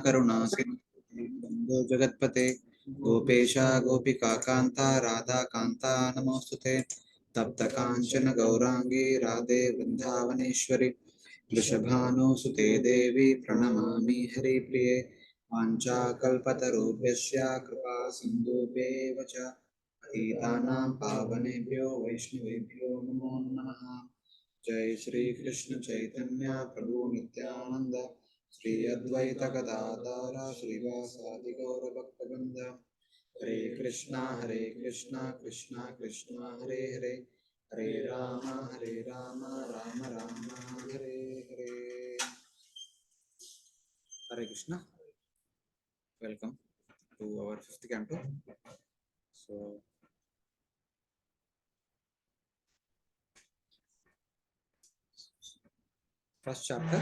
करुणा सिंधु जगत्पते गोपेशा गोपिका कांता राधा कांता नमोस्तुते तप्त कांचन गौरांगी राधे वृंदावनेश्वरी वृषभानुसुते देवी प्रणमामि हरिप्रिये वाञ्छाकल्पतरुभ्यश्च कृपा सिन्धुभ्येव च पतितानां पावनेभ्यो वैष्णवेभ्यो नमो नमः। जय श्री कृष्ण चैतन्य प्रभु नित्यानंद श्री अद्वैत गदाधर श्रीवासादि गौर भक्तवृंद। हरे Krishna Krishna Krishna Hare Hare Hare Ram Ram Ram Hare Hare. Hare Krishna. Welcome to our fifth canto. So, first chapter,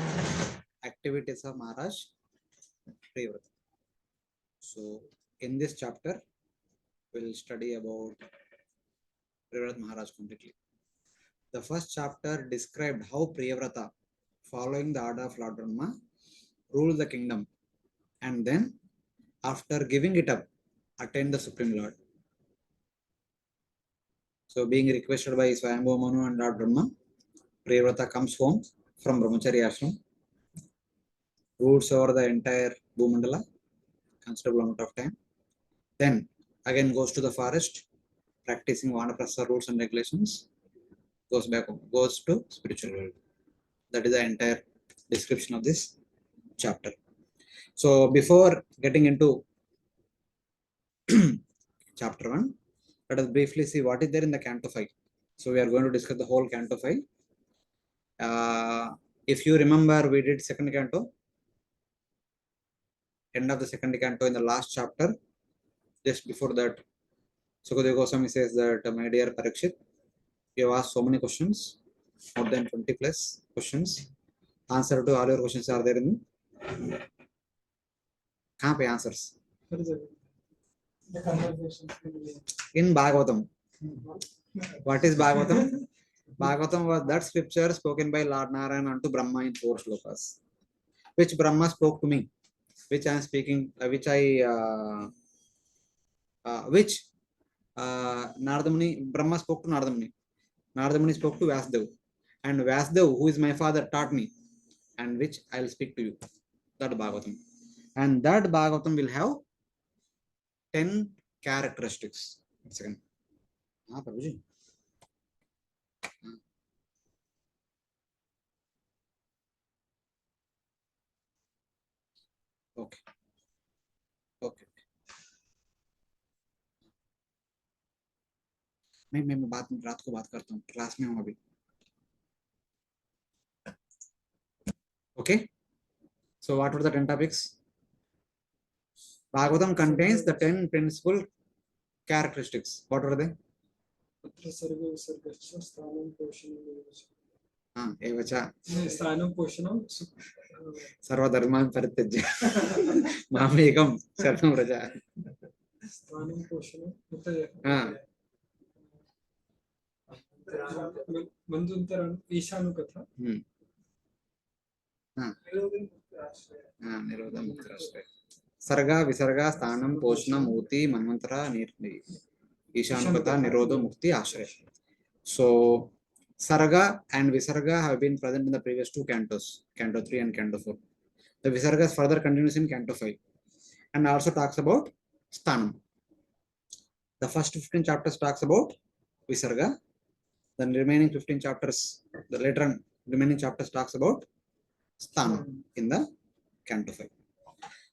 activities of Maharaj Priyavrata. So, in this chapter, we'll study about Priyavrata Maharaj completely. The first chapter described how Priyavrata, following the order of Lord Brahma, ruled the kingdom, and then, after giving it up, attained the Supreme Lord. So, being requested by Svayambhuva Manu and Lord Brahma, Priyavrata comes home from Brahmacharya ashram, rules over the entire Bhumandala, considerable amount of time. Then again goes to the forest, practicing Vanaprastha rules and regulations, goes back home, goes to spiritual world. That is the entire description of this chapter. So before getting into chapter 1, let us briefly see what is there in the canto 5. So we are going to discuss the whole canto 5. If you remember, we did second canto, end of the second canto in the last chapter. Just before that, Sukadeva Goswami says that, my dear Parikshit, you have asked so many questions, more than 20 plus questions. Answer to all your questions are there in answers. In Bhagavatam. What is Bhagavatam? Bhagavatam was that scripture spoken by Lord Narayana unto Brahma in 4 shlokas, which Brahma spoke to me, which I am speaking, which Narada Muni, Brahma spoke to Narada Muni. Narada Muni spoke to Vyasdev, and Vyasdev, who is my father, taught me, and which I will speak to you. That Bhagavatam. And that Bhagavatam will have 10 characteristics. One second. Prabhuji. Okay. Okay. मैं रात को बात करता हूँ, class में हूँ अभी. Okay. So what were the 10 topics? Bhagavatam contains the 10 principal characteristics. What were they? सर्वधर्मान् परित्यज्य मामेकं शरणं व्रज. सर्ग विसर्ग स्थानं पोषणं मूर्ति मन्वंतर ईशानुकथा निरोध मुक्ति आश्रय. So Sarga and Visarga have been present in the previous 2 cantos, canto 3 and canto 4. The Visarga is further continues in canto 5 and also talks about Sthanam. The first 15 chapters talks about Visarga. The remaining 15 chapters, the later on remaining chapters talks about Sthanam in the canto 5.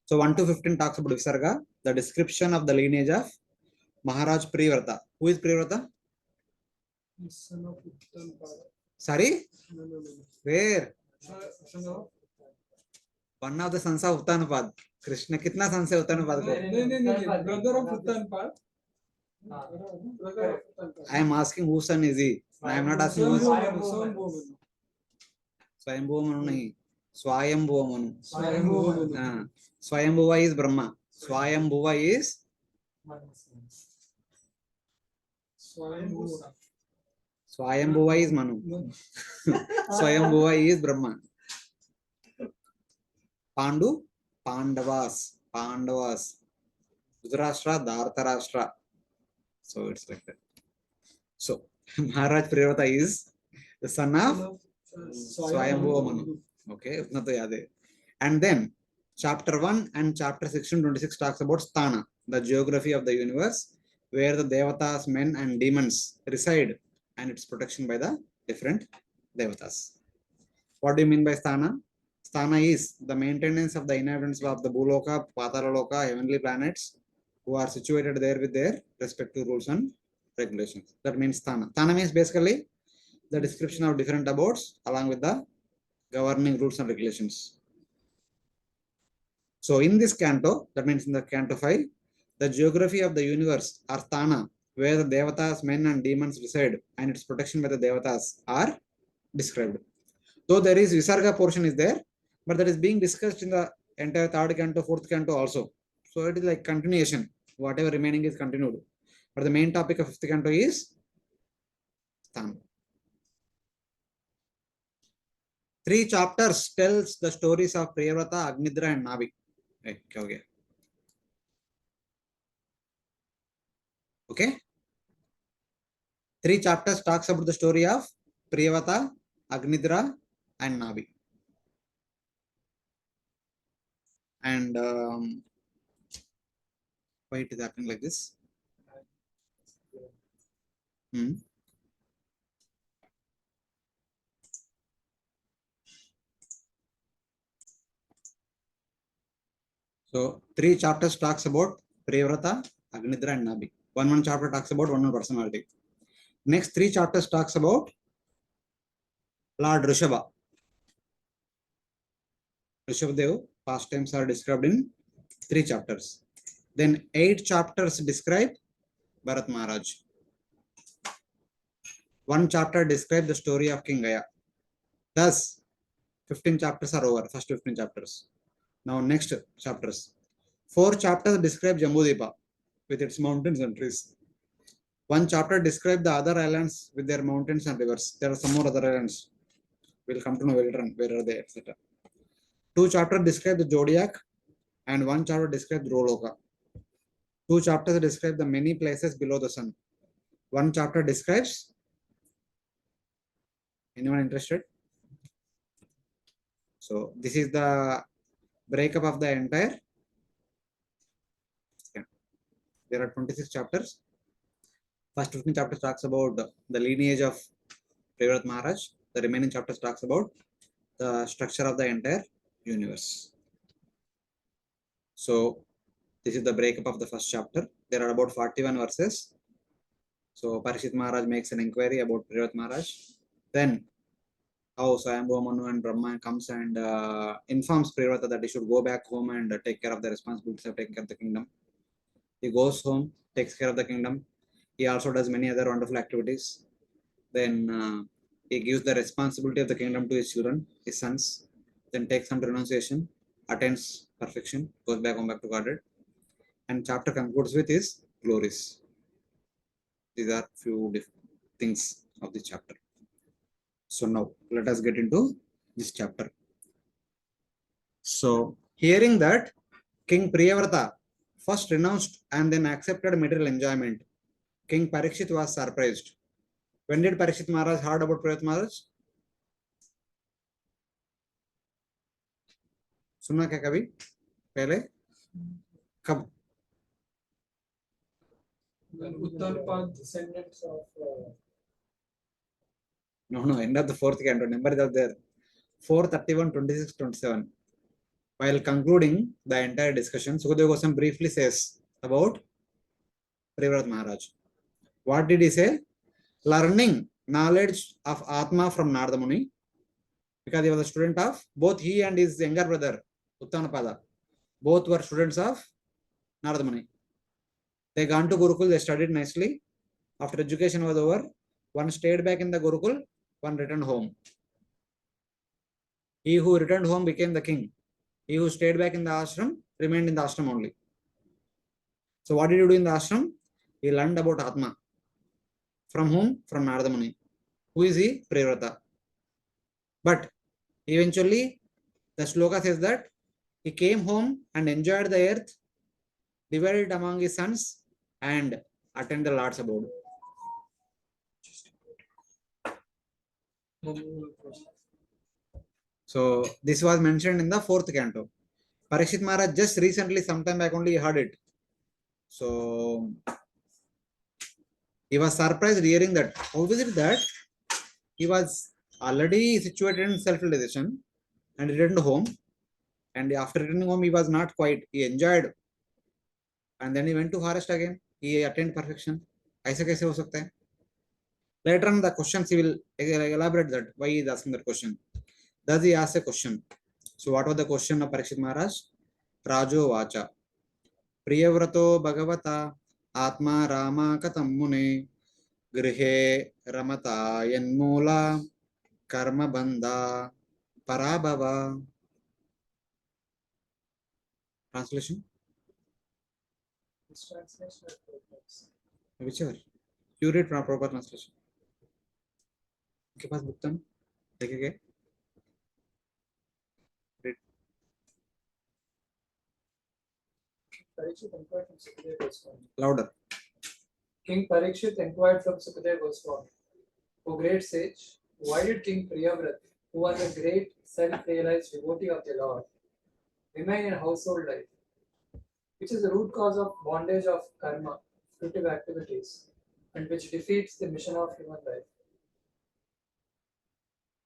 So 1 to 15 talks about Visarga, the description of the lineage of Maharaj Priyavrata. Who is Priyavrata? Sorry? Where? One of the sons of Uttanapad. Krishna कितना sons है Uttanapad को? नहीं, brother of Uttanapad. I am asking whose son is he. I am not asking whose. Swayambhuva Manu नहीं. Swayambhuva Manu. Swayambhuva is Brahma. Swayambhuva is Swayambhuva is Manu. Swayambhuva is Brahma. Pandu Pandavas, Dhritarashtra, Dhartarashtra. So it's like that. So Maharaj Priyavrata is the son of Svayambhuva Manu. Okay, utna to yaad hai. And then chapter 1 and chapter 16-26 talks about Sthana, the geography of the universe, where the devatas, men and demons reside, and its protection by the different devatas. What do you mean by Sthana? Sthana is the maintenance of the inhabitants of the Bhuloka, Patalaloka, heavenly planets, who are situated there with their respective rules and regulations. That means Sthana. Sthana means basically the description of different abodes along with the governing rules and regulations. So in this canto, that means in the canto 5, the geography of the universe or Sthana, where the devatas, men and demons reside, and its protection by the devatas are described. Though there is Visarga portion is there, but that is being discussed in the entire third canto, fourth canto also. So it is like continuation. Whatever remaining is continued. But the main topic of fifth canto is Sthana. 3 chapters tells the stories of Priyavrata, Agnidra and Navi. Okay. 3 chapters talks about the story of Priyavrata, Agnidra and Navi. And why it is happening like this? So 3 chapters talks about Priyavrata, Agnidra and Nabi. One chapter talks about one personality. Next 3 chapters talks about Lord Rishabha. Rishabhadev pastimes are described in 3 chapters. Then 8 chapters describe Bharat Maharaj. 1 chapter describes the story of King Gaya. Thus, 15 chapters are over, first 15 chapters. Now next chapters. 4 chapters describe Jambudipa with its mountains and trees. 1 chapter describes the other islands with their mountains and rivers. There are some more other islands. We'll come to know later where are they, etc. 2 chapters describe the zodiac and 1 chapter describes Roloka. 2 chapters describe the many places below the sun. 1 chapter describes. Anyone interested? So this is the breakup of the entire. There are 26 chapters. First 15 chapters talks about the lineage of Priyavrata Maharaj. The remaining chapters talks about the structure of the entire universe. So this is the breakup of the first chapter. There are about 41 verses. So Parishit Maharaj makes an inquiry about Priyavrata Maharaj. Then how Svayambhuva Manu and Brahma comes and informs Priyavrata that he should go back home and take care of the responsibilities of taking care of the kingdom. He goes home, takes care of the kingdom. He also does many other wonderful activities. Then he gives the responsibility of the kingdom to his children, his sons. Then takes some renunciation, attains perfection, goes back home back to Godhead. And chapter concludes with his glories. These are few things of the chapter. So now let us get into this chapter. So hearing that King Priyavrata first renounced and then accepted material enjoyment, King Parikshit was surprised. When did Parikshit Maharaj heard about Priyavrata Maharaj? सुना क्या कभी पहले कब? Uttarpad descendants of No, end of the 4th canto. Number is there. 4, 31, 26, 27. While concluding the entire discussion, Sukadeva Goswami briefly says about Priyavrata Maharaj. What did he say? Learning knowledge of Atma from Narada Muni, because he was a student of both he and his younger brother Uttanapada. Both were students of Narada Muni. They gone to Gurukul, they studied nicely. After education was over, one stayed back in the Gurukul, one returned home. He who returned home became the king. He who stayed back in the ashram remained in the ashram only. So what did he do in the ashram? He learned about Atma. From whom? From Narada Muni. Who is he? Priyavrata. But eventually, the shloka says that He came home and enjoyed the earth, divided among his sons, and attended the Lord's abode. So this was mentioned in the 4th canto. Parikshit Maharaj just recently, sometime back only, heard it. So he was surprised hearing that. How is it that he was already situated in self-realization and returned home, and after returning home he was not quite, he enjoyed, and then he went to forest again, he attained perfection. ऐसा कैसे हो सकता है? Later on the questions he will elaborate that why he is asking that question. Thus he asked a question. So what was the question of Parikshit Maharaj? Rajo Vacha Priyavrata Bhagavata Atma Rama Katam Mune Grihe Ramata Yanmula Karma Bandha Parabhava. Translation? This translation of programs. Whichever. You read from proper translation. के पास book था ना? देखेंगे. Read. Parikshit inquired from Sukadeva Goswami. Louder. King Parikshit inquired from Sukadeva Goswami, O great sage, why did King Priyavrata, who was a great self-realized devotee of the Lord, remain in household life, which is the root cause of bondage of karma, fruitive activities, and which defeats the mission of human life?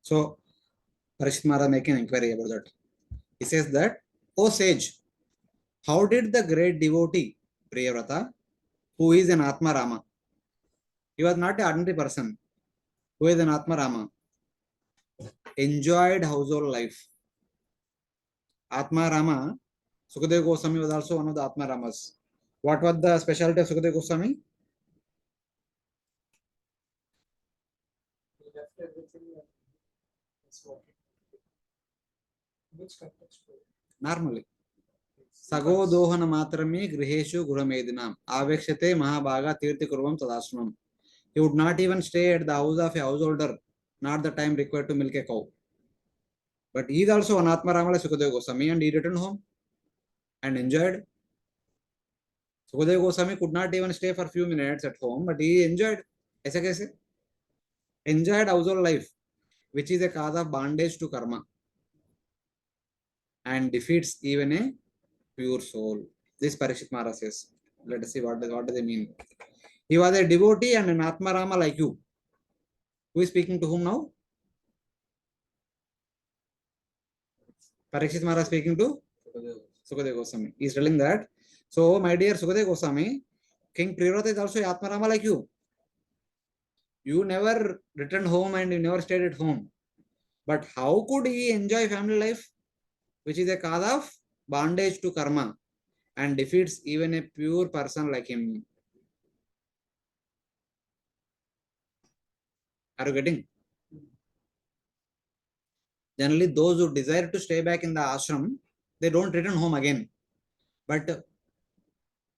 So Parikshit Maharaj making an inquiry about that. He says that, O sage, how did the great devotee Priyavrata, who is an Atma Rama, he was not an ordinary person, who is an Atma Rama, enjoyed household life. Atma Rama, Sukadeva Goswami was also one of the Atma Ramas. What was the specialty of Sukadeva Goswami? He left everything and is walking. Which context? Normally. Sago dohana matrame griheshu guramedinam avekshate mahabhaga tirthi kurvam tadashramam. He would not even stay at the house of a householder, not the time required to milk a cow. But he is also an Atma Rama like Sukadeva Goswami, and he returned home and enjoyed. Sukadeva Goswami could not even stay for a few minutes at home, but he enjoyed. ऐसा कैसे? Enjoyed household life, which is a cause of bondage to karma and defeats even a pure soul. This Parikshit Maharaj says. Let us see what do they mean. He was a devotee and an Atma Rama like you. Who is speaking to whom now? Parikshit Maharaj speaking to Sukadeva Goswami. He is telling that, so my dear Sukadeva Goswami, King Priyavrata is also a Atma Rama like you. You never returned home and you never stayed at home. But how could he enjoy family life, which is a cause of bondage to karma and defeats even a pure person like him? Are you getting? Generally, those who desire to stay back in the ashram, they don't return home again. But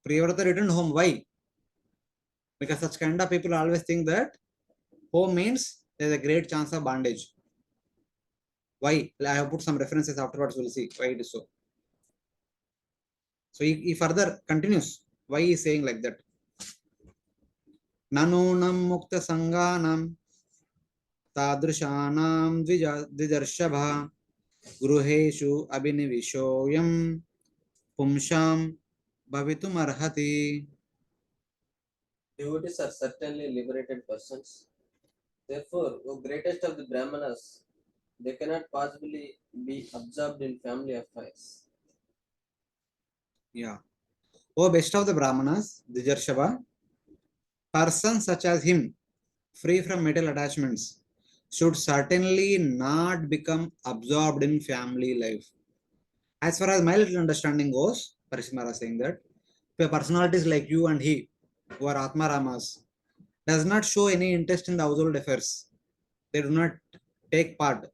Priyavrata returned home. Why? Because such kind of people always think that home means there's a great chance of bondage. Why? I have put some references afterwards, we'll see why it is so. So he further continues why he is saying like that. Nanunam mukta sanganam tadrishanam dvijarshabha gruheshu abhinivishoyam pumsham bhavitum arhati. Devotees are certainly liberated persons. Therefore, O greatest of the Brahmanas, they cannot possibly be absorbed in family affairs. Yeah. O best of the Brahmanas, Dijarshabha, persons such as him, free from material attachments, should certainly not become absorbed in family life. As far as my little understanding goes, Parikshit Maharaj saying that the personalities like you and he, who are Atma Ramas, does not show any interest in the household affairs. They do not take part.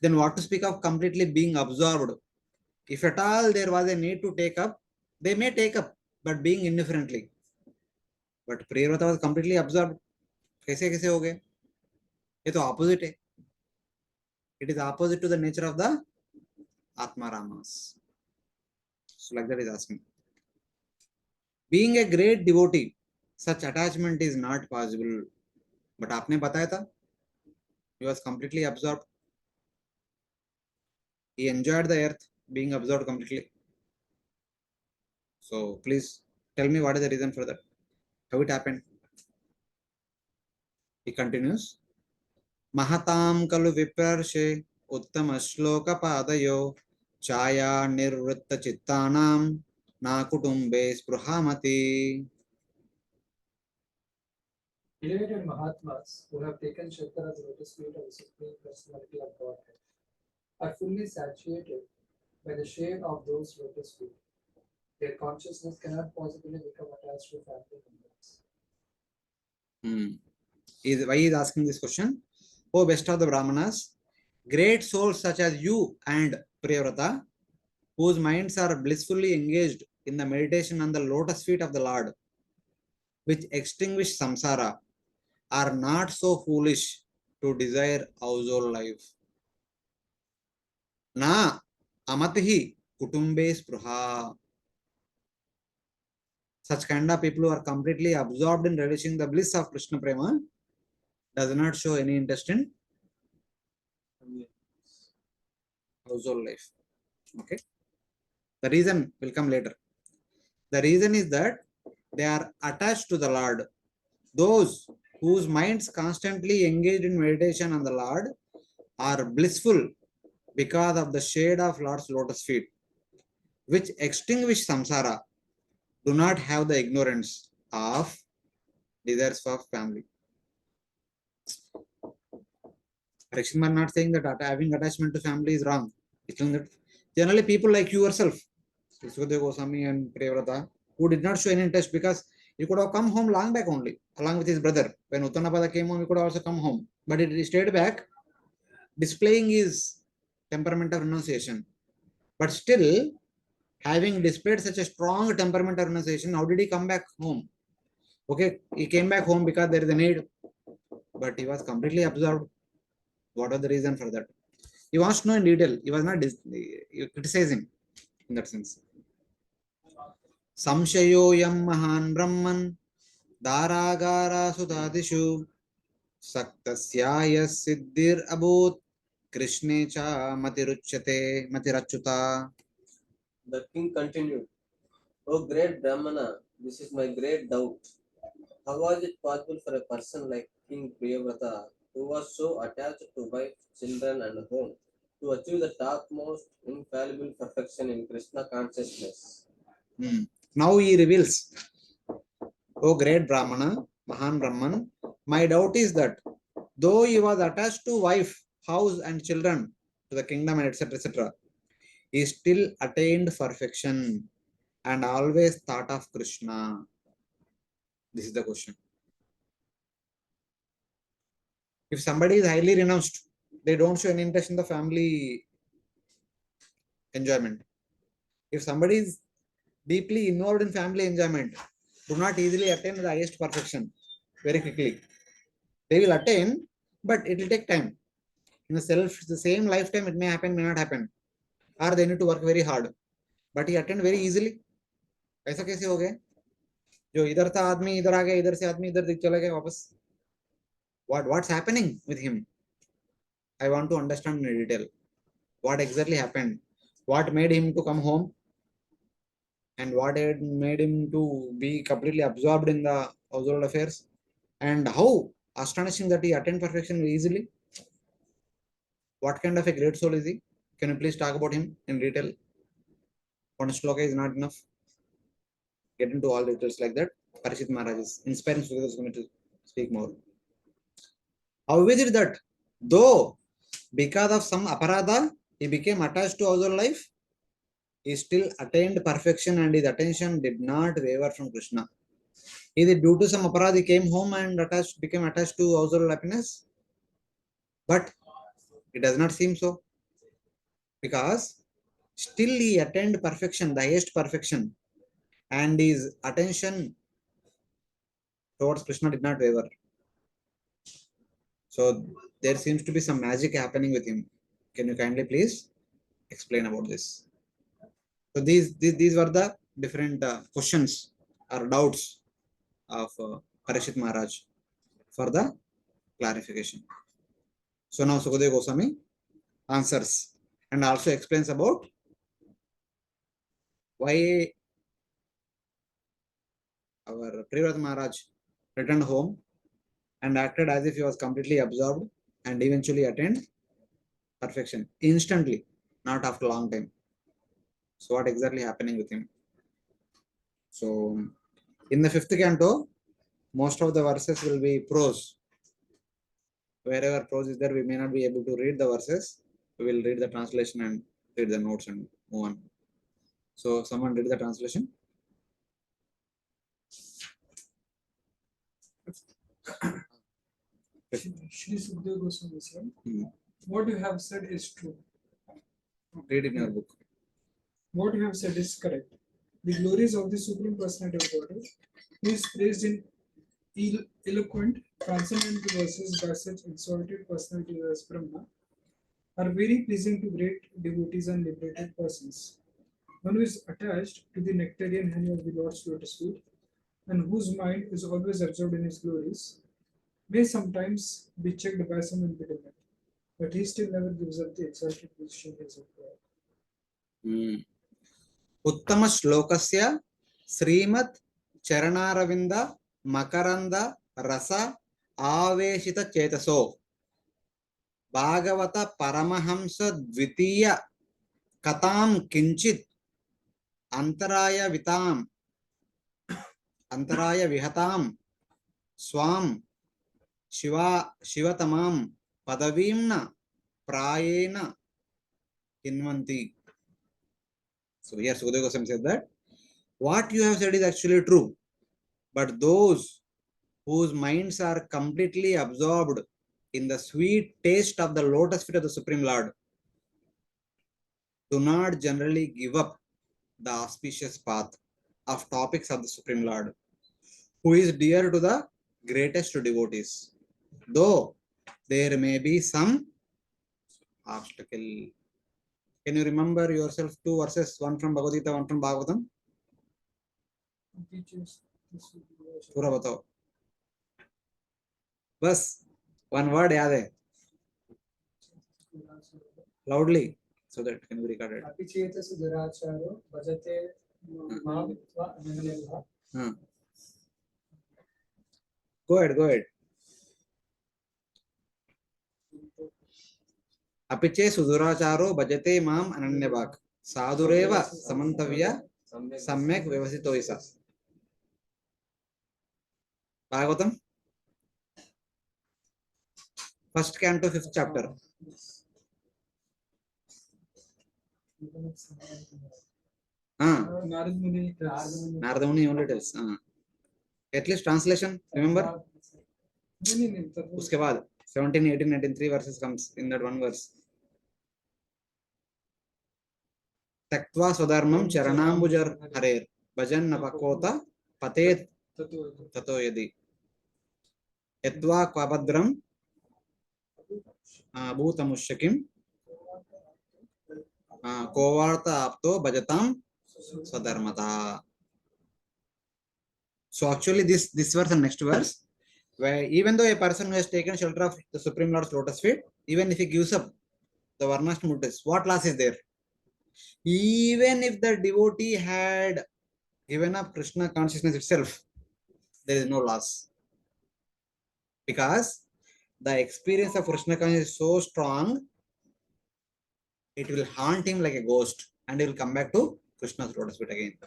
Then what to speak of completely being absorbed? If at all there was a need to take up, they may take up, but being indifferently. But Priyavrata was completely absorbed. कैसे कैसे हो गए? ये तो opposite है. It is opposite to the nature of the Atma Ramas. So like that is asking. Being a great devotee, such attachment is not possible. But आपने बताया था, he was completely absorbed. He enjoyed the earth, being absorbed completely. So please tell me what is the reason for that? How it happened? He continues. Mahatam kalu viparshe uttama shloka padayo chaya nirvritta chittanam na kutumbe spruhamati. Elevated Mahatmas who have taken shelter as lotus feet of the Supreme Personality of Godhead are fully saturated by the shade of those lotus feet. Their consciousness cannot possibly become attached to family members. Why he is asking this question? O best of the Brahmanas, great souls such as you and Priyavrata, whose minds are blissfully engaged in the meditation on the lotus feet of the Lord, which extinguish samsara, are not so foolish to desire household life. Na amatihi kutumbe spruha. Such kind of people who are completely absorbed in relishing the bliss of Krishna Prema does not show any interest in household life. Okay. The reason will come later. The reason is that they are attached to the Lord. Those whose minds constantly engaged in meditation on the Lord are blissful because of the shade of Lord's lotus feet, which extinguish samsara, do not have the ignorance of desires for family. Parikshit are not saying that having attachment to family is wrong. It's that generally people like you yourself, Sukadeva Goswami and Priyavrata, who did not show any interest because he could have come home long back only, along with his brother. When Uttanapada came home, he could have also come home. But he stayed back, displaying his temperament of renunciation. But still, having displayed such a strong temperament of renunciation, how did he come back home? Okay, he came back home because there is a need, but he was completely absorbed. What was the reason for that? He wants to know in detail. He was not criticizing in that sense. Samshayoyam mahan brahman Daragara sudadishu saktasyaya siddhir abut Krishne cha matirachuta. The king continued, O great Brahmana, this is my great doubt. How was it possible for a person like King Priyavrata, who was so attached to wife, children, and home, to achieve the topmost infallible perfection in Krishna consciousness? Now he reveals, O great Brahmana, Mahan Brahman, my doubt is that though he was attached to wife, house, and children, to the kingdom, and etc., he still attained perfection and always thought of Krishna. This is the question. If somebody is highly renounced, they don't show any interest in the family enjoyment. If somebody is deeply involved in family enjoyment, do not easily attain the highest perfection very quickly. They will attain, but it will take time. In the same lifetime, it may happen, may not happen, or they need to work very hard. But he attained very easily. ऐसा कैसे हो गया? जो इधर था आदमी इधर आ गया, इधर से आदमी इधर चला गया वापस. What's happening with him? I want to understand in detail. What exactly happened? What made him to come home? And what had made him to be completely absorbed in the household affairs? And how astonishing that he attained perfection very easily. What kind of a great soul is he? Can you please talk about him in detail? One shloka is not enough. Get into all details like that. Parishit Maharaj is inspiring Sukadeva is going to speak more. How is it that though because of some aparadha he became attached to household life, he still attained perfection and his attention did not waver from Krishna? Is it due to some aparadha he came home and became attached to household happiness? But it does not seem so, because still he attained perfection, the highest perfection, and his attention towards Krishna did not waver. So there seems to be some magic happening with him. Can you kindly please explain about this? So these were the different questions or doubts of Parikshit Maharaj for the clarification. So now Sukadeva Goswami answers and also explains about why our Priyavrata Maharaj returned home and acted as if he was completely absorbed and eventually attained perfection instantly, not after a long time. So what exactly happening with him? So in the fifth canto, most of the verses will be prose. Wherever prose is there, we may not be able to read the verses. We will read the translation and read the notes and move on. So someone read the translation. Shri Sukadeva Goswami said, Hmm. what you have said is true. Read in your book. What you have said is correct. The glories of the Supreme Personality of Godhead, who is praised in eloquent, transcendent verses by such exalted personalities as Brahma, are very pleasing to great devotees and liberated persons. One who is attached to the nectarian honey of the Lord's lotus feet, and whose mind is always absorbed in his glories, may sometimes be checked by some impediment, but he still never gives up the exalted position he has acquired. उत्तम श्लोकस्य श्रीमत् चरणारविंद मकरंद रस आवेशित चेतसो भागवत परमहंस द्वितीय कथां किंचित अंतराय विहतां स्वाम शिवतमां पदवीं न प्रायेण हिन्वन्ति. So here Sukadeva Goswami said that what you have said is actually true, but those whose minds are completely absorbed in the sweet taste of the lotus feet of the Supreme Lord do not generally give up the auspicious path of topics of the Supreme Lord, who is dear to the greatest devotees, though there may be some obstacle. Can you remember yourself two verses, one from Bhagavad Gita, one from Bhagavatam? पूरा बताओ बस one word याद है loudly so that it can be recorded. अपि चेतसि दुराचारो भजते मां विद्वा अनन्यः. Go ahead. अपिचे सुदुराचारो भजते माम अनन्यभाक् साधुरेव समन्तव्य सम्यक् व्यवसितो सा. Bhagavatam first canto 5th chapter. Narada Muni only tells. At least translation, remember? उसके बाद 17, 18, 19, 3 verses comes in that one verse. त्यक्त्वा स्वधर्मं चरणाम्बुजर हरेर भजन न पकोता पतेत ततो यदि यत्वा क्वभद्रं भूतमुष्यकिं कोवार्ता आप्तो भजतां स्वधर्मता. So actually this verse and next verse, where even though a person who has taken shelter of the Supreme Lord's lotus feet, even if he gives up the varnashram mutis, what loss is there? Even if the devotee had given up Krishna consciousness itself, there is no loss, because the experience of Krishna consciousness is so strong, it will haunt him like a ghost, and he will come back to Krishna's lotus feet again.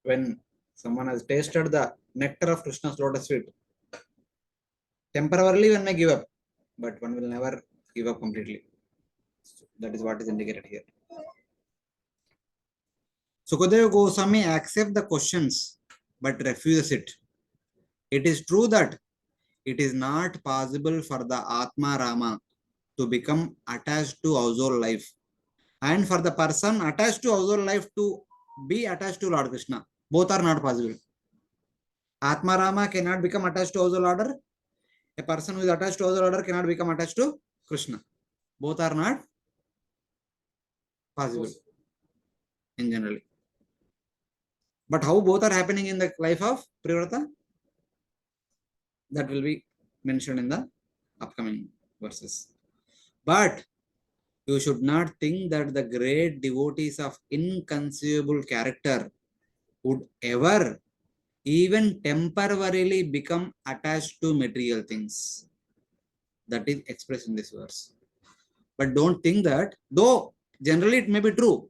When someone has tasted the nectar of Krishna's lotus feet, temporarily one may give up, but one will never give up completely. That is what is indicated here. Sukadeva Goswami accepts the questions but refuses it. It is true that it is not possible for the Atma Rama to become attached to household life, and for the person attached to household life to be attached to Lord Krishna. Both are not possible. Atma Rama cannot become attached to household order. A person who is attached to household order cannot become attached to Krishna. Both are not possible in generally. But how both are happening in the life of Priyavrata? That will be mentioned in the upcoming verses. But you should not think that the great devotees of inconceivable character would ever even temporarily become attached to material things. That is expressed in this verse. But don't think that, though generally it may be true,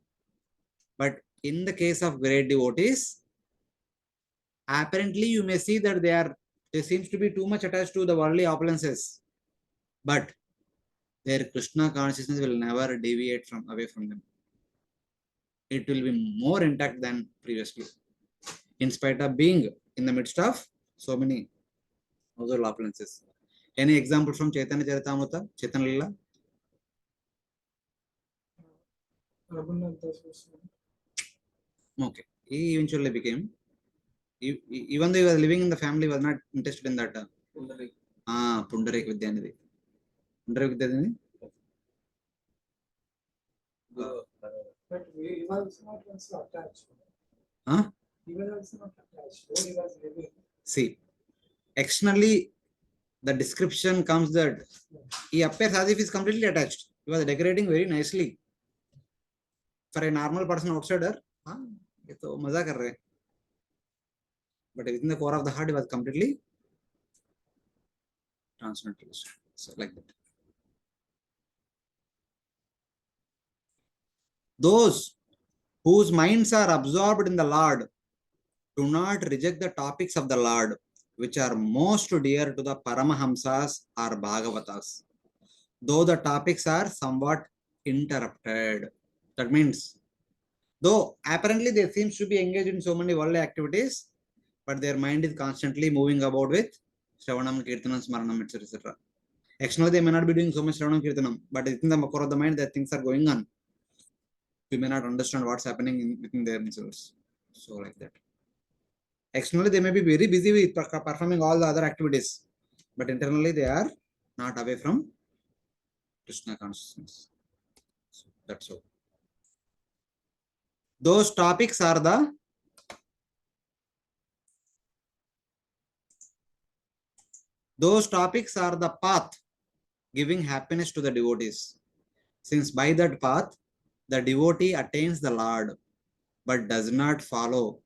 but in the case of great devotees, apparently you may see that they seems to be too much attached to the worldly opulences, but their Krishna consciousness will never deviate from away from them. It will be more intact than previously, in spite of being in the midst of so many other opulences. Any example from Chaitanya Charitamrita, Chaitanya Lila? Raghunath Das Goswami. Okay, he eventually became. Even though he was living in the family, was not interested in that. Pundarik Vidya Nidhi. Pundarik Vidya Nidhi? But he was not also attached. Huh? He was also not attached. Though he was living. See, externally, the description comes that he appears as if he is completely attached. He was decorating very nicely. For a normal person outsider, ये तो मजा कर रहे हैं. But within the core of the heart, he was completely transcendental. So like that. Those whose minds are absorbed in the Lord do not reject the topics of the Lord, which are most dear to the Paramahamsas or Bhagavatas, though the topics are somewhat interrupted. That means, though apparently they seem to be engaged in so many worldly activities, but their mind is constantly moving about with Shravanam, Kirtanam, Smaranam, etc. etc. Externally, they may not be doing so much Shravanam, Kirtanam, but in the core of the mind, that things are going on. We may not understand what's happening within themselves. So, like that. Externally, they may be very busy with performing all the other activities, but internally, they are not away from Krishna consciousness. So that's all. Those topics are the path giving happiness to the devotees. Since by that path, the devotee attains the Lord, but does not follow.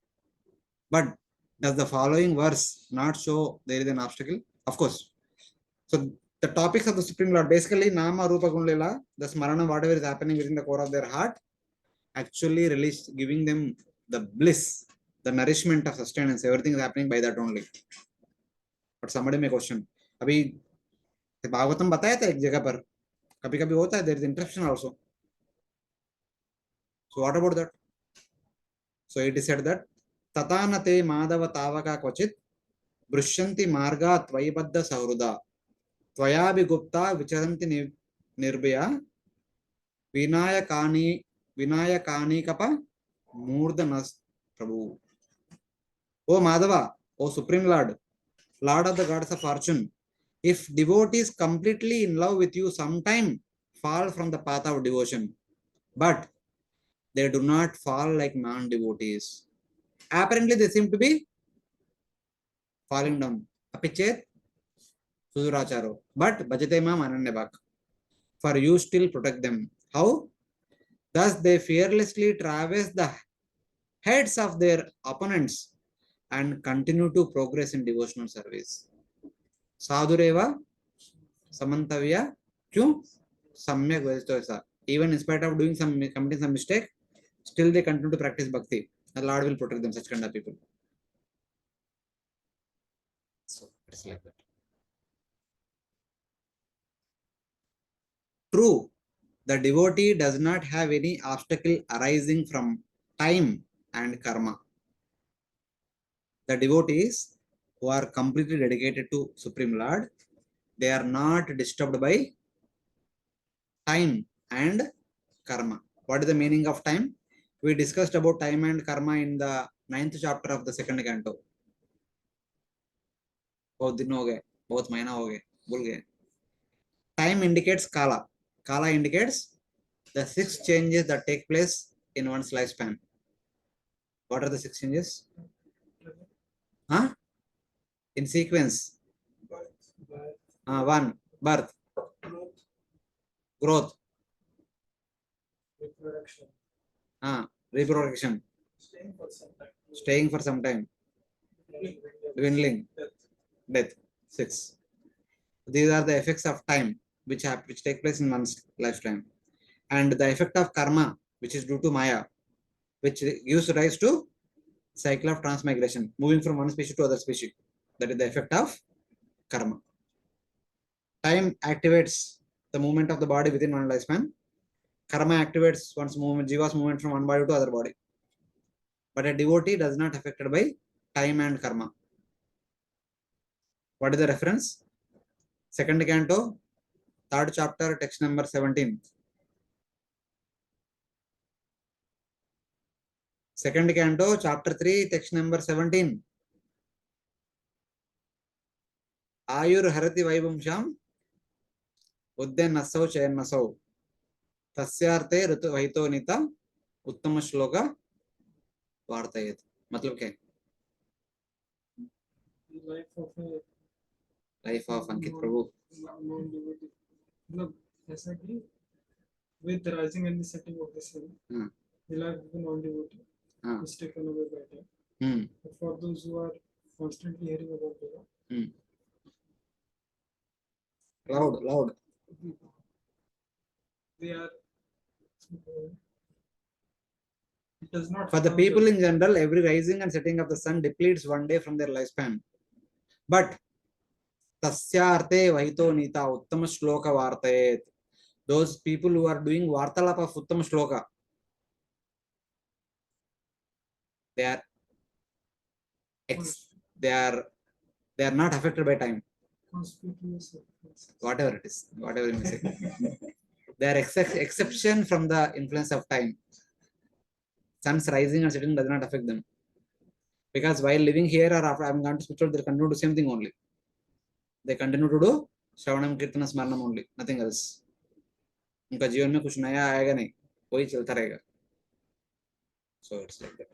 But does the following verse not show there is an obstacle? Of course. So the topics of the Supreme Lord, basically Nama, Rupa, Gunlila, the Smarana, whatever is happening within the core of their heart, actually giving them the bliss, the nourishment of sustenance, everything is happening by that only. But somebody may question, अभी भागवतम बताया था एक जगह पर, कभी कभी होता है, there is interruption also. So what about that? So it is said that tatanate madhava tavaka kvachit brushanti marga tvayibadda sahruda tvayabhi gupta vicharanti nirbhaya vinayakani kapa murdanas prabhu. O Madhava, O Supreme Lord, Lord of the gods of fortune, if devotees completely in love with you sometime fall from the path of devotion, but they do not fall like non-devotees. Apparently, they seem to be falling down. Apichet Suduracharo. But Bhajate Mam Ananyabhak. For you still protect them. How? Thus they fearlessly traverse the heads of their opponents and continue to progress in devotional service. Sadhureva Samantavya Kyu Samyak Vajitosa. Even in spite of committing some mistake, still they continue to practice bhakti. The Lord will protect them, such kind of people. So it's like that. True, the devotee does not have any obstacle arising from time and karma. The devotees who are completely dedicated to Supreme Lord, they are not disturbed by time and karma. What is the meaning of time? We discussed about time and karma in the 9th chapter of the 2nd canto. बहुत दिन हो गए, बहुत महीना हो गए, भूल गए. Time indicates kala. Kala indicates the 6 changes that take place in one's lifespan. What are the 6 changes? Huh? In sequence. One, birth, growth, Reproduction. reproduction, staying for some time, dwindling, death. 6. These are the effects of time which take place in one's lifetime. And the effect of karma, which is due to Maya, which gives rise to cycle of transmigration, moving from one species to other species. That is the effect of karma. Time activates the movement of the body within one lifespan. Karma activates one's movement, jiva's movement from one body to other body. But a devotee does not affected by time and karma. What is the reference? Second canto, third chapter, text number 17. Second canto, chapter 3, text number 17. Ayur harati vaibhamsham Udayan नसौ चयन नसौ तस्यार्थे ऋतु वहितो नीता उत्तम श्लोक वार्तयेत. मतलब क्या? Life of अंकित प्रभु. मतलब ऐसा कि with the rising and the setting of the sun, the life of a non-devotee is taken away by time. But for those who are constantly hearing about the Lord, loud. They are. It does not. For the people in general, every rising and setting of the sun depletes one day from their lifespan. But tasyarte vahito nita uttama shloka vartayet. Those people who are doing vartalapa of uttama shloka, they are not affected by time. Whatever it is, whatever you may say. They are exception from the influence of time. Sun's rising and setting does not affect them. Because while living here or after I am going to spiritual, they continue to do same thing only. They continue to do Shravanam, Kirtana, Smaranam only, nothing else. उनका जीवन में कुछ नया आएगा नहीं, वही चलता रहेगा. So it's like that.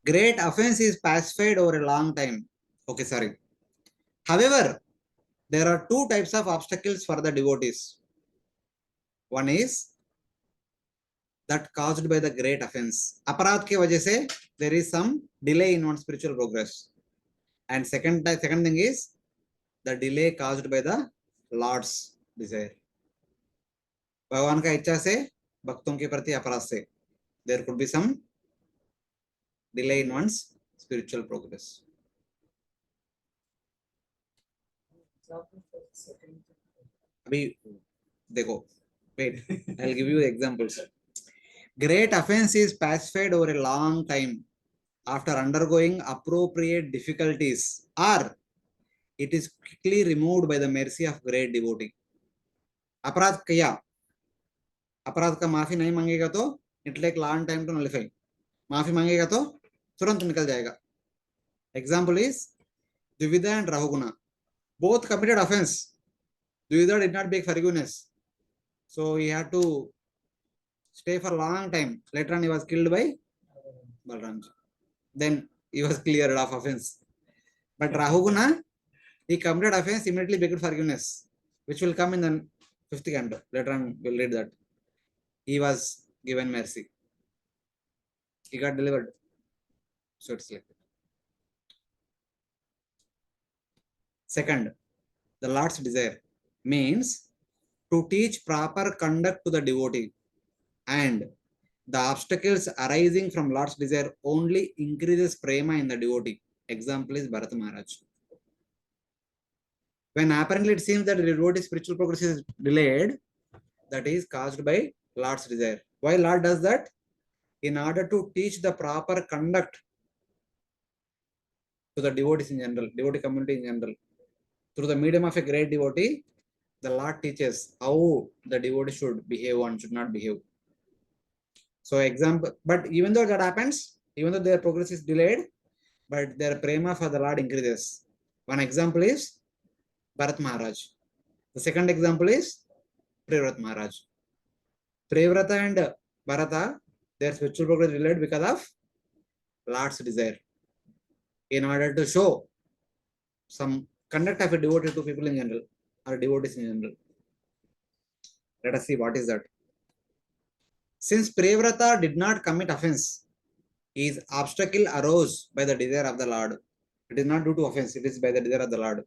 Great offense is pacified over a long time. Okay, sorry. However, there are two types of obstacles for the devotees. One is that caused by the great offense. Aparadh ke wajah se there is some delay in one's spiritual progress. And second thing is the delay caused by the Lord's desire. भगवान का इच्छा से भक्तों के प्रति अपराध से there could be some delay in one's spiritual progress. अभी देखो, wait, I'll give you examples. Great offense is pacified over a long time after undergoing appropriate difficulties, or it is quickly removed by the mercy of great devotee. अपराध किया, अपराध का माफी नहीं मांगेगा तो it take long time to nullify. माफी मांगेगा तो तुरंत निकल जाएगा. Example is Dvivida and Rahuguna. Both committed offense. Dvivida did not beg forgiveness, so he had to stay for a long time. Later on, he was killed by Balram. Then he was cleared of offense. But Rahuguna, he committed offense, immediately begged forgiveness, which will come in the 5th canto. Later on, we'll read that. He was given mercy. He got delivered. So it's like that. Second, the Lord's desire means to teach proper conduct to the devotee, and the obstacles arising from Lord's desire only increases prema in the devotee. Example is Bharata Maharaj. When apparently it seems that the devotee's spiritual progress is delayed, that is caused by Lord's desire. Why Lord does that? In order to teach the proper conduct to the devotees in general, devotee community in general. Through the medium of a great devotee, the Lord teaches how the devotee should behave and should not behave. So example, but even though that happens, even though their progress is delayed, but their prema for the Lord increases. One example is Bharat Maharaj. The second example is Priyavrata Maharaj. Priyavrata and Bharata, their spiritual progress related because of Lord's desire. In order to show some conduct of a devotee to people in general or devotees in general. Let us see what is that. Since Priyavrata did not commit offense, his obstacle arose by the desire of the Lord. It is not due to offense, it is by the desire of the Lord.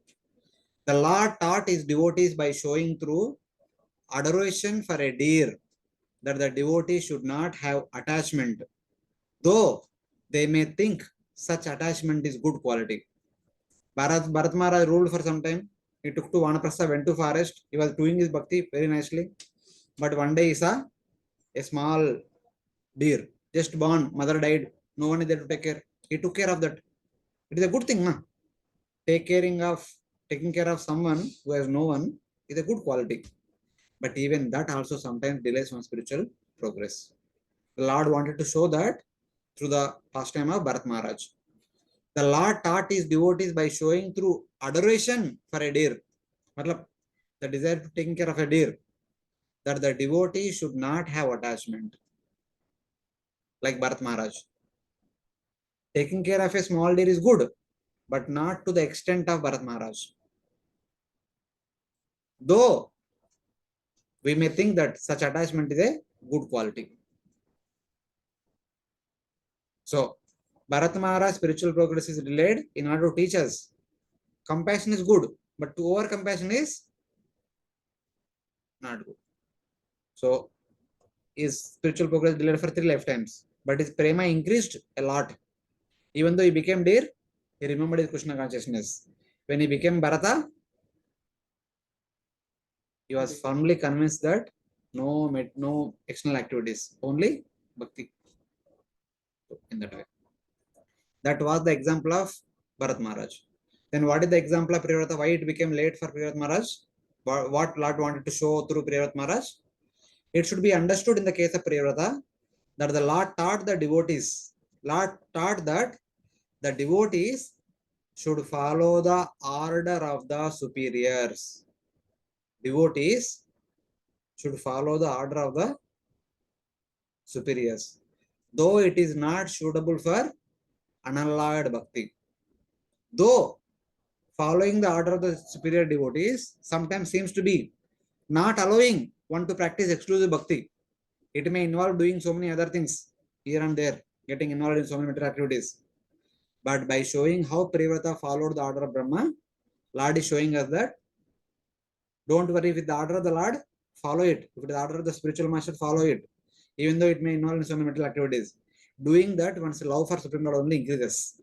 The Lord taught his devotees by showing through adoration for a deer that the devotee should not have attachment, though they may think such attachment is good quality. Bharat Maharaj ruled for some time. He took to Vanaprastha, went to forest. He was doing his bhakti very nicely. But one day he saw a small deer, just born, mother died. No one is there to take care. He took care of that. It is a good thing, na? Taking care of someone who has no one is a good quality. But even that also sometimes delays on spiritual progress. The Lord wanted to show that through the pastime of Bharat Maharaj. The Lord taught his devotees by showing through adoration for a deer, the desire to taking care of a deer, that the devotee should not have attachment. Like Bharat Maharaj. Taking care of a small deer is good, but not to the extent of Bharat Maharaj. Though we may think that such attachment is a good quality. So, Bharat Maharaj spiritual progress is delayed in order to teach us compassion is good, but to over compassion is not good. So, his spiritual progress delayed for 3 lifetimes, but his prema increased a lot. Even though he became deer, he remembered his Krishna consciousness. When he became Bharata, he was firmly convinced that no external activities, only bhakti. In that way. That was the example of Bharat Maharaj. Then what is the example of Priyavrata? Why it became late for Priyavrata Maharaj? What Lord wanted to show through Priyavrata Maharaj? It should be understood in the case of Priyavrata that the Lord taught the devotees. Lord taught that the devotees should follow the order of the superiors. Devotees should follow the order of the superiors. Though it is not suitable for unalloyed bhakti. Though following the order of the superior devotees sometimes seems to be not allowing one to practice exclusive bhakti. It may involve doing so many other things here and there, getting involved in so many material activities. But by showing how Priyavrata followed the order of Brahma, Lord is showing us that don't worry with the order of the Lord, follow it. If it is the order of the spiritual master, follow it. Even though it may involve in so many material activities. Doing that, one's love for Supreme Lord only increases.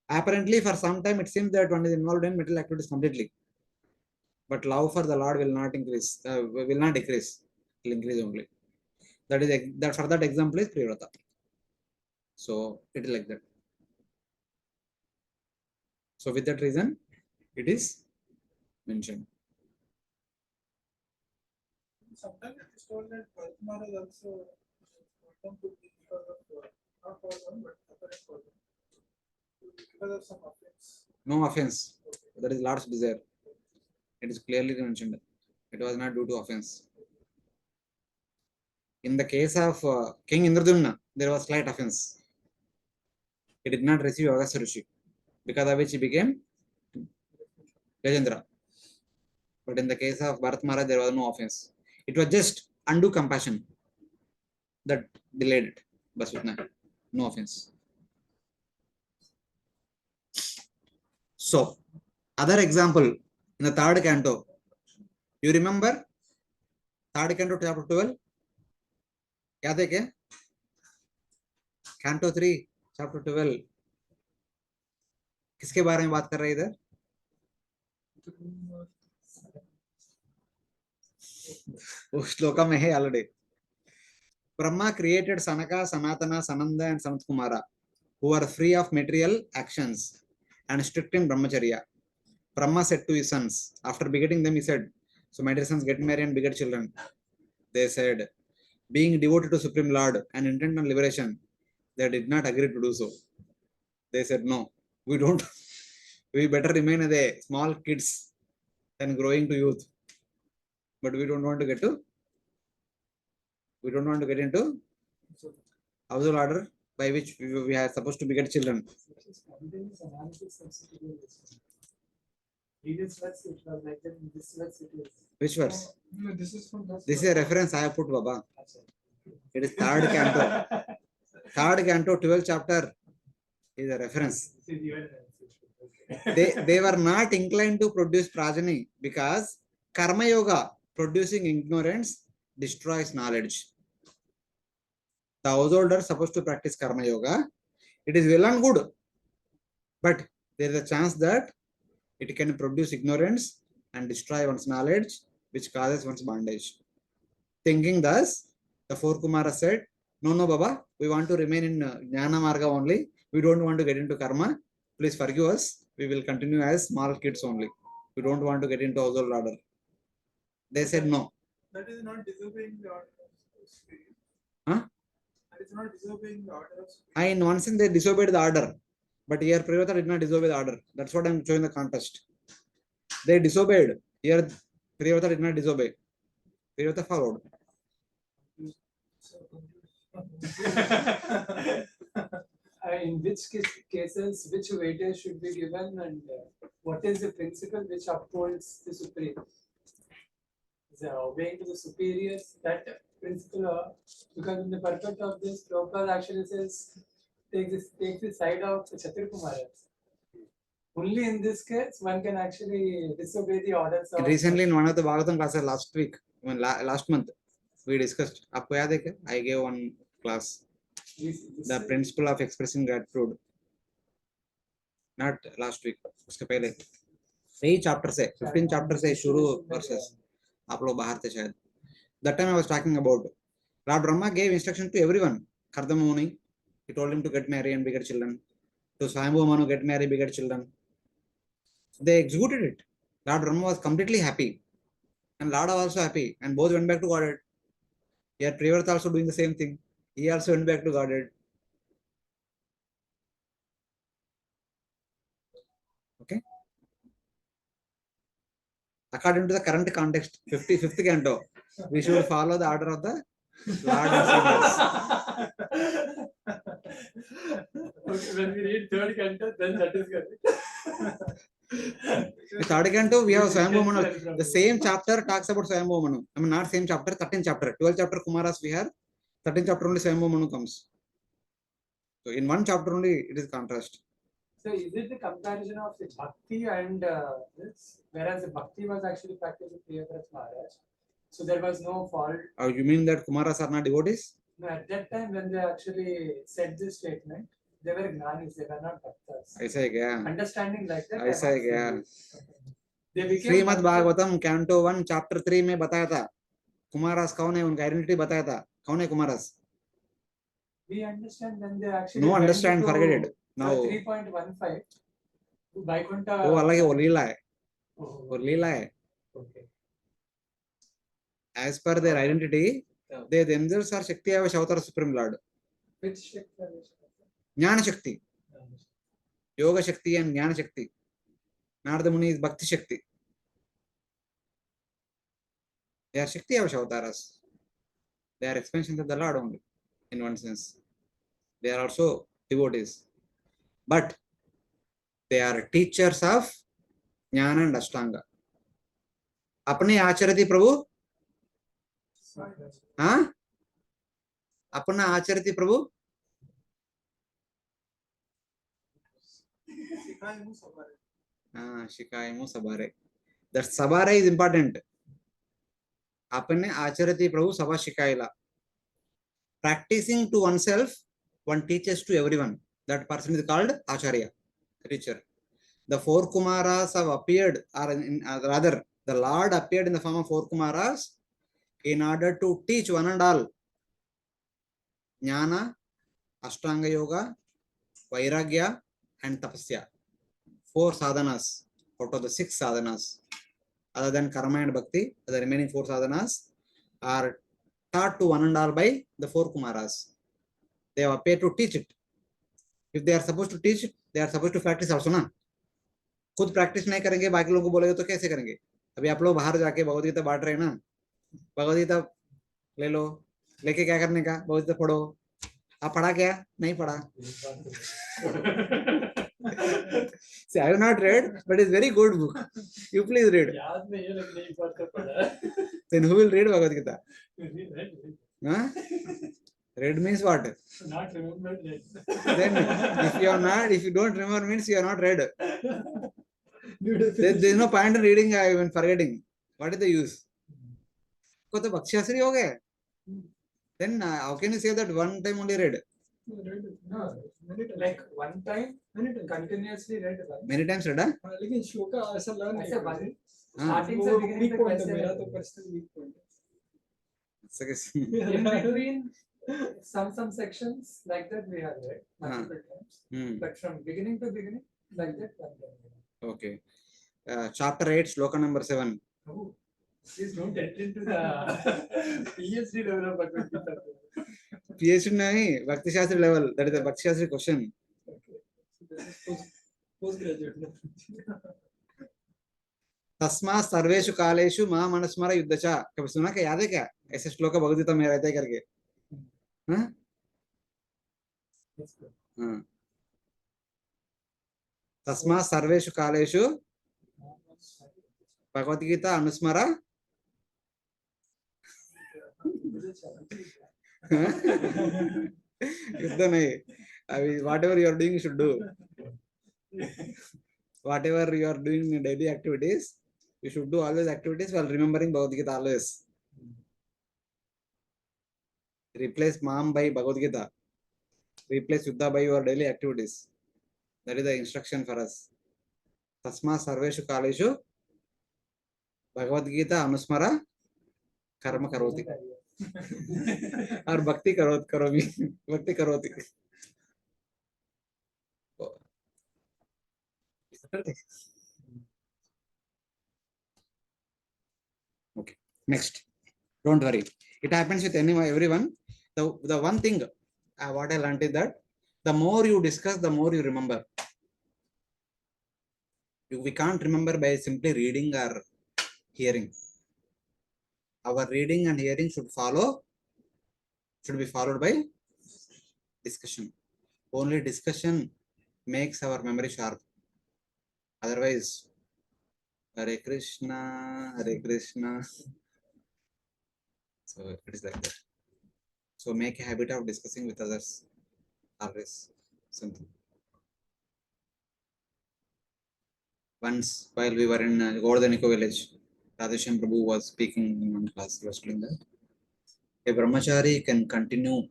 Apparently, for some time, it seems that one is involved in material activities completely. But love for the Lord will not increase, will not decrease, will increase only. That for that example is Priyavrata. So it is like that. So with that reason, it is mentioned. Sometimes it is told that Bharat Maharaj also could be because of not for one but apparent for them. Because of some offense. No offense. That is Lord's desire. It is clearly mentioned. It was not due to offense. In the case of King Indradumna, there was slight offense. He did not receive Agastya Rishi, because of which he became Gajendra. But in the case of Bharat Maharaj, there was no offense. It was just undue compassion that delayed it. Basutna. No offense. So, other example in the third canto. You remember third canto chapter 12? याद है क्या? Canto 3 chapter 12 किसके बारे में बात कर रहे हैं इधर? उस श्लोका में है already. Brahma created Sanaka, Sanatana, Sananda and Sanat Kumara, who are free of material actions and strict in brahmacharya. Brahma said to his sons, after begetting them, he said, so my dear sons, get married and beget children. They said, being devoted to Supreme Lord and intent on liberation, they did not agree to do so. They said, no, we don't. We better remain as a small kids than growing to youth. but we don't want to get into household order by which we are supposed to beget children. Which verse? No, this is from This is a reference I have put, Baba. It is third canto. Third canto, 12th chapter is a reference. They were not inclined to produce progeny because karma yoga, producing ignorance, destroys knowledge. The householder is supposed to practice karma yoga. It is well and good, but there is a chance that it can produce ignorance and destroy one's knowledge, which causes one's bondage. Thinking thus, the four Kumaras said, no, Baba, we want to remain in Jnana Marga only. We don't want to get into karma. Please forgive us. We will continue as small kids only. We don't want to get into household order. They said no. That is not disobeying the order of spirit. Huh? That is not disobeying the order of spirit. In one sense, they disobeyed the order. But here, Priyavrata did not disobey the order. That's what I am showing the contrast. They disobeyed. Here, Priyavrata did not disobey. Priyavrata followed. In which cases, which weightage should be given, and what is the principle which upholds the supreme? Is obeying to the superiors, that principle, because in the purport of this, Prabhupada actually says, takes the side of the Chaturkumaras. Only in this case, one can actually disobey the orders of. Recently, in one of the Bhagavatam classes last month, we discussed. I gave one class. The principle of expressing gratitude. Not last week. उसके पहले 3 chapters से 15 chapters से शुरू verses. आप लोग बाहर थे शायद. That time I was talking about Lord Brahma gave instruction to everyone. Kardama Muni, he told him to get married and beget children. To Svayambhuva Manu, get married, beget children. They executed it. Lord Brahma was completely happy, and Lord was also happy, and both went back to Godhead. Here Priyavrata also doing the same thing. He also went back to Godhead. Okay. According to the current context, 55th canto, we should follow the order of the Lord and seniors. Okay, when we read third canto, then that is correct. In third canto, we have Svayambhuva Manu. The same chapter talks about Svayambhuva Manu. I mean, not same chapter, 13th chapter. 12th chapter Kumaras we have. 13th chapter only Svayambhuva Manu comes. So in one chapter only it is contrast. So is it the comparison of the bhakti and this? Whereas the bhakti was actually practiced with Priyavrata Maharaj. So there was no fault. You mean that Kumaras are not devotees? No, at that time when they actually said this statement, they were jnanis, they were not bhaktas. ऐसा है क्या? Understanding like that. ऐसा है क्या? They became Shrimad Bhagavatam canto 1 chapter 3 में बताया था कुमारास कौन है, उनका आइडेंटिटी बताया था. कौन है Kumaras? We understand when they actually No understand, forget it. Now 3.15 Vaikuntha. वो अलग है, वो लीला है. वो लीला है. Okay. As per their identity, they themselves are Shakti Avash Avatar Supreme Lord. Which Shakti? Jnana Shakti, Yoga Shakti and Jnana Shakti. Narada Muni is Bhakti Shakti. They are Shakti Avash Avataras. They are expansions of the Lord only, in one sense. They are also devotees. But they are teachers of Jnana and Ashtanga. अपने आचरति प्रभु, हाँ, अपना आचरति प्रभु. शिकायमु सबरे. That sabare is important. अपने आचरति प्रभु सबा शिकायला. Practicing to oneself, one teaches to everyone. That person is called Acharya, teacher. The 4 Kumaras have appeared, or rather, the Lord appeared in the form of 4 Kumaras in order to teach one and all Jnana, Ashtanga Yoga, Vairagya, and Tapasya. 4 sadhanas out of the 6 sadhanas. Other than Karma and Bhakti, the remaining 4 sadhanas are taught to one and all by the 4 Kumaras. They have appeared to teach it. If they are supposed to teach it, they are supposed to practice also ना. खुद practice नहीं करेंगे, बाकी लोगों को बोलेंगे तो कैसे करेंगे? अभी आप लोग बाहर जाके भगवद गीता बांट रहे हैं ना, भगवद गीता ले लो, लेके क्या करने का, भगवद गीता पढ़ो। आप पढ़ा क्या? नहीं पढ़ा। See, I have not read, but it's very good book. You please read. याद नहीं है लेकिन एक बार तो पढ़ा है। Then who will read Bhagavad Gita? Not Huh? Read means what? remembered yet. Then if you don't remember means you are not read. There is no point in reading even forgetting. What is the use? को तो बख्शियाश्री हो गए. Then how can you say that one time only read? No, like one time, continuously read one. Many times read, huh? लेकिन श्लोका ऐसा learn ऐसे one हाँ. starting से वो beginning वीक तक पॉइंट है, वैसे मेरा नहीं। तो पर्सनल वीक पॉइंट In है। between some sections like that we have read multiple times, Hmm. but from beginning to beginning like that one time. Okay. Chapter 8, Shloka number 7. Oh, please don't enter into the PhD level of Bhagavad Gita. PhD नहीं, Bhakti Shastri level. That is the Bhakti Shastri question. Post graduate में तस्मात् सर्वेषु कालेषु माम् अनुस्मर युद्धच. कभी सुना क्या? याद है क्या ऐसे श्लोक भगवद गीता में रहते करके? हाँ? हाँ. तस्मात् सर्वेषु कालेषु भगवद गीता अनुस्मर. युद्ध नहीं. अभी whatever you are doing you should do. Whatever you are doing in daily activities, you should do all those activities while remembering Bhagavad Gita always. Replace Mam by Bhagavad Gita. Replace Yuddha by your daily activities. That is the instruction for us. Tasma Sarveshu Kaleshu Bhagavad Gita Anusmara Karma Karoti. Or Bhakti Karomi. Bhakti Karoti. Okay. Next. Don't worry. It happens with everyone. The one thing what I learned is that the more you discuss, the more you remember. We can't remember by simply reading or hearing. Our reading and hearing should be followed by discussion. Only discussion makes our memory sharp. Otherwise, Hare Krishna, Hare Krishna. So it is like that. So make a habit of discussing with others. Always something. Once, while we were in Govardhaniko village, Radheshyam Prabhu was speaking in one class. He was telling that a brahmachari can continue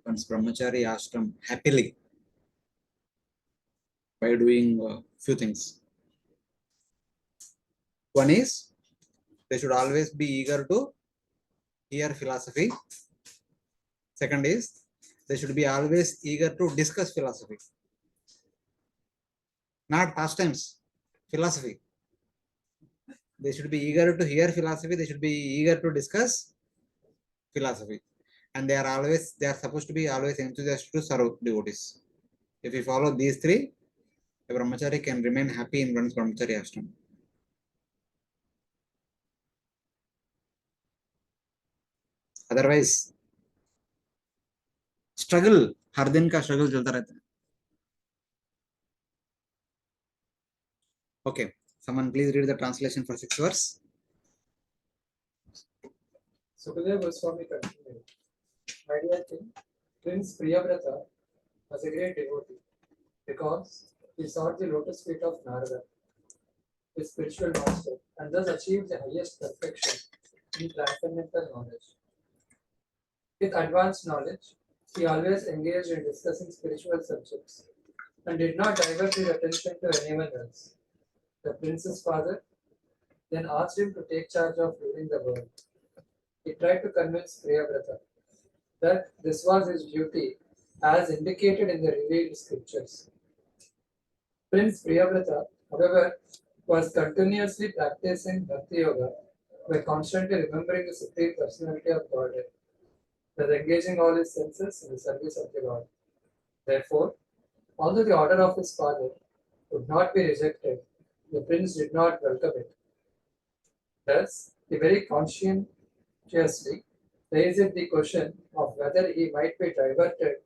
one's brahmachari ashram happily by doing a few things. One is they should always be eager to hear philosophy. Second is they should be always eager to discuss philosophy. Not pastimes, philosophy. They should be eager to hear philosophy. They should be eager to discuss philosophy. And they are supposed to be always enthusiastic to serve devotees. If you follow these three, a brahmachari can remain happy in one's brahmachari ashram. Otherwise, struggle, हर दिन का struggle चलता रहता है. Okay, someone please read the translation for 6 verse. Sukadeva Goswami continued, my dear king, Prince Priyavrata was a great devotee because he sought the lotus feet of Narada, his spiritual master, and thus achieved the highest perfection in transcendental knowledge. With advanced knowledge, he always engaged in discussing spiritual subjects and did not divert his attention to anyone else. The prince's father then asked him to take charge of ruling the world. He tried to convince Priyavrata that this was his duty as indicated in the revealed scriptures. Prince Priyavrata, however, was continuously practicing Bhakti Yoga by constantly remembering the Supreme Personality of Godhead, thus engaging all his senses in the service of the Lord. Therefore, although the order of his father would not be rejected, the prince did not welcome it. Thus, the very contemptuously, raised the question of whether he might be diverted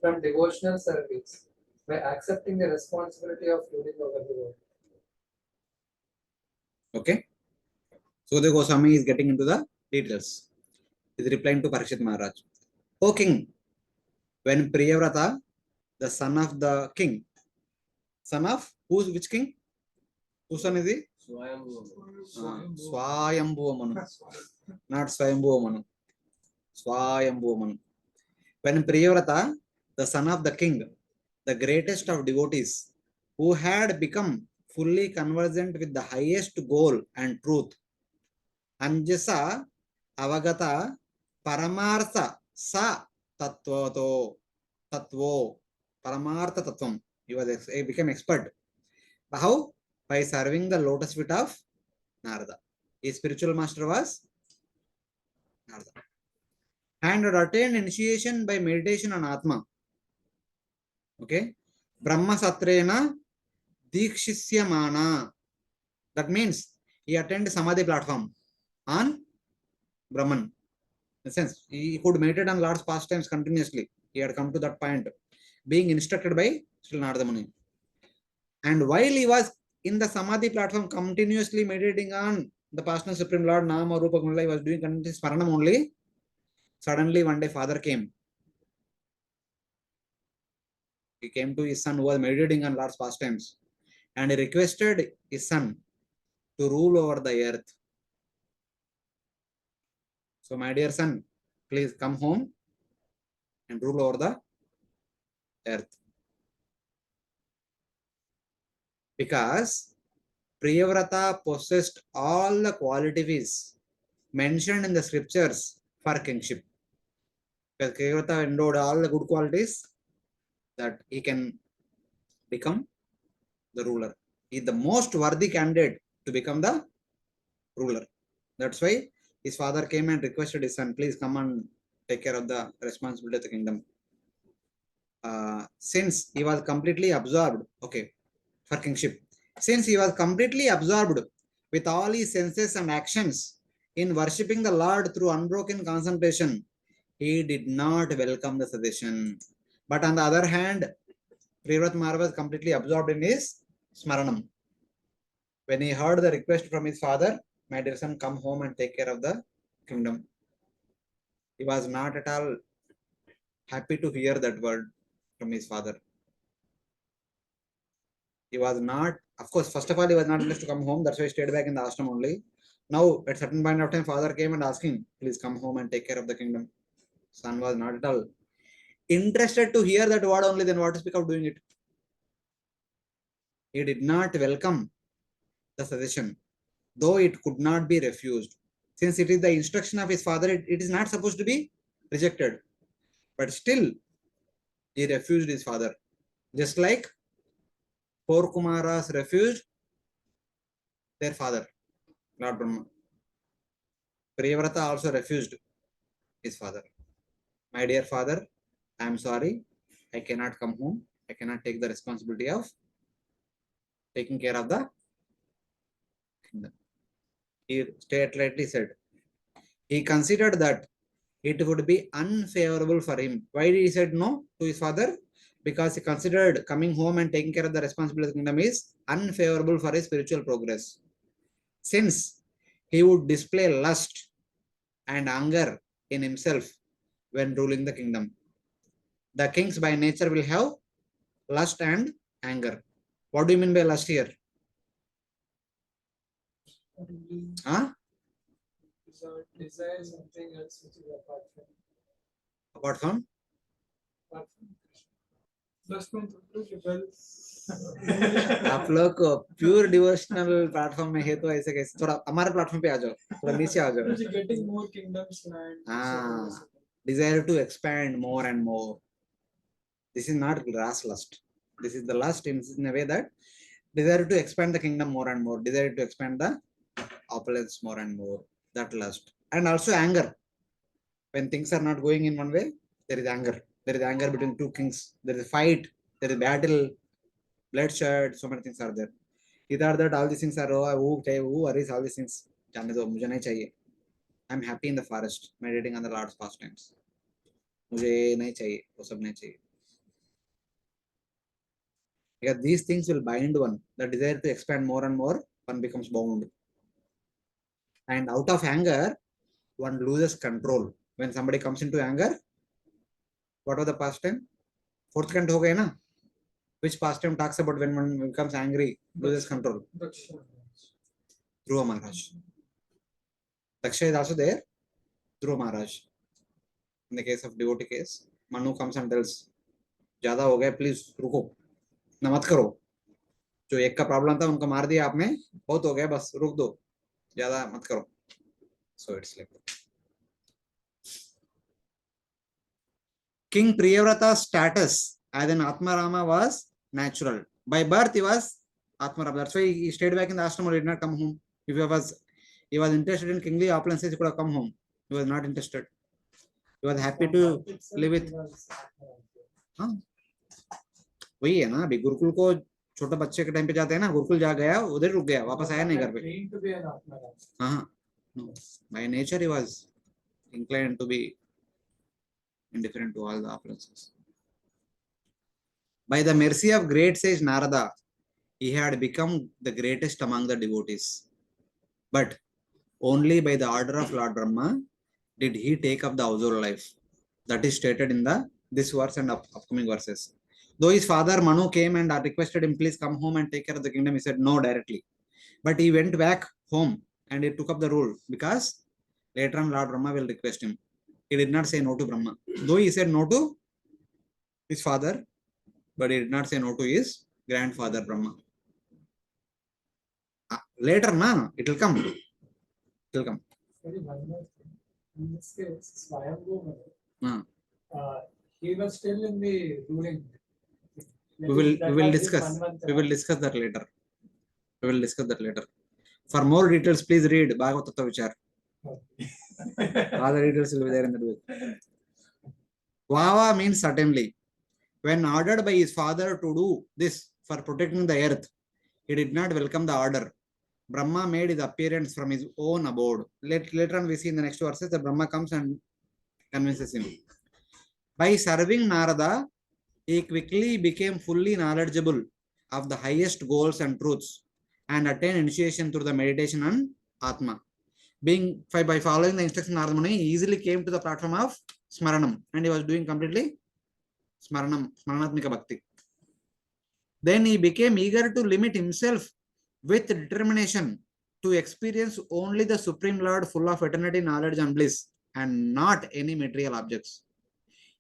from devotional service by accepting the responsibility of ruling over the world. Okay. Sukadeva Goswami is getting into the details. He is replying to Parikshit Maharaj. O king, when Priyavrata, the son of the king, son of which king? Whose son is he? Svayambhuva Manu. Not Svayambhuva Manu. Svayambhuva Manu. When Priyavrata, the son of the king, the greatest of devotees, who had become fully conversant with the highest goal and truth, Anjasa Avagata Paramartha Sa Tatvato Tatvo Paramartha Tatvam. He became expert. How? By serving the lotus feet of Narada. His spiritual master was Narada. And had attained initiation by meditation on Atma. Okay. Brahma Satrena Dikshisyamana. That means he attended Samadhi platform on Brahman. In the sense, he could meditate on Lord's pastimes continuously. He had come to that point, being instructed by Sri Narada Muni. And while he was in the Samadhi platform, continuously meditating on the personal Supreme Lord, Nama, Rupa, Guna, he was doing continuous Paranam only. Suddenly, one day, father came. He came to his son who was meditating on Lord's pastimes, and he requested his son to rule over the earth. So, my dear son, please come home and rule over the earth. Because Priyavrata possessed all the qualities mentioned in the scriptures for kingship. Because Priyavrata endowed all the good qualities that he can become the ruler. He is the most worthy candidate to become the ruler. That's why his father came and requested his son, please come and take care of the responsibility of the kingdom. Since he was completely absorbed, okay, for kingship. Since he was completely absorbed with all his senses and actions in worshipping the Lord through unbroken concentration, he did not welcome the suggestion. But on the other hand, Priyavrata Maharaj was completely absorbed in his smaranam. When he heard the request from his father, my dear son, come home and take care of the kingdom, he was not at all happy to hear that word from his father. He was not, of course, first of all, he was not interested to come home. That's why he stayed back in the ashram only. Now, at certain point of time, father came and asked him, please come home and take care of the kingdom. Son was not at all interested to hear that word only, then what to speak of doing it? He did not welcome the suggestion, though it could not be refused. Since it is the instruction of his father, it is not supposed to be rejected. But still, he refused his father. Just like 4 Kumaras refused their father, Lord Brahma. Priyavrata also refused his father. My dear father, I am sorry, I cannot come home. I cannot take the responsibility of taking care of the kingdom. He straightly said. He considered that it would be unfavorable for him. Why did he said no to his father? Because he considered coming home and taking care of the responsibility of the kingdom is unfavorable for his spiritual progress. Since he would display lust and anger in himself when ruling the kingdom. The kings by nature will have lust and anger. What do you mean by lust here? Huh? Desire something else which is apart from. Apart from? Apart from Krishna. Last month, rebel. आप लोग pure devotional platform में है तो ऐसे कैसे थोड़ा हमारे platform पे आ जाओ थोड़ा नीचे आ जाओ Getting more kingdoms land. हाँ desire to expand more and more. This is not grass lust. This is the lust in a way that desire to expand the kingdom more and more, desire to expand the opulence more and more, that lust. And also anger. When things are not going in one way, there is anger. There is anger between two kings. There is a fight. There is battle, bloodshed. So many things are there. Either that all these things are who worries all these things. जाने दो मुझे नहीं चाहिए. I'm happy in the forest, meditating on the Lord's pastimes. मुझे नहीं चाहिए, वो सब नहीं चाहिए. Because these things will bind one. The desire to expand more and more, one becomes bound. And out of anger, one loses control. When somebody comes into anger, what was the pastime? Fourth canto ho gaya na? Which pastime talks about when one becomes angry, loses control? Dhruva Maharaj. Daksha is also there. Dhruva Maharaj. In the case of devotee case, Manu comes and tells, ज्यादा हो गया, please रुको, ना मत करो. जो एक का प्रॉब्लम था उनको मार दिया आपने, बहुत हो गया, बस रुक दो, ज्यादा मत करो. So it's like that. King Priyavrata's status as an Atmarama was natural. By birth he was Atmarama. That's why he stayed back in the ashram or did not come home. If he was interested in kingly opulences, he could have come home. He was not interested. He was happy to live with. हाँ, वही है ना. अभी गुरुकुल को छोटे बच्चे के time पे जाते हैं ना, गुरुकुल जा गया, उधर रुक गया, वापस आया नहीं घर पे. हाँ, by nature he was inclined to be indifferent to all the opulences. By the mercy of great sage Narada, he had become the greatest among the devotees. But only by the order of Lord Brahma did he take up the household life. That is stated in this verse and upcoming verses. Though his father Manu came and requested him, please come home and take care of the kingdom, he said no directly. But he went back home and he took up the rule, because later on Lord Brahma will request him. He did not say no to Brahma. Though he said no to his father, but he did not say no to his grandfather Brahma. Later, it will come. It will come. Sorry, one more thing. In this case, Svayambhuva Manu, he was still in the ruling. We will discuss. We will discuss that later. We will discuss that later. For more details, please read Bhagavad Tattva Vichar. All the details will be there in the book. Vava means certainly. When ordered by his father to do this for protecting the earth, he did not welcome the order. Brahma made his appearance from his own abode. Later on we see in the next verses that Brahma comes and convinces him. By serving Narada, he quickly became fully knowledgeable of the highest goals and truths and attained initiation through the meditation on Atma. By following the instruction of Narada Muni, he easily came to the platform of Smaranam, and he was doing completely Smaranatmika Bhakti. Then he became eager to limit himself with determination to experience only the Supreme Lord full of eternity, knowledge and bliss, and not any material objects.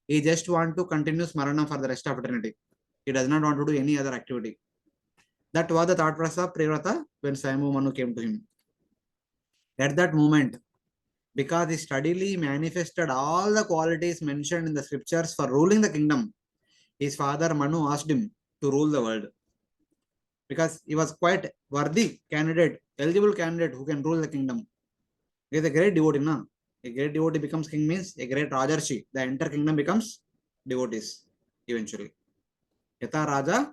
He just wants to continue Smarana for the rest of eternity. He does not want to do any other activity. That was the thought process of Priyavrata when Svayambhuva Manu came to him. At that moment, because he steadily manifested all the qualities mentioned in the scriptures for ruling the kingdom, his father Manu asked him to rule the world. Because he was quite worthy candidate, eligible candidate who can rule the kingdom. He is a great devotee, na? A great devotee becomes king means a great Rajarshi. The entire kingdom becomes devotees eventually. Yata Raja,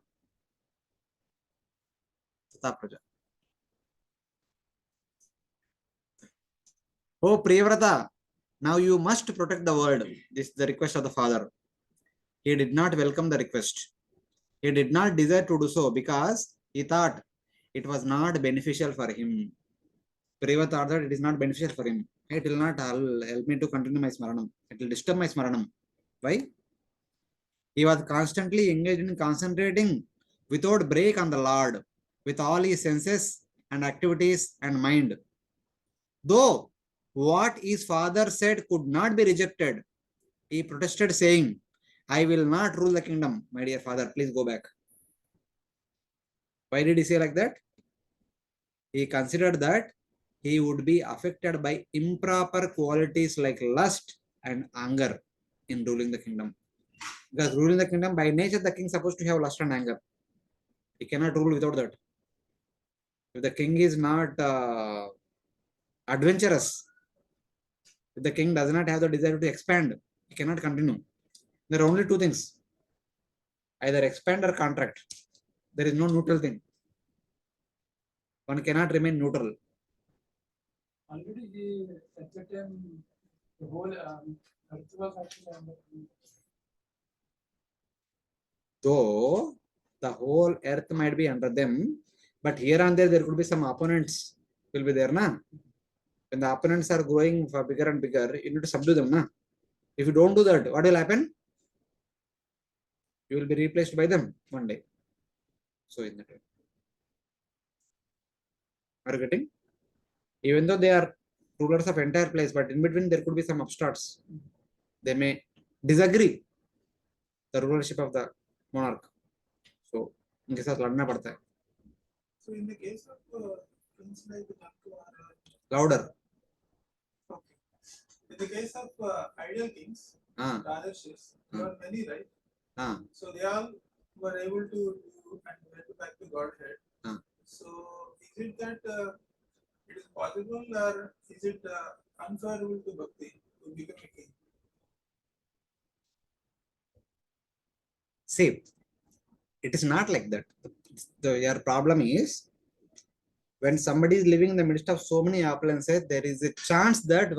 Tata Praja. Oh Priyavrata, now you must protect the world. This is the request of the father. He did not welcome the request. He did not desire to do so because he thought it was not beneficial for him. Priyavrata thought that it is not beneficial for him. It will not help me to continue my Smaranam. It will disturb my Smaranam. Why? He was constantly engaged in concentrating without break on the Lord, with all his senses and activities and mind. Though what his father said could not be rejected, he protested, saying, I will not rule the kingdom. My dear father, please go back. Why did he say like that? He considered that he would be affected by improper qualities like lust and anger in ruling the kingdom. Because ruling the kingdom, by nature, the king is supposed to have lust and anger. He cannot rule without that. If the king is not adventurous, if the king does not have the desire to expand, he cannot continue. There are only two things. Either expand or contract. There is no neutral thing. One cannot remain neutral. already he at that time the whole earth was actually under. Though the whole earth might be under them, but here and there could be some opponents will be there, na? When the opponents are growing for bigger and bigger, you need to subdue them, na? If you don't do that, what will happen? You will be replaced by them one day. So in that way, are you getting? Even though they are rulers of entire place, but in between there could be some upstarts. They may disagree the rulership of the monarch. So इनके साथ लड़ना पड़ता है. So in the case of things like Louder. okay. In the case of ideal kings, Rajarshis, there are many, right? So they all were able to do and went back to Godhead. So is it that it is possible, or is it unfavorable to Bhakti to become a king? See, it is not like that. Your problem is when somebody is living in the midst of so many opulences, there is a chance that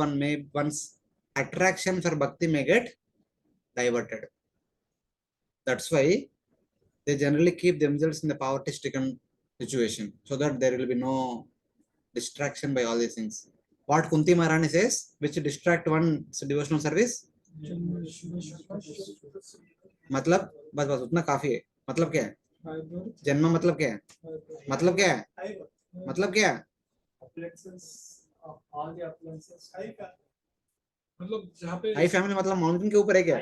one's attraction for bhakti may get diverted. That's why they generally keep themselves in the poverty-stricken situation, so that there will be no distraction by all these things. What Kunti Maharani says, which distract one's devotional service? मतलब बस बस उतना काफी है. मतलब क्या है? जन्म मतलब क्या है? मतलब क्या है? मतलब क्या है? मतलब जहाँ पे हाई फैमिली मतलब माउंटेन के ऊपर है क्या?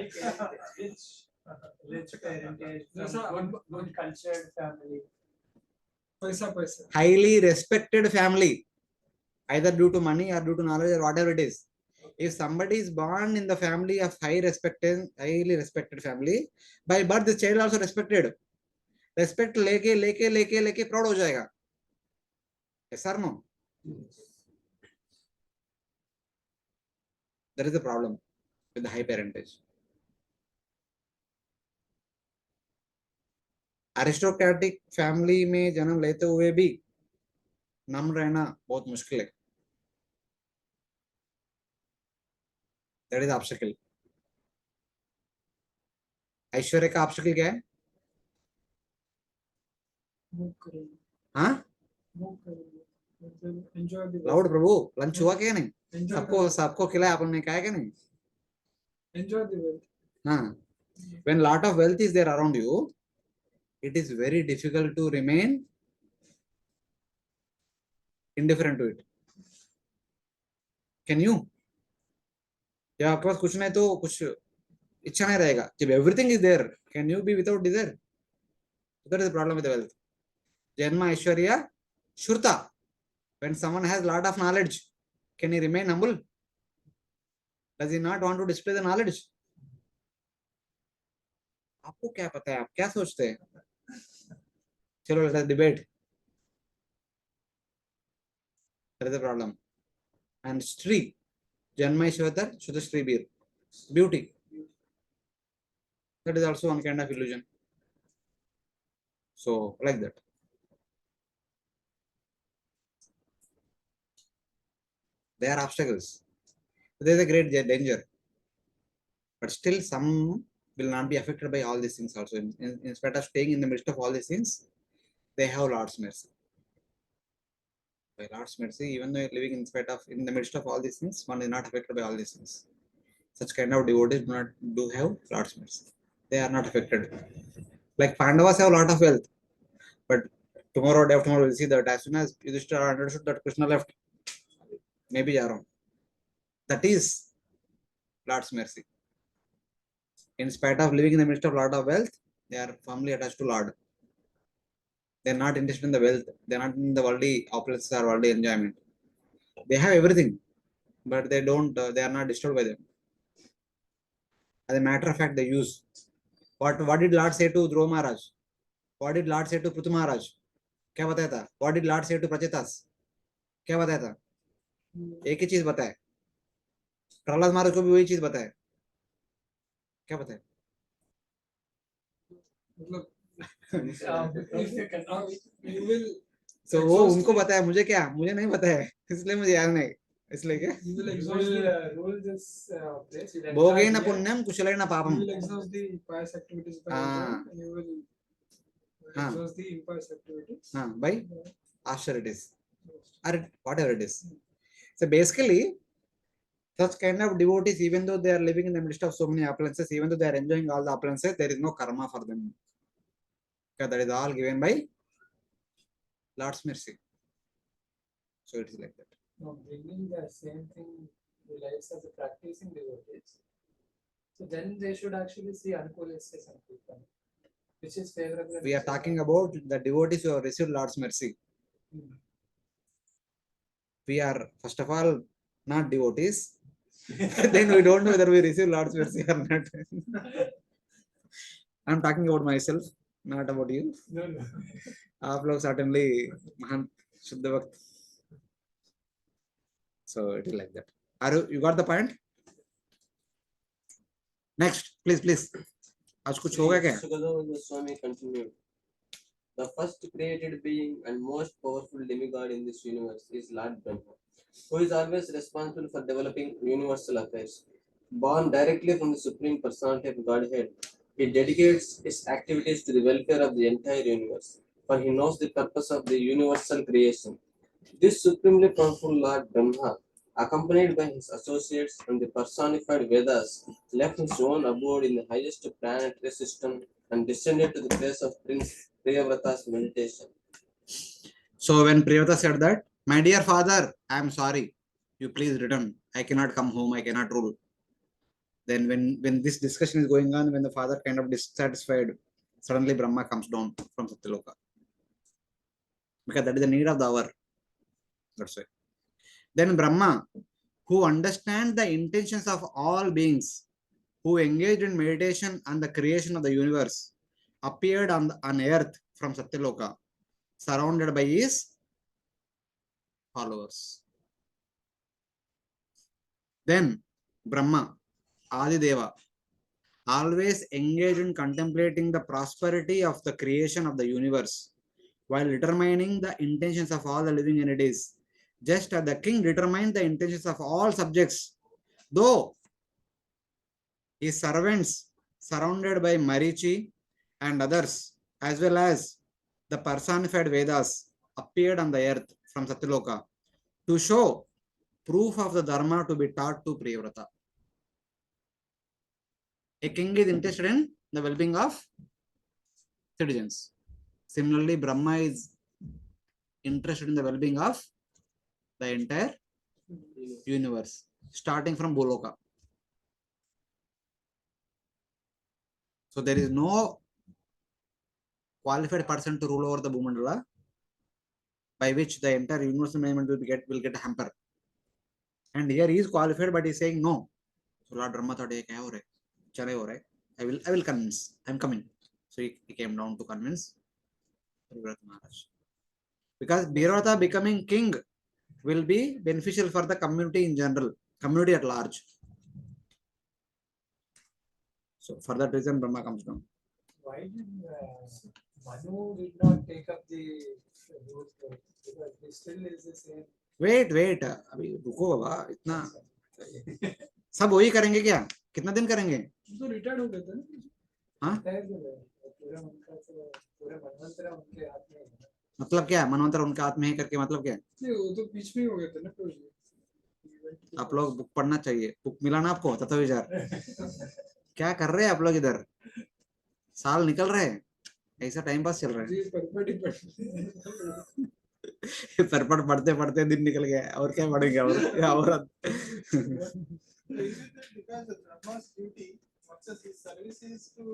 good cultured family. पैसा Highly respected family, either due to money or due to knowledge or whatever it is. If somebody is born in the family of highly respected family, by birth the child also respected. Respect लेके proud हो जाएगा. Yes or no? That is the problem with the high parentage. Aristocratic family में जन्म लेते हुए भी नम्र रहना बहुत मुश्किल है. That is the obstacle. ऐश्वर्य का obstacle क्या है? हाँ? लाउड प्रभु, लंच हुआ क्या नहीं? सबको खिलाया आपने, कहा क्या नहीं? Enjoy the wealth. हाँ. When lot of wealth is there around you, it is very difficult to remain indifferent to it. Can you? जब आपके पास कुछ नहीं तो कुछ इच्छा नहीं रहेगा. जब everything is there, can you be without desire? That is the problem with the wealth. Janma Aishwarya Shurta. When someone has lot of knowledge, can he remain humble? Does he not want to display the knowledge? आपको क्या पता है? आप क्या सोचते हैं? चलो let us debate. That is the problem. And Sri, Janma Ishwatar, Shuddha Sri Bir. Beauty. That is also one kind of illusion. So, like that. They are obstacles. There is a great danger. But still, some will not be affected by all these things also. In spite of staying in the midst of all these things, they have Lord's mercy. By Lord's mercy, even though you're living in the midst of all these things, one is not affected by all these things. Such kind of devotees do have Lord's mercy. They are not affected. Like Pandavas have a lot of wealth, but tomorrow, day after tomorrow, we'll see that as soon as Yudhishthira understood that Krishna left, maybe Jaron. That is Lord's mercy. In spite of living in the midst of a lot of wealth, they are firmly attached to Lord. They are not interested in the wealth. They are not in the worldly opulences or worldly enjoyment. They have everything, but they don't. They are not disturbed by them. As a matter of fact, they use. What did Lord say to Dhruva Maharaj? What did Lord say to Prithu Maharaj? क्या बताया था? What did Lord say to Prachetas? क्या बताया था? एक ही चीज बताया. प्रहलाद महाराज को भी वही चीज बताया. क्या बताया? मतलब So वो उनको बताया, मुझे क्या? मुझे नहीं बताया, इसलिए मुझे याद नहीं. It's like a You will You exhaust will the rule this place. You'll భోగేన enjoy పుణ్యం కుశలైన పాపం. you will exhaust the pious activities by enjoying, and you will exhaust the impious activities By austerities or whatever it is. So basically, such kind of devotees, even though they are living in the midst of so many appearances, even though they are enjoying all the appearances, there is no karma for them. Because that is all given by Lord's mercy. So it is like that. Now bringing the same thing to lives of the practicing devotees. So then they should actually see Anukulistas and people, which is favorable. We are talking about the devotees who have received Lord's mercy. We are, first of all, not devotees. Then we don't know whether we receive Lord's mercy or not. I'm talking about myself, not about you. No, no. आप लोग certainly महान शुद्ध भक्त. So it is like that. You got the point? Next, please. आज कुछ होगा क्या? Sukadeva Swami continued. The first created being and most powerful demigod in this universe is Lord Brahma, who is always responsible for developing universal affairs. Born directly from the Supreme Personality of Godhead, he dedicates his activities to the welfare of the entire universe, for he knows the purpose of the universal creation. This supremely powerful Lord Brahma, accompanied by his associates and the personified Vedas, left his own abode in the highest planetary system and descended to the place of Prince Priyavrata's meditation. So when Priyavrata said that, my dear father, I am sorry, you please return. I cannot come home, I cannot rule. Then when this discussion is going on, when the father kind of dissatisfied, suddenly Brahma comes down from Satyaloka. Because that is the need of the hour. That's why. Then Brahma, who understands the intentions of all beings, who engaged in meditation on the creation of the universe, appeared on earth from Satyaloka, surrounded by his followers. Then Brahma, Adideva, always engaged in contemplating the prosperity of the creation of the universe while determining the intentions of all the living entities, just as the king determined the intentions of all subjects, though his servants, surrounded by Marichi and others, as well as the personified Vedas, appeared on the earth from Satyaloka to show proof of the dharma to be taught to Priyavrata. A king is interested in the well-being of citizens. Similarly, Brahma is interested in the well-being of the entire universe, starting from Boloka. So there is no qualified person to rule over the Bhumandala, by which the entire universal management will get a hamper. And here he is qualified, but he is saying no. So Lord Brahma thought, "Kya ho raha hai? Chale ho raha hai. I will convince. I am coming." So he came down to convince Priyavrata Maharaj. Because Priyavrata becoming king will be beneficial for the community in general, community at large. So for that reason, Brahma comes down. Why did Manu did not take up the root? Because he still is the same. Wait, अभी रुको बाबा, इतना सब वही करेंगे क्या? कितना दिन करेंगे? तो रिटायर्ड हो गए थे ना? हाँ? पूरा मनवंतरा उनके हाथ में है। मतलब क्या? मनवंतर उनके हाथ में है करके मतलब क्या? नहीं, वो तो बीच में ही हो गए थे ना फिर। आप लोग बुक पढ़ना चाहिए। बुक मिला ना आपको? तत्व विचार। क्या कर रहे हैं आप लोग इधर? साल निकल रहे हैं, ऐसा टाइम पास चल रहा है। परपट पढ़ते पढ़ते दिन निकल गया, और क्या पढ़ेंगे? और because the Brahma's duty, his service is to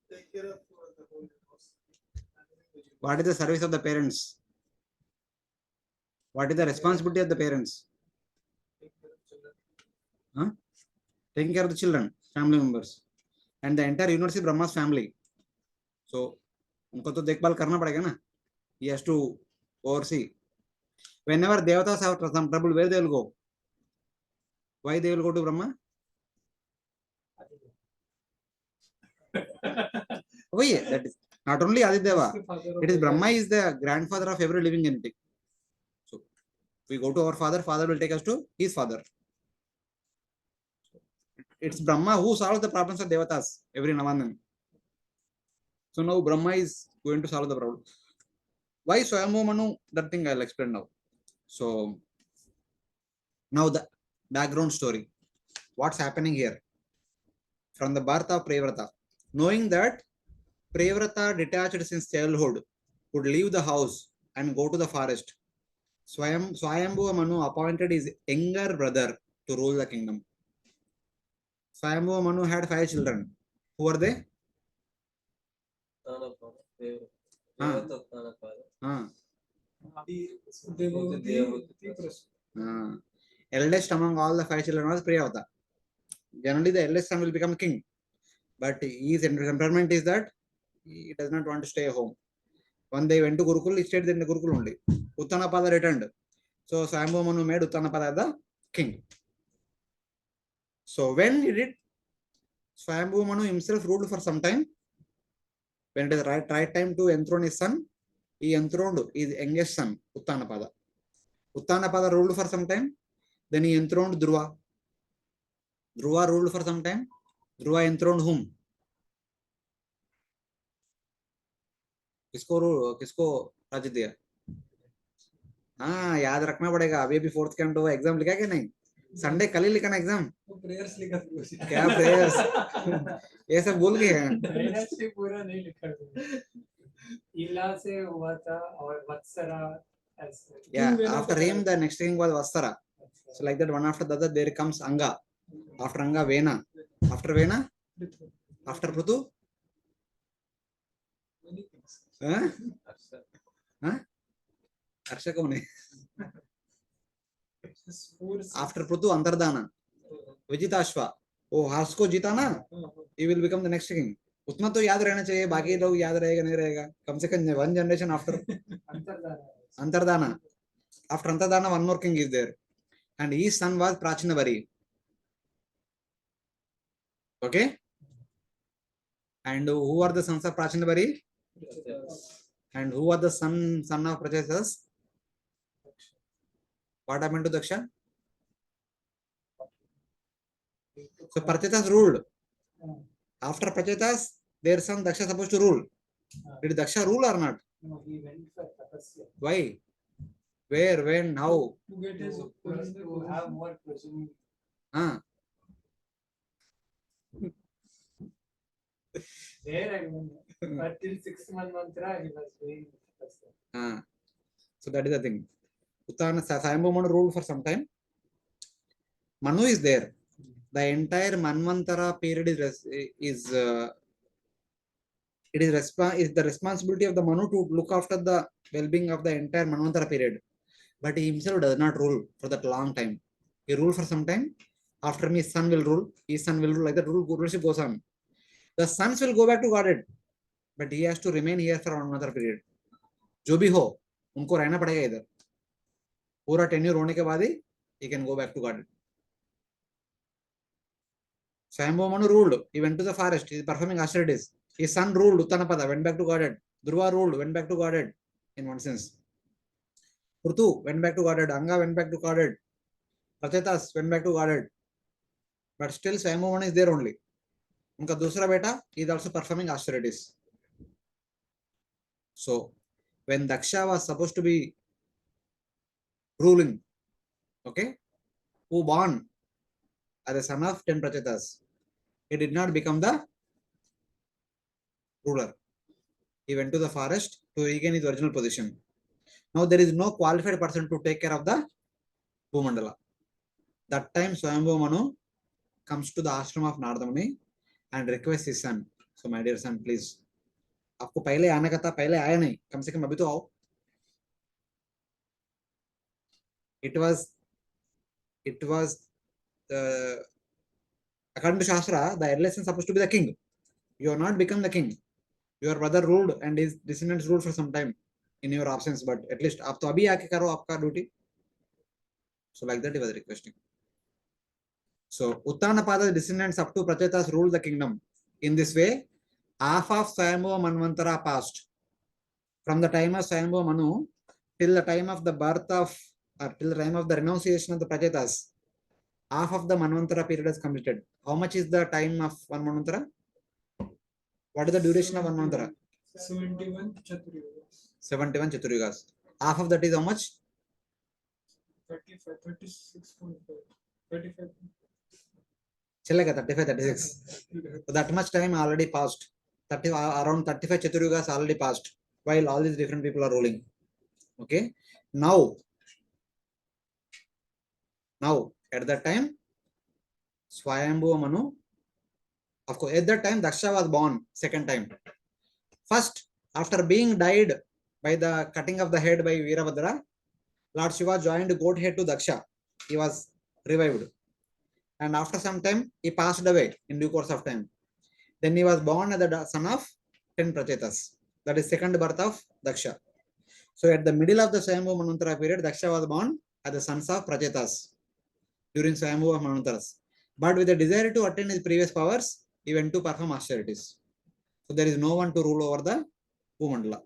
take care of the whole universe. what is the service of the parents? What is the responsibility of the parents? Taking care of the children, family members, and the entire universe is Brahma's family. So उनको तो देखभाल करना पड़ेगा ना. He has to oversee. Whenever devatas have some trouble, where they will go? Why they will go to Brahma? That is not only Adideva. It is Brahma is the grandfather of every living entity. So We go to our father, father will take us to his father. It's Brahma who solves the problems of Devatas every now and then. So now Brahma is going to solve the problem. Why Swayambhuva Manu? That thing I'll explain now. So now the background story. What's happening here? From the birth of Priyavrata. Knowing that Priyavrata, detached since childhood, would leave the house and go to the forest. Swayambhuva Manu appointed his younger brother to rule the kingdom. Swayambhuva Manu had 5 children. Who are they? Eldest among all the 5 children was Priyavrata. Generally, the eldest son will become king, but his temperament is that he does not want to stay home. When they went to Gurukul, he stayed in the Gurukul only. Uttanapada returned. So Swayambhuva Manu made Uttanapada the king. So when he did, Swayambhuva Manu himself ruled for some time. When it is right time to enthrone his son, he enthroned his youngest son, Uttanapada. Uttanapada ruled for some time. Then he enthroned Dhruva. Dhruva ruled for some time. Dhruva enthroned whom? किसको राज्य दिया? हाँ, याद रखना पड़ेगा. अभी 4th cantt हुआ, exam लिखा क्या नहीं? संडे कल ही लिखा ना एग्जाम. प्रेयर्स लिखा था. क्या प्रेयर्स? ये सब भूल गए हैं. प्रेयर्स पूरा नहीं लिखा था. इला से हुआ था और वत्सरा. Yeah, after him the next king was Vatsara. So like that, one after the other there comes Anga. After Anga, Vena. After Vena? After Prutu? Huh? Huh? Arsha कौन है? After Prutu, Antardana. Vijitashva. Oh, हास को जीता ना? He will become the next king. उतना तो याद रहना चाहिए. बाकी लोग याद रहेगा नहीं रहेगा. कम से कम 1 generation after. Antardana. After Antardana, one more king is there. And his son was Prachinavari. Okay? And who are the sons of Prachinavari? And who are the son of Prachetas? What happened to Daksha? So Prachetas ruled. After Prachetas, their son Daksha supposed to rule. Did Daksha rule or not? No, he went for tapasya. Why? Where, when, how? To get his to have more progeny. There I don't know. But till 6 months mantra he was doing tapasya. So that is the thing. Swayambhuva Manu ruled for some time. Manu is there. The entire Manvantara period is the responsibility of the Manu to look after the well-being of the entire Manvantara period. But he himself does not rule for that long time. He ruled for some time. After me, his son will rule. His son will rule. Like that, rulership goes on. The sons will go back to Godhead, but he has to remain here for another period. जो भी हो, उनको रहना पड़ेगा इधर. पूरा tenure होने के बाद ही he can go back to Godhead. Swayambhuva Manu ruled. He went to the forest. He is performing austerities. His son ruled. Uttanapada went back to Godhead. Dhruva ruled. Went back to Godhead. In one sense. Prutu went back to Godhead. Anga went back to Godhead. Prachetas went back to Godhead. But still Swayambhuva Manu is there only. उनका दूसरा बेटा is also performing austerities. So when Daksha was supposed to be ruling, okay, who born as a son of 10 Prachetas, he did not become the ruler. He went to the forest to regain his original position. Now there is no qualified person to take care of the Bhumandala. That time Swayambhuva Manu comes to the ashram of Narada Muni and requests his son. So my dear son, please, आपको पहले आने का था, पहले आया नहीं, कम से कम अभी तो आओ. It was according to Shastra, the eldest son supposed to be the king. You are not become the king. Your brother ruled and his descendants ruled for some time in your absence, but at least आप तो अभी आके करो आपका duty. So like that he was requesting. So Uttanapada descendants up to Prachetas ruled the kingdom. In this way, half of Swayambhuva Manvantara passed. From the time of Swayambhuva Manu till the time of the birth of or till the time of the renunciation of the Prachetas, half of the Manvantara period is completed. How much is the time of one Manvantara? What is the duration of one Manvantara? 71 Chaturyugas. 71 Chaturyugas. Half of that is how much? 35, 36.5, 35. Chillaga 35, 36. So that much time already passed. Around 35 Chaturyugas already passed while all these different people are ruling. Okay. Now at that time, Svayambhuva Manu, of course, at that time Daksha was born second time. First, after being died by the cutting of the head by Virabhadra, Lord Shiva joined goat head to Daksha. He was revived. And after some time, he passed away in due course of time. Then he was born as the son of 10 Prachetas. That is second birth of Daksha. So at the middle of the Swayambhuva Manvantara period, Daksha was born as the sons of Prachetas during Swayambhuva Manvantaras. But with the desire to attain his previous powers, he went to perform austerities. So there is no one to rule over the Bhumandala.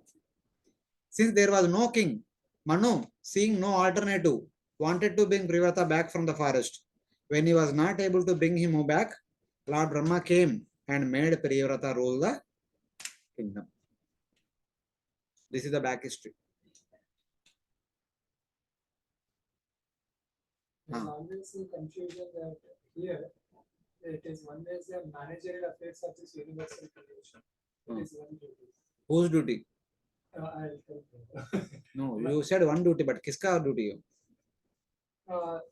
Since there was no king, Manu, seeing no alternative, wanted to bring Priyavrata back from the forest. When he was not able to bring him back, Lord Brahma came and made Priyavrata rule the kingdom. This is the back history. There's always a confusion that here it is one way the managerial affairs of this universal creation. It is one duty. Whose duty? I'll tell you. No, you said one duty, but kiska duty?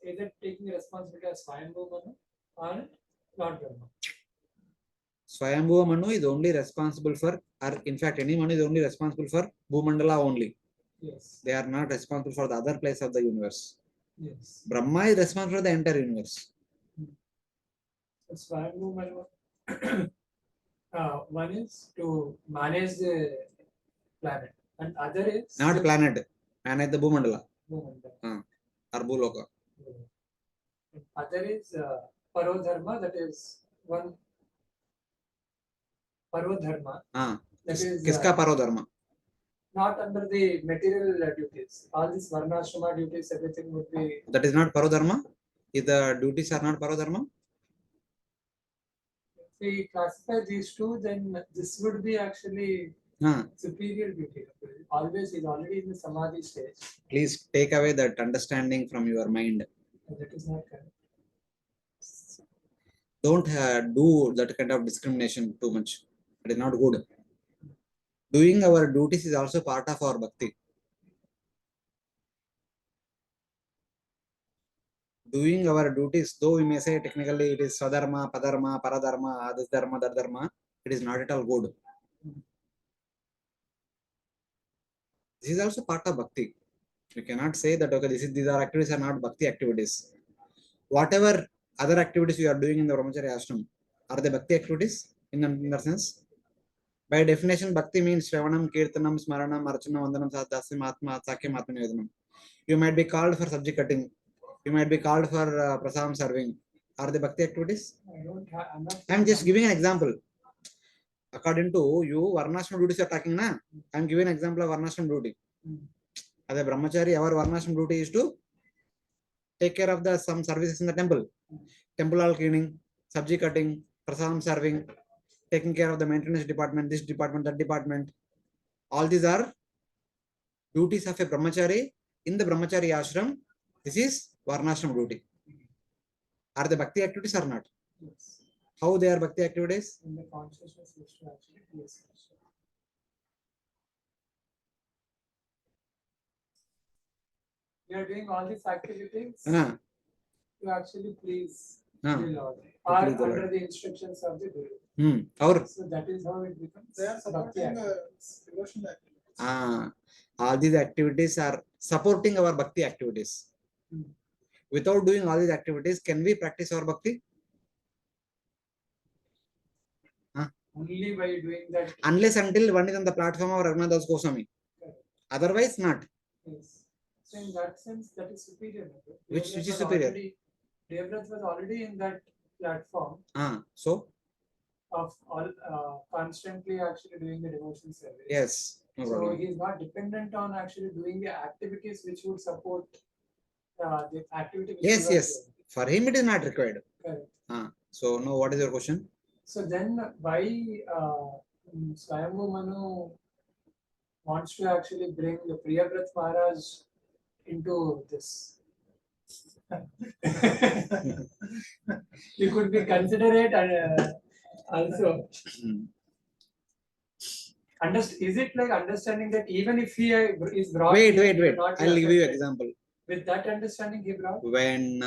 Either taking the responsibility as Swayambhuva Manu or Lord Brahma. Swayambhuva Manu is only responsible for, or in fact, any Manu is only responsible for Bhumandala only. Yes. They are not responsible for the other place of the universe. Yes. Brahma is responsible for the entire universe. Swayambhuva Manu, one is to manage the planet, and other is Not planet, manage the Bhumandala. Bhumandala. Or Bhuloka. Other is Parodharma, that is one Parodharma. That is Kiska Parodharma? not under the material duties. All these Varnashrama duties, everything would be. That is not Parodharma? If the duties are not Parodharma? If we classify these two, then this would be actually superior duty. Always is already in the Samadhi stage. Please take away that understanding from your mind. That is not correct. Don't do that kind of discrimination too much. It is not good. Doing our duties is also part of our bhakti. Doing our duties, though we may say technically it is Swadharma, Padharma, Paradharma, this Dharma, that Dharma, it is not at all good. This is also part of bhakti. You cannot say that okay, these are activities are not bhakti activities. Whatever other activities you are doing in the Brahmacharya ashram, are they bhakti activities in that sense? By definition, bhakti means Shravanam, Kirtanam, Smaranam, Archanam, Vandanam, Sadhasim, Atma, Sakyam, Atmanivedanam. You might be called for subject cutting. You might be called for prasadam serving. Are they bhakti activities? I am just giving an example. According to you, Varnashram duties you are talking, na? I am giving an example of Varnashram duty. As a Brahmachari, our Varnashram duty is to take care of some services in the temple. Temple hall cleaning, subject cutting, prasadam serving, taking care of the maintenance department, this department, that department. All these are duties of a Brahmachari in the Brahmachari ashram. This is Varnashram duty. Are they bhakti activities or not? Yes. How they are bhakti activities? In the consciousness is to actually be essential. We are doing all these activities to actually please the Lord, or under the instructions of the Guru. So that is how it becomes. They are supporting devotion activities. All these activities are supporting our bhakti activities. Without doing all these activities, can we practice our bhakti? Only by doing that. Unless until one is on the platform of Raghunath Goswami. Otherwise, not. Yes. So in that sense, that is superior. Which is superior? Priyavrata was already in that platform. So? Of all constantly actually doing the devotion service. Yes. No problem. So he is not dependent on actually doing the activities which would support the activity which Yes, you are yes. doing. For him, it is not required. Correct. So, no, what is your question? So then why Swayambhu Manu wants to actually bring the Priyavrata Maharaj into this? You could be considerate and also. Is it like understanding that even if he is brought Wait. here, he will not be I'll give you affected? example. With that understanding he brought? When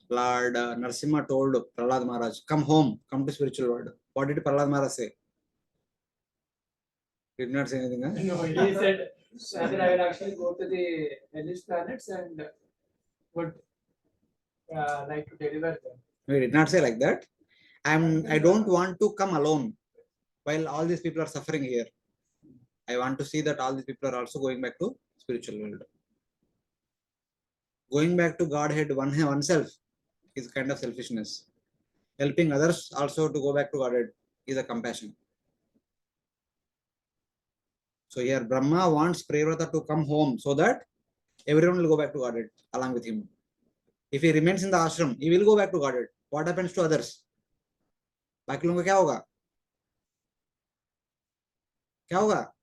Lord Narasimha told Prahlad Maharaj, come home, come to spiritual world. What did Prahlad Maharaj say? Did not say anything, huh? No, he said that I will actually go to the hellish planets and would like to deliver them. We did not say like that. I don't want to come alone while all these people are suffering here. I want to see that all these people are also going back to spiritual world. Going back to Godhead oneself is kind of selfishness. Helping others also to go back to Godhead is a compassion. So here Brahma wants Priyavrata to come home so that everyone will go back to Godhead along with him. If he remains in the ashram, he will go back to Godhead. What happens to others? बाकी लोगों को क्या होगा? क्या होगा?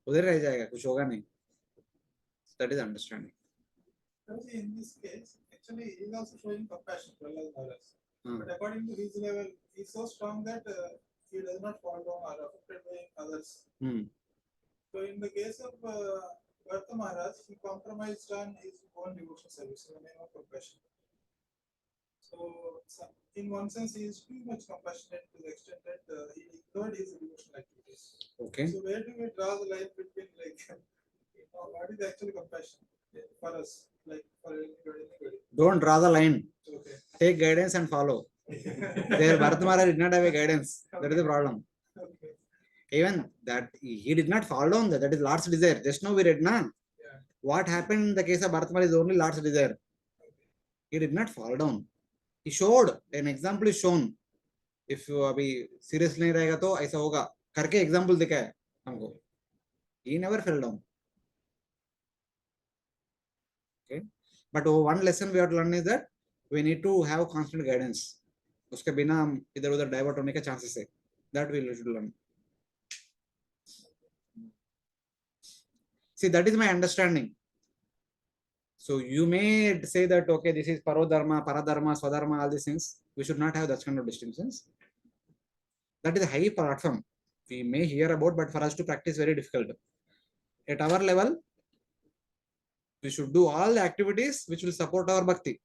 उधर रह जाएगा, कुछ होगा नहीं. That is understanding. In this case, actually, he is also showing compassion to others. But according to his level, he is so strong that he does not fall down or affected by others. So in the case of Bharata Maharaj, he compromised on his own devotional service in the name of compassion. So in one sense, he is too much compassionate to the extent that he ignored his devotional activities. Okay. So where do we draw the line between what is actually compassion for us, like for anybody? Don't draw the line. Okay. Take guidance and follow. There, Bharata Maharaj did not have a guidance. That is the problem. Okay. Even that he did not fall down. That is Lord's desire. Just now we read, na? Yeah. What happened in the case of Bharata Maharaj is only Lord's desire. He did not fall down. He showed an example is shown. If you अभी serious नहीं रहेगा तो ऐसा होगा करके example दिखाया हमको. He never fell down. Okay. But one lesson we have to learn is that we need to have constant guidance. उसके बिना हम इधर उधर divert होने के chances है. That we should learn. See, that is my understanding. So you may say that, okay, this is Parodharma, Paradharma, Swadharma, all these things. We should not have that kind of distinctions. That is a high platform. We may hear about, but for us to practice, very difficult. At our level, we should do all the activities which will support our bhakti.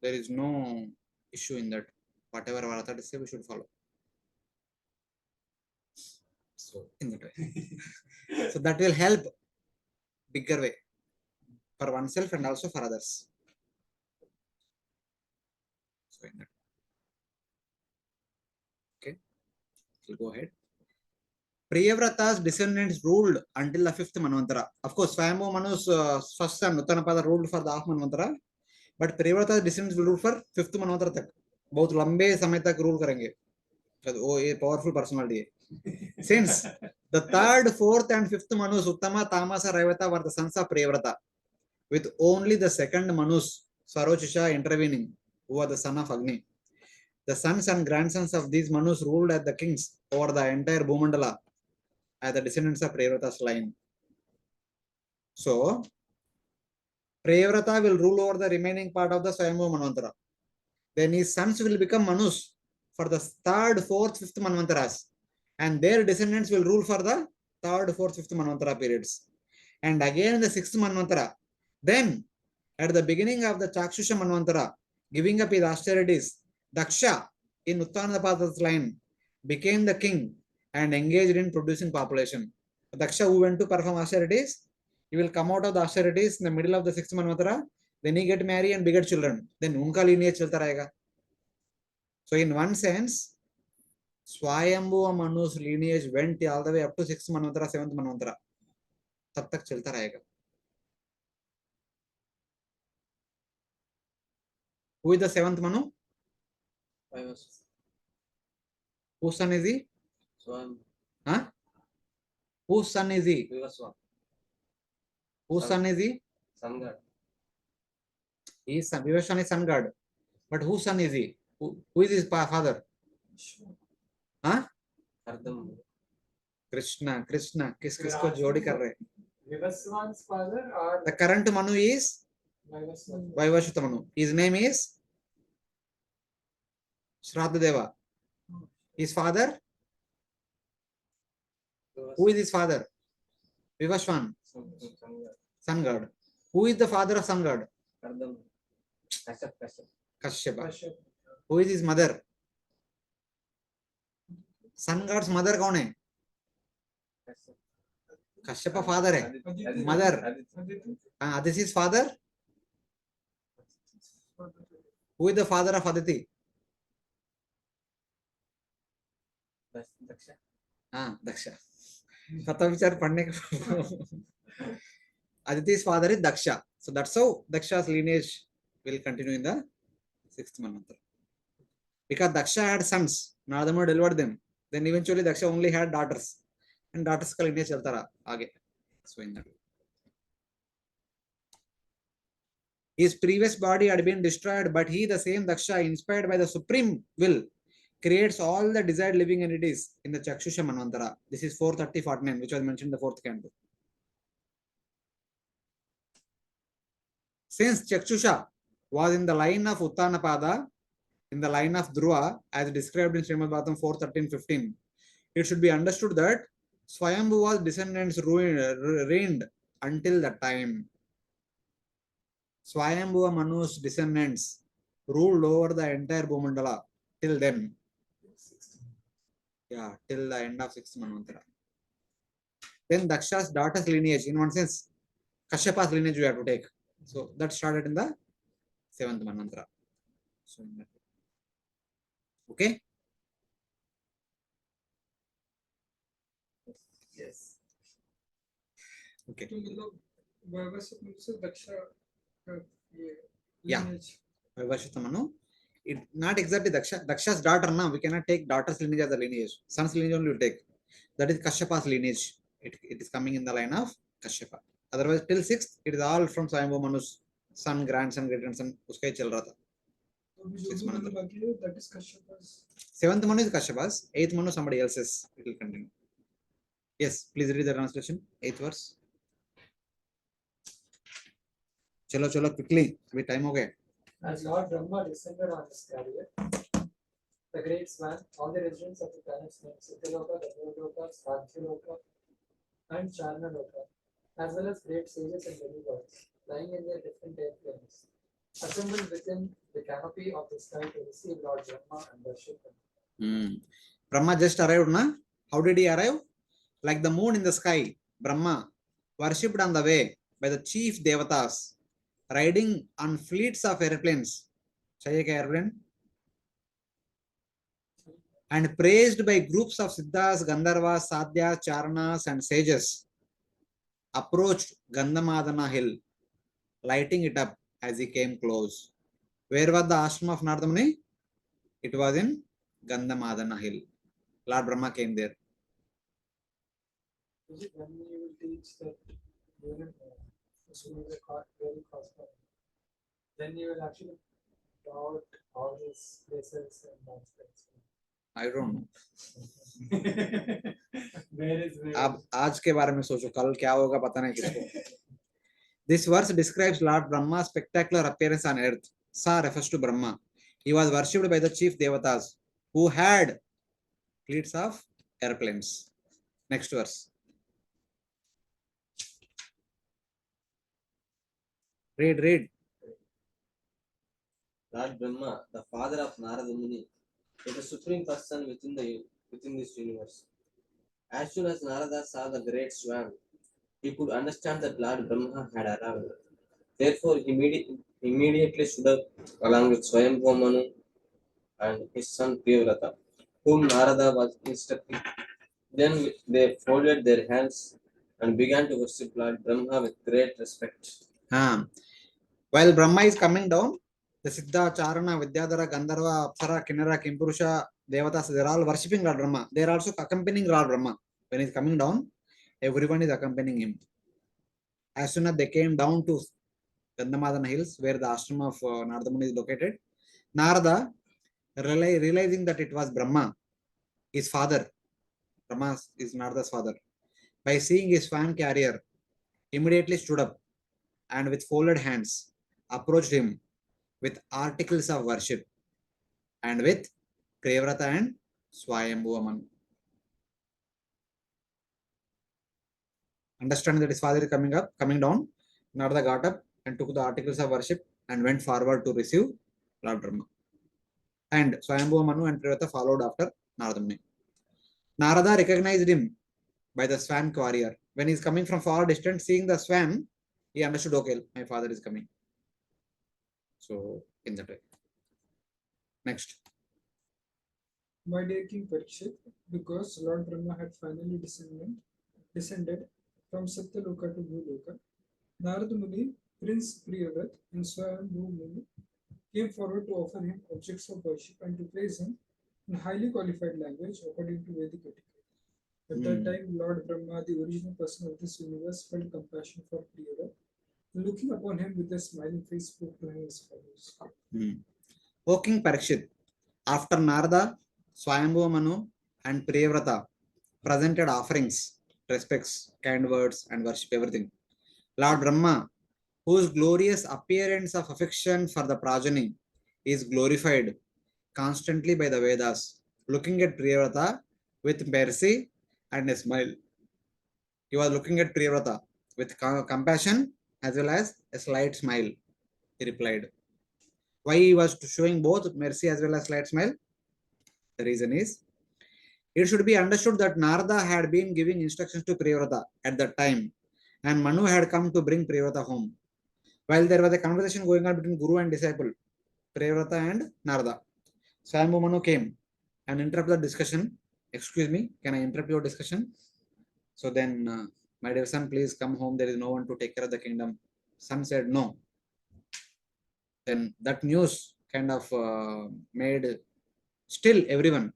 There is no issue in that. Whatever our authorities say, we should follow. So, in that way. So that will help bigger way for oneself and also for others. So in that. Okay, we'll go ahead. Priyavrata's descendants ruled until the 5th Manvantara. Of course, Swayambhuva Manu's first son, Uttanapada, ruled for the half Manvantara. But Priyavrata's descendants will rule for 5th Manvantara tak. बहुत लंबे समय तक rule करेंगे. वो ये powerful personality है. Since the 3rd, 4th and 5th Manus, Uttama, Tamasa, Raivata were the sons of Priyavrata, with only the 2nd Manus, Sarochisha, intervening, who was the son of Agni. The sons and grandsons of these Manus ruled as the kings over the entire Bhumandala as the descendants of Priyavrata's line. So, Priyavrata will rule over the remaining part of the Swayambhuva Manvantara. Then his sons will become Manus for the 3rd, 4th, 5th Manvantaras. And their descendants will rule for the 3rd, 4th, 5th Manvantara periods. And again in the 6th Manvantara. Then, at the beginning of the Chakshusha Manvantara, giving up his austerities, Daksha in Uttanapada's line became the king and engaged in producing population. Daksha, who went to perform austerities, he will come out of the austerities in the middle of the 6th Manvantara. Then he get married and beget children. Then unka lineage chalta rahega. So in one sense, Swayambhuva Manu's lineage went all the way up to 6th Manvantara, 7th Manvantara. तब तक चलता रहेगा. Who is the 7th Manu? Whose son is he? Swayambhu. Huh? Whose son is he? Vivaswan. Whose son is he? Sun god. He is son. Vivaswan is sun god. But whose son is he? Who is his father? Huh? Ardham. Krishna. Krishna. किसको जोड़ी कर रहे? Vivaswan's father or The current Manu is Vivaswan? Vaivashvata Manu. His name is Shraddha. His father? Who is his father? Vivaswan. Sun god. Sun god. Who is the father of sun god? Ardham. Kashyap. Kashyapa. Who is his mother? Sun god's mother कौन है? Kashyapa father है. Mother. This is father. Who is the father of Aditi? Daksha. Daksha. Tata vichar padne ka. Aditi's father is Daksha. So that's how Daksha's lineage will continue in the 6th mantra. Because Daksha had sons, Narada Muni delivered them. Then eventually Daksha only had daughters. And daughters ka lineage chalta raha aage. So in that way. His previous body had been destroyed, but he, the same Daksha, inspired by the supreme will, creates all the desired living entities in the Chakshusha Manvantara. This is 430-49, which was mentioned in the 4th canto. Since Chakshusha was in the line of Uttanapada, in the line of Dhruva, as described in Srimad Bhagavatam 4.13-15, it should be understood that Svayambhuva's descendants reigned until that time. Svayambhuva Manu's descendants ruled over the entire Bhumandala till then. Yeah, till the end of 6th Manvantara. Then Daksha's daughter's lineage, in one sense, Kashyapa's lineage we have to take. So that started in the 7th Manvantara. So okay? Yes. Okay. Yeah. Vaivashvata Manu. It not exactly Daksha. Daksha's daughter now. We cannot take daughter's lineage as the lineage. Son's lineage only we take. That is Kashyapa's lineage. It is coming in the line of Kashyapa. Otherwise, till 6th, it is all from Swayambhuva Manu's son, grandson, great grandson. Uska hi chal raha tha. That is Kashyapa's. 7th Manu is Kashyapa's. 8th Manu somebody else's. It will continue. Yes, please read the translation. 8th verse. Chalo, quickly. Abhi time ho gaya. As Lord Brahma descended on his chariot, the great swan, all the residents of the planets named Siddhaloka, Dharmaloka, Sadhyaloka, and Charnaloka, as well as great sages and demigods, lying in their different airplanes, assembled within the canopy of the sky to receive Lord Brahma and worship him. Brahma just arrived, na? How did he arrive? Like the moon in the sky, Brahma, worshipped on the way by the chief devatas, riding on fleets of airplanes. Chahiye kya airplane? And praised by groups of Siddhas, Gandharvas, Sadhyas, Charanas, and sages, approached Gandhamadana hill, lighting it up as he came close. Where was the ashram of Narada Muni? It was in Gandhamadana hill. Lord Brahma came there. Is it when you will teach that unit, very cosmic, then you will actually doubt all these places and nonsense. I don't know. Where is where? अब आज के बारे में सोचो, कल क्या होगा पता नहीं किसको. This verse describes Lord Brahma's spectacular appearance on earth. Sa refers to Brahma. He was worshipped by the chief devatas who had fleets of airplanes. Next verse. Read. Lord Brahma, the father of Narada Muni, is the supreme person within this universe. As soon as Narada saw the great swan, he could understand that Lord Brahma had arrived. Therefore, he immediately stood up along with Svayambhuva Manu and his son Priyavrata, whom Narada was instructing. Then they folded their hands and began to worship Lord Brahma with great respect. While Brahma is coming down, the Siddha, Charana, Vidyadhara, Gandharva, Apsara, Kinnara, Kimpurusha, Devatas, they are all worshipping Lord Brahma. They are also accompanying Lord Brahma. When he is coming down, Everyone is accompanying him. As soon as they came down to Gandhamadana hills, where the ashram of Narada Muni is located, Narada, realizing that it was Brahma, his father, Brahma is Narada's father, by seeing his fan carrier, immediately stood up and with folded hands approached him with articles of worship and with Priyavrata and Svayambhuva Manu. Understanding that his father is coming down, Narada got up and took the articles of worship and went forward to receive Lord Brahma. And Svayambhuva Manu and Priyavrata followed after Narada Muni. Narada recognized him by the swan carrier. When he is coming from far distance, seeing the swan, he understood, okay, my father is coming. So, in that way. Next. My dear King Parikshit, because Lord Brahma had finally descended from Satyaloka to Bhuloka, Narada Muni, Prince Priyavrata, and Swayambhu Manu came forward to offer him objects of worship and to praise him in highly qualified language according to Vedic etiquette. At that time, Lord Brahma, the original person of this universe, felt compassion for Priyavrata. Looking upon him with a smiling face, spoke to him as follows. O King Parikshit, after Narada, Swayambhuva Manu, and Priyavrata presented offerings, respects, kind words, and worship, everything, Lord Brahma, whose glorious appearance of affection for the progeny is glorified constantly by the Vedas, looking at Priyavrata with mercy and a smile. He was looking at Priyavrata with compassion as well as a slight smile. He replied. Why he was showing both mercy as well as slight smile? The reason is, it should be understood that Narada had been giving instructions to Priyavrata at that time, and Manu had come to bring Priyavrata home. While there was a conversation going on between Guru and disciple, Priyavrata and Narada, Swayambhu Manu came and interrupted the discussion. Excuse me, can I interrupt your discussion? So then, my dear son, please come home. There is no one to take care of the kingdom. Son said no. Then that news kind of made still everyone.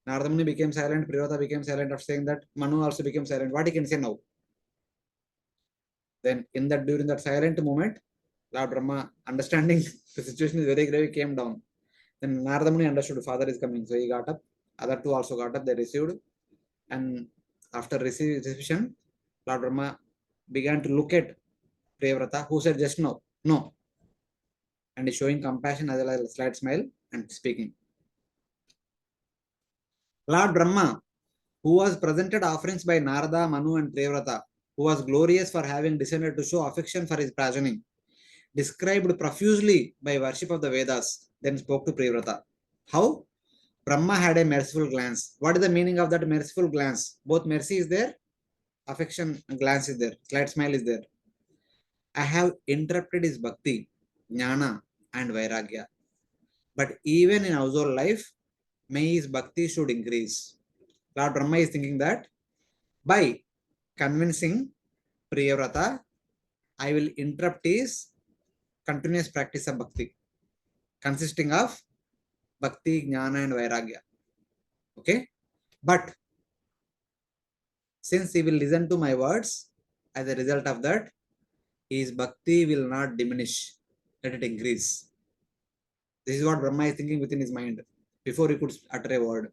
Narada Muni became silent. Priyavrata became silent after saying that. Manu also became silent. What he can say now? Then during that silent moment, Lord Brahma, understanding the situation is very grave, came down. Then Narada Muni understood father is coming. So he got up. Other two also got up. They received. And after reception, Lord Brahma began to look at Priyavrata, who said just no. And is showing compassion as well as a slight smile and speaking. Lord Brahma, who was presented offerings by Narada, Manu, and Priyavrata, who was glorious for having descended to show affection for his progeny, described profusely by worship of the Vedas, then spoke to Priyavrata. How? Brahma had a merciful glance. What is the meaning of that merciful glance? Both mercy is there, affection glance is there, slight smile is there. I have interrupted his bhakti, jnana, and vairagya. But even in household life, may his bhakti should increase. Lord Brahma is thinking that by convincing Priyavrata, I will interrupt his continuous practice of bhakti, consisting of bhakti, jnana, and vairagya. Okay? But since he will listen to my words, as a result of that, his bhakti will not diminish, let it increase. This is what Brahma is thinking within his mind before he could utter a word.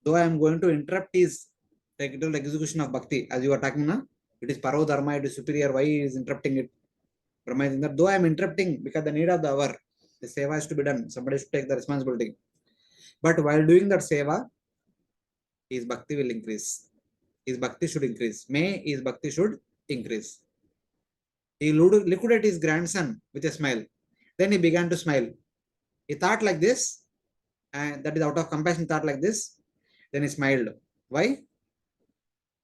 Though I am going to interrupt his regular execution of bhakti, as you are talking now, it is Paro Dharma, it is superior, why he is interrupting it? Brahma is in that, though I am interrupting because the need of the hour, the seva is to be done, somebody should take the responsibility. But while doing that seva, his bhakti will increase. His bhakti should increase. May his bhakti should increase. He looked at his grandson with a smile. Then he began to smile. He thought like this, and that is out of compassion, thought like this. Then he smiled. Why?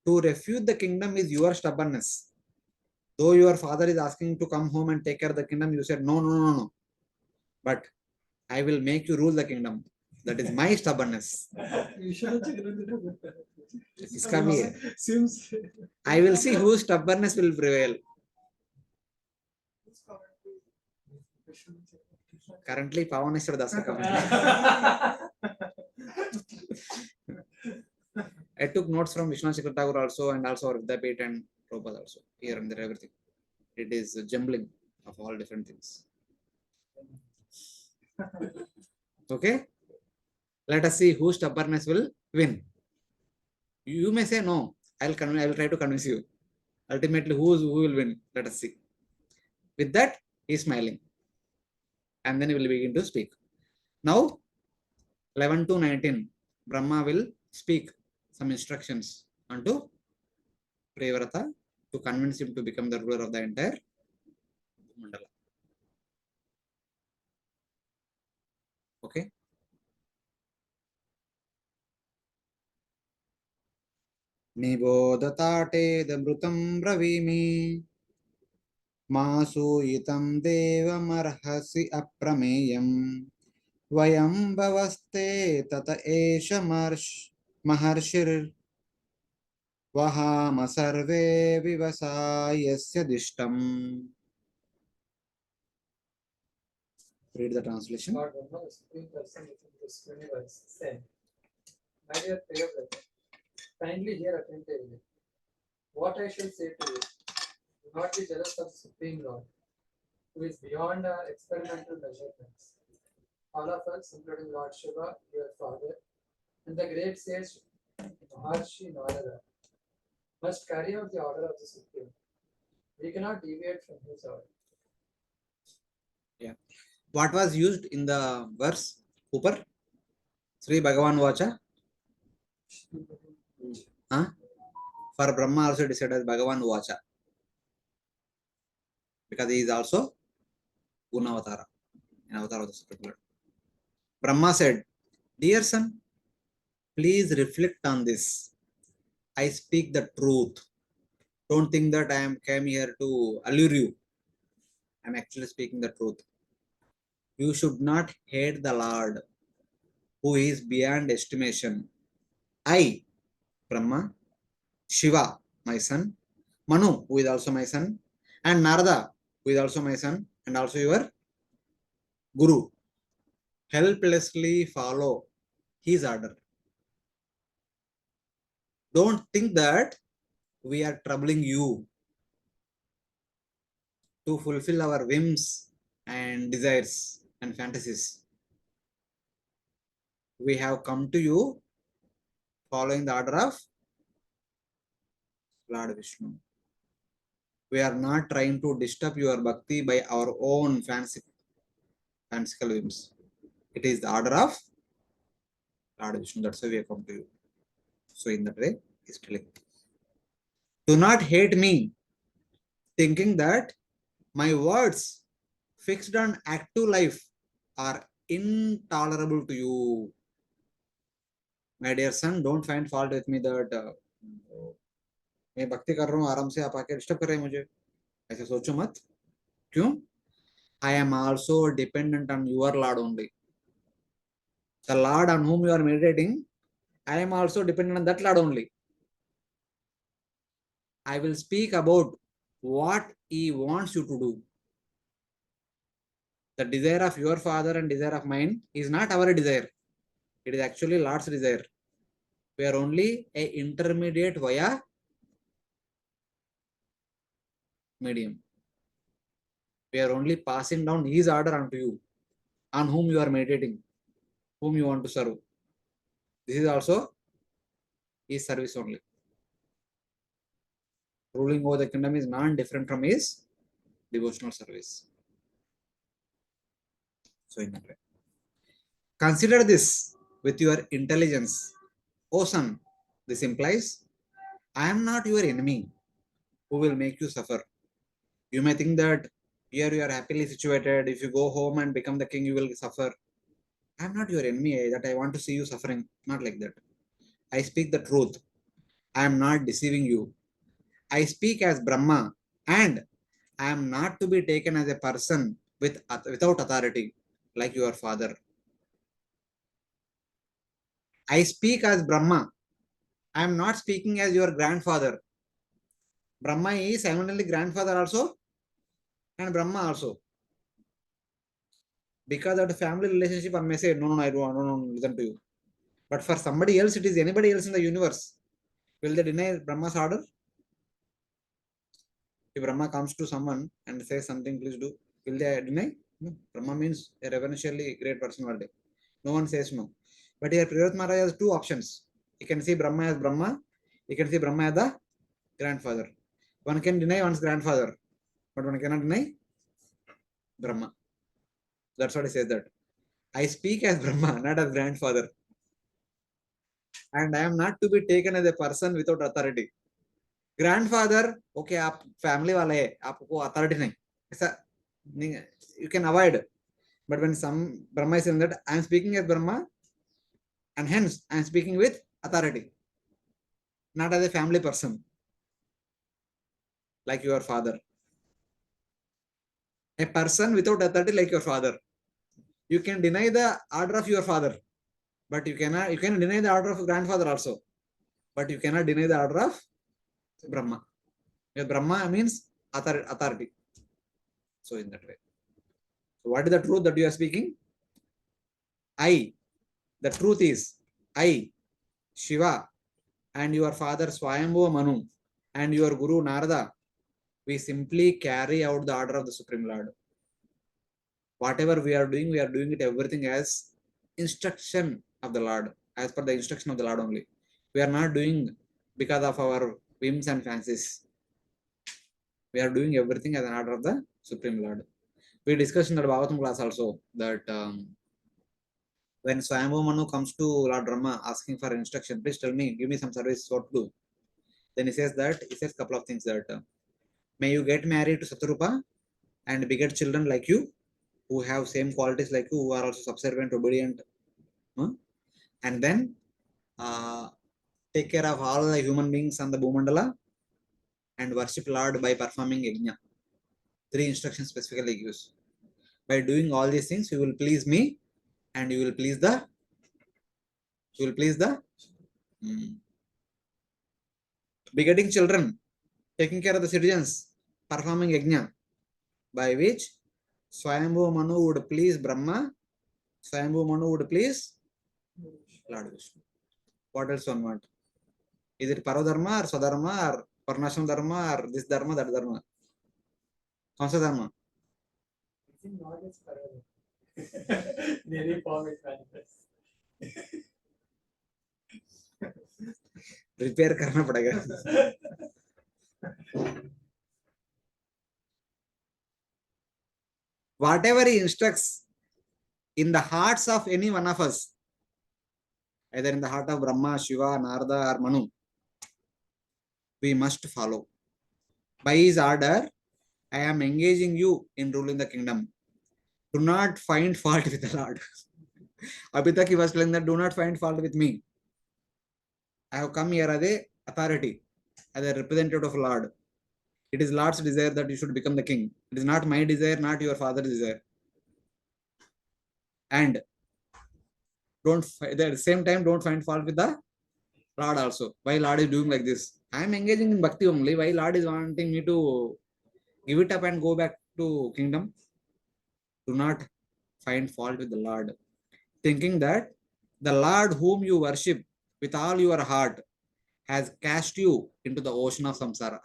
To refute the kingdom is your stubbornness. Though your father is asking to come home and take care of the kingdom, you said no. But I will make you rule the kingdom. That is my stubbornness. I will see whose stubbornness will prevail. Currently, Pavaneshwar Das. I took notes from Vishwanath Chakravarti Tagore also, and also our Vidyapith and Prabhupada also. Here and there, everything. It is a jumbling of all different things. Okay? Let us see whose stubbornness will win. You may say no. I will try to convince you. Ultimately, who will win? Let us see. With that, he is smiling. And then he will begin to speak. Now, 11 to 19, Brahma will speak some instructions unto Priyavrata to convince him to become the ruler of the entire mandala. Okay? निबोधताटेदमृतं ब्रवीमि मासूयितं देवमर्हसि अप्रमेयम् वयं भवस्ते तत एष महर्षिर्वहाम सर्वे विवसायस्य दिष्टम्. Read the translation. Lord Brahma, the supreme person within this universe, said, "My dear Priyavrata, kindly hear attentively. What I shall say to you, do not be jealous of the Supreme Lord, who is beyond our experimental measurements. All of us, including Lord Shiva, your father, and the great sage Maharshi Narada, must carry out the order of the Supreme. We cannot deviate from his order." Yeah. What was used in the verse? Upar? Sri Bhagavan Vacha? Huh? For Brahma also it is said as Bhagavan Vacha. Because he is also Gunavatara, an avatar of the Supreme Lord. Brahma said, "Dear son, please reflect on this. I speak the truth. Don't think that I came here to allure you. I am actually speaking the truth. You should not hate the Lord, who is beyond estimation. I, Brahma, Shiva, my son, Manu, who is also my son, and Narada, who is also my son, and also your Guru, helplessly follow his order. Don't think that we are troubling you to fulfill our whims and desires and fantasies. We have come to you following the order of Lord Vishnu. We are not trying to disturb your bhakti by our own fanciful whims. It is the order of Lord Vishnu. That's why we have come to you. So in that way, he's telling, do not hate me, thinking that my words fixed on active life are intolerable to you. My dear son, don't find fault with me that मैं भक्ति कर रहा हूँ आराम से आप आके disturb कर रहे हैं मुझे. ऐसे सोचो मत. क्यों? I am also dependent on your Lord only. The Lord on whom you are meditating, I am also dependent on that Lord only. I will speak about what he wants you to do. The desire of your father and desire of mine is not our desire. It is actually Lord's desire. We are only a intermediate via medium. We are only passing down his order onto you, on whom you are meditating, whom you want to serve. This is also his service only. Ruling over the kingdom is not different from his devotional service. So in that way, consider this with your intelligence. O son, this implies I am not your enemy who will make you suffer. You may think that here you are happily situated. If you go home and become the king, you will suffer. I am not your enemy that I want to see you suffering. Not like that. I speak the truth. I am not deceiving you. I speak as Brahma, and I am not to be taken as a person without authority like your father. I speak as Brahma. I am not speaking as your grandfather. Brahma is simultaneously grandfather also and Brahma also. Because of the family relationship, one may say, no, I don't listen to you. But for somebody else, it is anybody else in the universe. Will they deny Brahma's order? If Brahma comes to someone and says something, please do, will they deny? No. Brahma means a reverentially great personality. No one says no. But here Priyavrata Maharaj has two options. You can see Brahma as Brahma. You can see Brahma as the grandfather. One can deny one's grandfather, but one cannot deny Brahma. That's what he says that. I speak as Brahma, not as grandfather. And I am not to be taken as a person without authority. Grandfather, okay, आप family वाले हैं, आपको authority नहीं. ऐसा नहीं, you can avoid. But when some Brahma is saying that I am speaking as Brahma, and hence I am speaking with authority, not as a family person, like your father. A person without authority like your father. You can deny the order of your father, but you can deny the order of grandfather also, but you cannot deny the order of Brahma. Because Brahma means authority. So in that way. So what is the truth that you are speaking? The truth is I, Shiva, and your father Svayambhuva Manu, and your Guru Narada, we simply carry out the order of the Supreme Lord. Whatever we are doing it everything as instruction of the Lord, as per the instruction of the Lord only. We are not doing because of our whims and fancies. We are doing everything as an order of the Supreme Lord. We discussed in the Bhagavatam class also that when Swayambhuva Manu comes to Lord Brahma asking for instruction, please tell me, give me some service, what to do. Then he says a couple of things that may you get married to Satyarupa and beget children like you, who have same qualities like you, who are also subservient, obedient, and then take care of all the human beings on the Bhumandala and worship Lord by performing yajna. 3 instructions specifically gives. By doing all these things, you will please me and you will please the begetting children, taking care of the citizens, performing yajna, by which Swayambhuva Manu would please Brahma, Swayambhuva Manu would please Lord Vishnu. What else one want? Is it Parodharma or Swadharma or Varnashram Dharma or this Dharma, that Dharma? Kaunsa Dharma? I think not as Parodharma. Nearly form is manifest. Repair करना पड़ेगा. Whatever he instructs in the hearts of any one of us, either in the heart of Brahma, Shiva, Narada or Manu, we must follow. By his order, I am engaging you in ruling the kingdom. Do not find fault with the Lord. Abhi tak he was telling that do not find fault with me. I have come here as a authority, as a representative of Lord. It is Lord's desire that you should become the king. It is not my desire, not your father's desire. And at the same time, don't find fault with the Lord also. Why Lord is doing like this? I am engaging in bhakti only. Why Lord is wanting me to give it up and go back to kingdom? Do not find fault with the Lord. Thinking that the Lord whom you worship with all your heart has cast you into the ocean of samsara.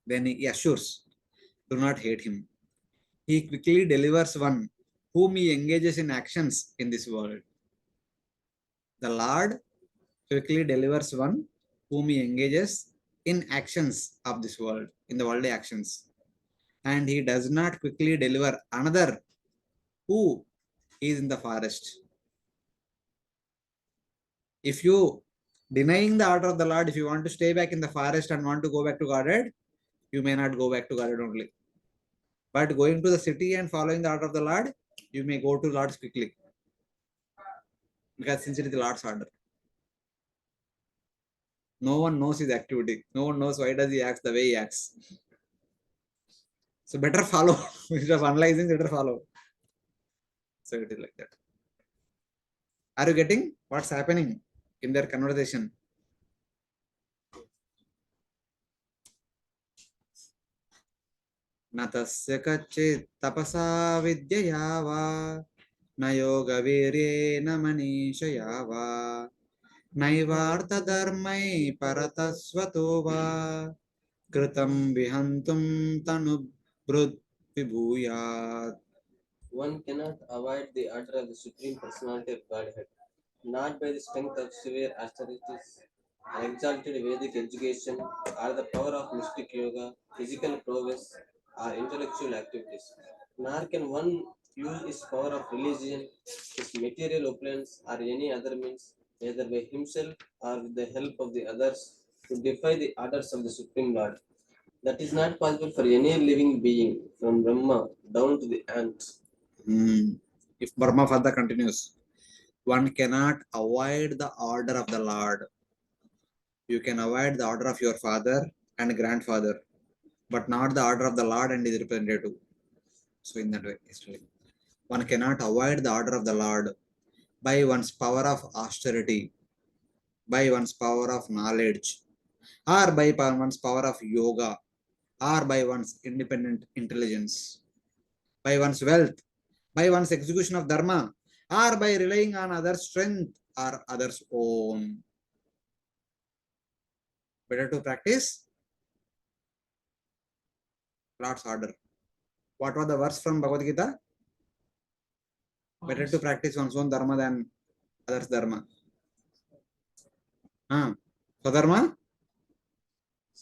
Then he assures, do not hate him. He quickly delivers one whom he engages in actions in this world. The Lord quickly delivers one whom he engages in actions of this world, in the worldly actions. And he does not quickly deliver another who is in the forest. If you denying the order of the Lord, if you want to stay back in the forest and want to go back to Godhead, you may not go back to Godhead only. But going to the city and following the order of the Lord, you may go to Lord's quickly. Because since it is the Lord's order. No one knows his activity. No one knows why does he act the way he acts. So better follow. Instead of analyzing, better follow. So it is like that. Are you getting what's happening in their conversation? न तस्य कच्चित् तपसा विद्यया वा न योगवीर्येण मनीषया वा नैवार्थधर्मै परतस्वतो वा कृतं विहन्तुं तनुभृद्विभूयात्. One cannot avoid the order of the Supreme Personality of Godhead, not by the strength of severe austerities, exalted Vedic education, or the power of mystic yoga, physical prowess, or intellectual activities. Nor can one use his power of religion, his material opulence, or any other means, either by himself or with the help of the others, to defy the orders of the Supreme Lord. That is not possible for any living being, from Brahma down to the ant. If Brahma further continues, one cannot avoid the order of the Lord. You can avoid the order of your father and grandfather, but not the order of the Lord and his representative. So in that way, one cannot avoid the order of the Lord by one's power of austerity, by one's power of knowledge, or by one's power of yoga, or by one's independent intelligence, by one's wealth, by one's execution of dharma, or by relying on others' strength or others' own. Better to practice Lord's order. What was the verse from Bhagavad Gita? Better to practice one's own dharma than others' dharma. Swadharma?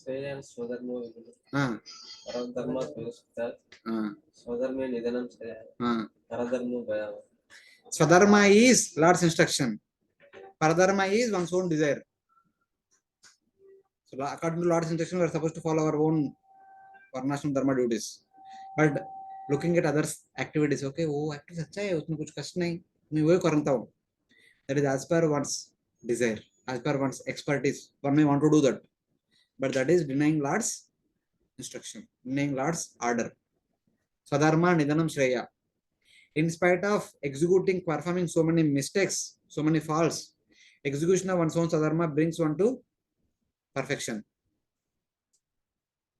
Swadharma Paradharma Swadharma Nidhanam Paradharma Bhayava. Swadharma is Lord's instruction. Paradharma is one's own desire. So according to Lord's instruction, we are supposed to follow our own varnashram dharma duties. But looking at others' activities, okay, oh, activities अच्छा है, उसमें कुछ कष्ट नहीं, मैं वही करता हूँ. That is as per one's desire, as per one's expertise. One may want to do that, but that is denying Lord's instruction, denying Lord's order. Swadharma Nidhanam Shreya. In spite of performing so many mistakes, so many faults, execution of one's own Swadharma brings one to perfection.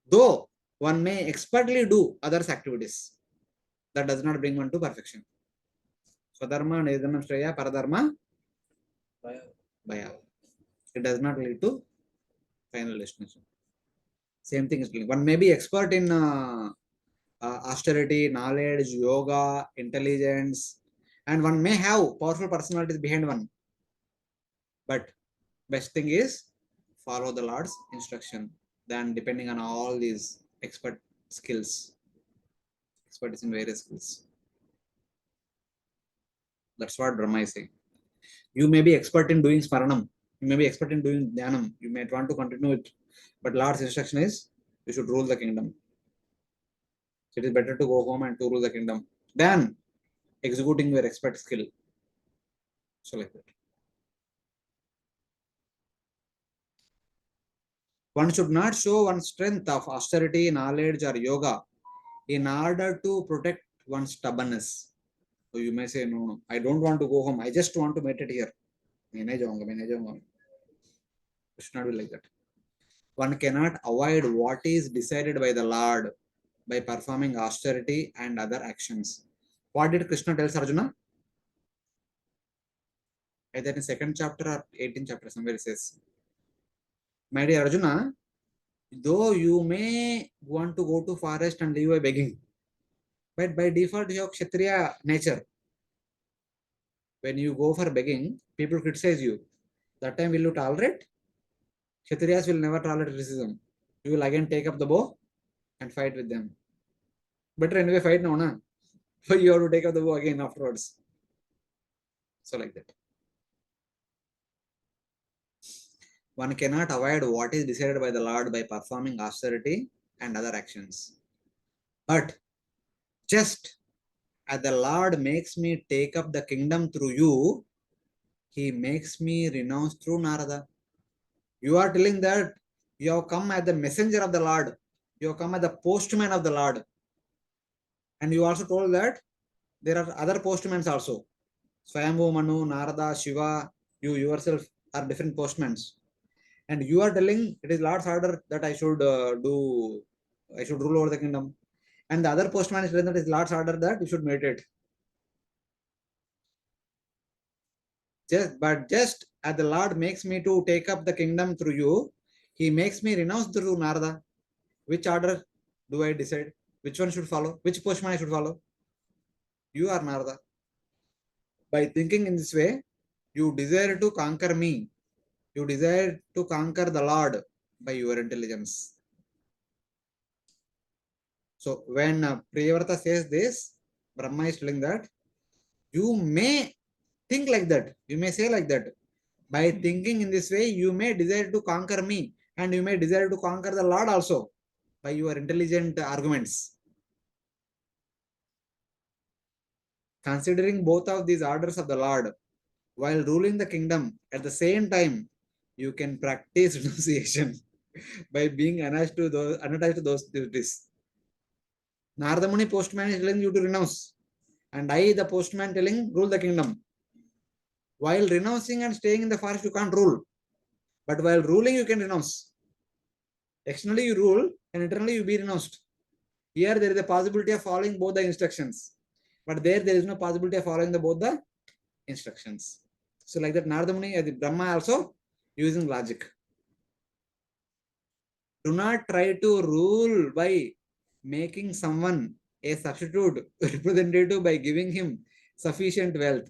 Though one may expertly do others' activities, that does not bring one to perfection. Swadharma Nidhanam Shreya Paradharma Bhaya. It does not lead to final destination. Same thing is one may be expert in austerity, knowledge, yoga, intelligence, and one may have powerful personalities behind one. But best thing is follow the Lord's instruction than depending on all these expert skills, expertise in various skills. That's what Brahma is saying. You may be expert in doing Smaranam, you may be expert in doing Dhyanam, you may want to continue it, but Lord's instruction is you should rule the kingdom. So it is better to go home and to rule the kingdom than executing your expert skill. So like that. One should not show one's strength of austerity, knowledge, or yoga in order to protect one's stubbornness. So you may say, no, I don't want to go home. I just want to meditate here. It should not be like that. One cannot avoid what is decided by the Lord by performing austerity and other actions. What did Krishna tell Arjuna? Either in 2nd chapter or 18th chapter, somewhere it says, my dear Arjuna, though you may want to go to forest and live by begging, but by default you have Kshatriya nature. When you go for begging, people criticize you. That time will you tolerate? Kshatriyas will never tolerate criticism. You will again take up the bow and fight with them. Better anyway fight now, na? So you have to take up the bow again afterwards. So like that. One cannot avoid what is decided by the Lord by performing austerity and other actions. But just as the Lord makes me take up the kingdom through you, he makes me renounce through Narada. You are telling that you have come as the messenger of the Lord. You have come as the postman of the Lord. And you also told that there are other postmen also. Svayambhuva Manu, Narada, Shiva, you yourself are different postmen. And you are telling it is Lord's order that I should rule over the kingdom. And the other postman is telling that it is Lord's order that you should meditate. Just as the Lord makes me to take up the kingdom through you, he makes me renounce through Narada. Which order do I decide? Which one should follow? Which postman I should follow? You are Narada. By thinking in this way, you desire to conquer me. You desire to conquer the Lord by your intelligence. So when Priyavrata says this, Brahma is telling that you may think like that. You may say like that. By thinking in this way, you may desire to conquer me, and you may desire to conquer the Lord also by your intelligent arguments. Considering both of these orders of the Lord while ruling the kingdom, at the same time, you can practice renunciation by being unattached to those duties. Narada Muni postman is telling you to renounce, and I, the postman, telling rule the kingdom. While renouncing and staying in the forest, you can't rule. But while ruling, you can renounce. Externally, you rule, and internally, you be renounced. Here, there is a possibility of following both the instructions. But there is no possibility of following both the instructions. So, like that, Narada Muni, Brahma also using logic. Do not try to rule by making someone a substitute representative by giving him sufficient wealth.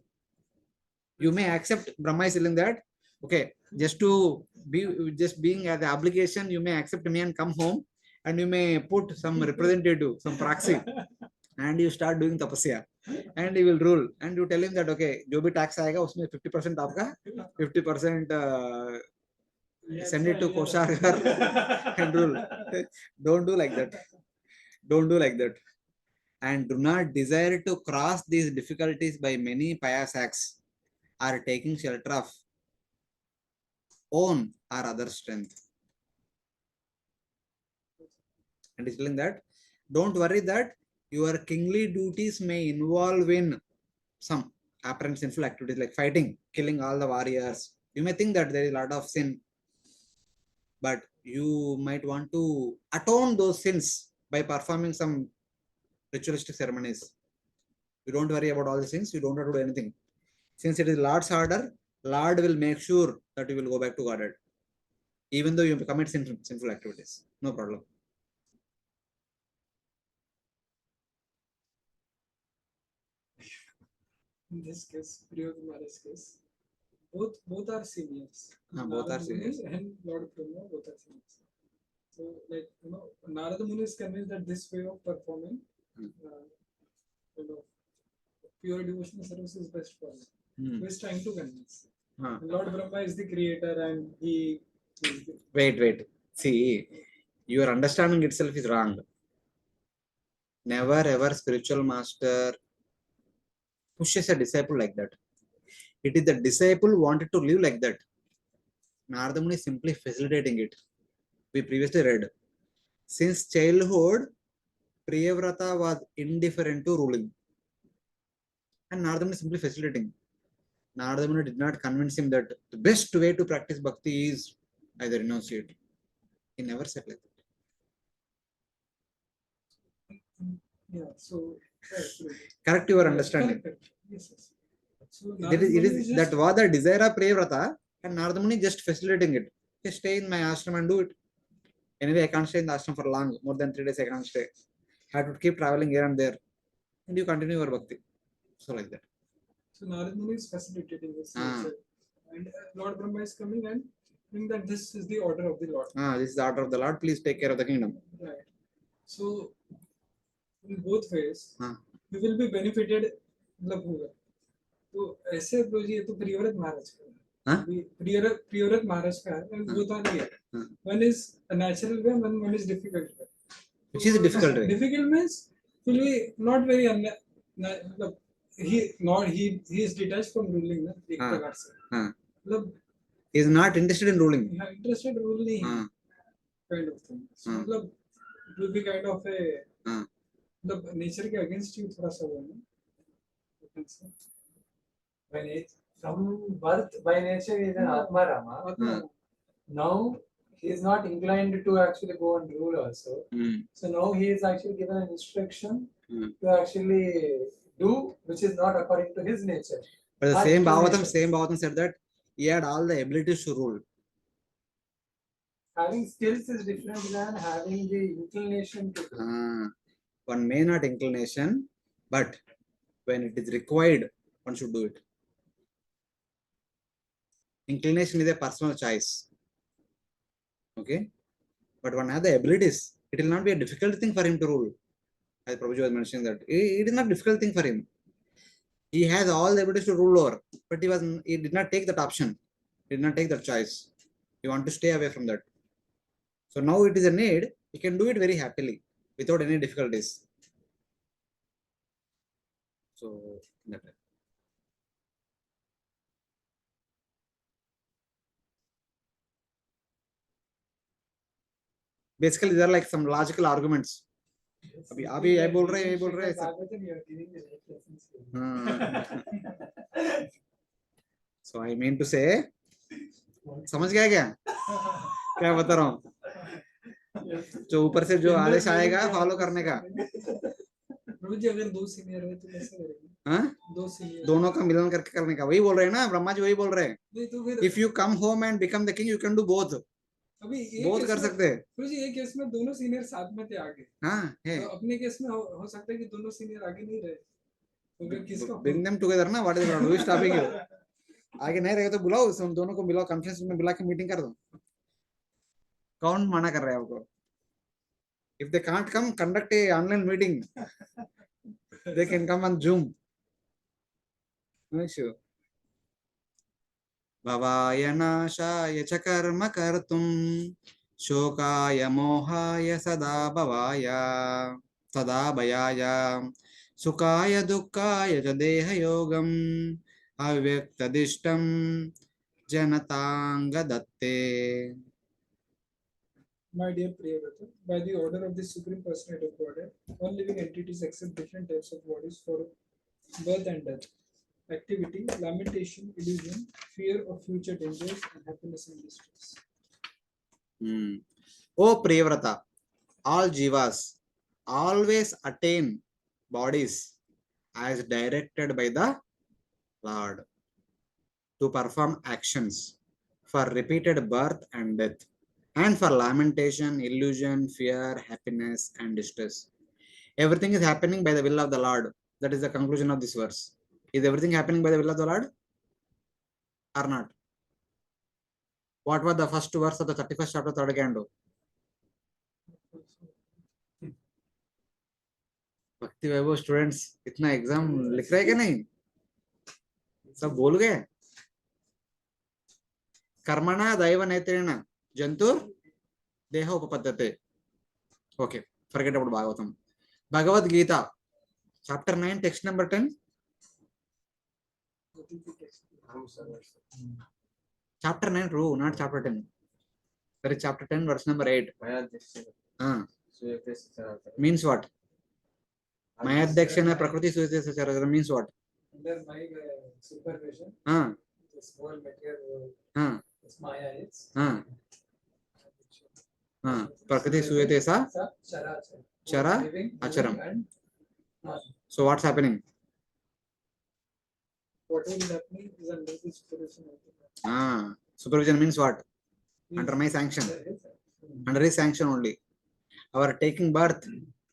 You may accept Brahma is telling that, okay, just being as the obligation, you may accept me and come home, and you may put some representative, some proxy, and you start doing tapasya, and he will rule, and you tell him that, okay, जो भी tax आएगा उसमें 50% आपका, 50% send it to Koshar and rule. Don't do like that. Don't do like that. And do not desire to cross these difficulties by many pious acts or taking shelter of own or other strength. And he's telling that, don't worry that your kingly duties may involve in some apparent sinful activities like fighting, killing all the warriors. You may think that there is a lot of sin, but you might want to atone those sins by performing some ritualistic ceremonies. You don't worry about all these things. You don't have to do anything. Since it is Lord's order, Lord will make sure that you will go back to Godhead, even though you commit sinful activities. No problem. In this case, Priyavrata's case, both are seniors. Both are seniors. And Lord Brahma both are seniors. So, like, Narada Muni is convinced that this way of performing, pure devotional service is best for him. He is trying to convince. Lord Brahma is the creator, and he. Wait. See, your understanding itself is wrong. Never ever spiritual master pushes a disciple like that. It is the disciple wanted to live like that. Narada Muni is simply facilitating it. We previously read. Since childhood, Priyavrata was indifferent to ruling. And Narada Muni is simply facilitating. Narada Muni did not convince him that the best way to practice bhakti is either renunciate. He never said like that. Yeah, so correct your understanding. Correct. Yes. So it is that was the desire of Priyavrata, and Narada Muni just facilitating it. Okay, stay in my ashram and do it. Anyway, I can't stay in the ashram for long, more than 3 days I can't stay. I have to keep traveling here and there. And you continue your bhakti. So like that. So Narada Muni is facilitating this. And Lord Brahma is coming and saying that this is the order of the Lord. This is the order of the Lord. Please take care of the kingdom. Right. So in both ways, you will be benefited. तो ऐसे approach ये तो प्रियव्रत महाराज का प्रियव्रत महाराज का है वो तो नहीं है one is a natural way one is difficult way which is a difficult way means will be not very he is detached from ruling ना एक प्रकार से मतलब he is not interested in ruling interested in ruling kind of thing so मतलब it will be kind of a मतलब nature के against you थोड़ा सा वो है from birth by nature he is an Atma Rama. Now he is not inclined to actually go and rule also. So now he is actually given an instruction to actually do which is not according to his nature. But the Our same Bhagavatam inclinations. said that he had all the abilities to rule. Having skills is different than having the inclination to do. One may not inclination, but when it is required, one should do it. Inclination is a personal choice. Okay? But one has the abilities. It will not be a difficult thing for him to rule. As Prabhuji was mentioning that it is not a difficult thing for him. He has all the abilities to rule over, but he did not take that option. He did not take that choice. He want to stay away from that. So now it is a need. He can do it very happily without any difficulties. So that. Basically, there are like some logical arguments. अभी ये बोल रहे हैं सब. So I mean to say, समझ गया क्या? क्या बता रहा हूँ? जो ऊपर से जो आदेश आएगा फॉलो करने का. अगर दो सीनियर है तो कैसे करेंगे? हाँ? दोनों का मिलन करके करने का. वही बोल रहे हैं ना, ब्रह्मा जी वही बोल रहे हैं. If you come home and become the king, you can do both. अभी बहुत कर सकते हैं. एक केस में दोनों सीनियर साथ में थे आगे. हाँ है. तो अपने केस में हो सकता है कि दोनों सीनियर आगे नहीं रहे. तो किसको? Bring them together ना. What is the problem? Who is stopping you? आगे नहीं रहे तो बुलाओ, उन दोनों को बुलाओ, कॉन्फ्रेंस में बुला के मीटिंग कर दो. कौन मना कर रहा है आपको? If they can't come, conduct a online meeting. They can come on Zoom. No issue. भवाय नाशाय च कर्म कर्तुं शोकाय मोहाय सदा भवाय सदा भयाय सुखाय दुःखाय च देहयोगम् अव्यक्तदिष्टं जनतांग दत्ते. My dear Priyavrata, by the order of the Supreme Personality of Godhead, all living entities accept different types of bodies for birth and death, activity, lamentation, illusion, fear of future dangers, and happiness and distress. O Priyavrata, all jivas always attain bodies as directed by the Lord to perform actions for repeated birth and death, and for lamentation, illusion, fear, happiness, and distress. Everything is happening by the will of the Lord. That is the conclusion of this verse. Is everything happening by the will of the Lord or not? What was the first verse of the 31st chapter, third canto? भक्ति वैभव students इतना exam लिख रहे हैं कि नहीं? सब बोल गए. कर्मणा दैव नेत्रेण जंतुर देह उपपद्यते. Okay, forget about Bhagavatam. Bhagavad Gita, chapter 9, text number 10. Chapter 9, true, not chapter 10. That is chapter 10, verse number 8. Means what? Mayadhyakshana Prakriti Suyate Sachara means what? Under my supervision, this whole material world, this Maya is. Prakriti Suyate Sa Chara Acharam. So what's happening? What will happening is under the supervision of the God. Supervision means what? Under my sanction. Under his sanction only. Our taking birth,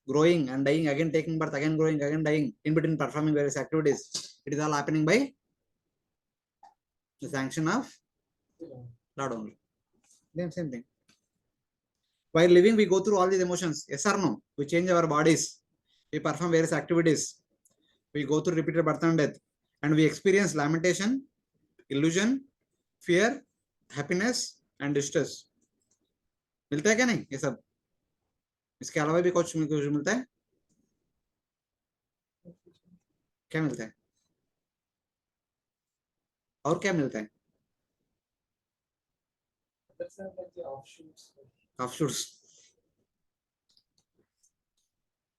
growing and dying, again taking birth, again growing, again dying, in between performing various activities. It is all happening by the sanction of Lord only. Then same thing. While living, we go through all these emotions. Yes or no? We change our bodies. We perform various activities. We go through repeated birth and death. And we experience lamentation, illusion, fear, happiness, and distress. मिलता है क्या नहीं ये सब? इसके अलावा भी कुछ मिलता है? क्या मिलता है? और क्या मिलता है? Offshoots.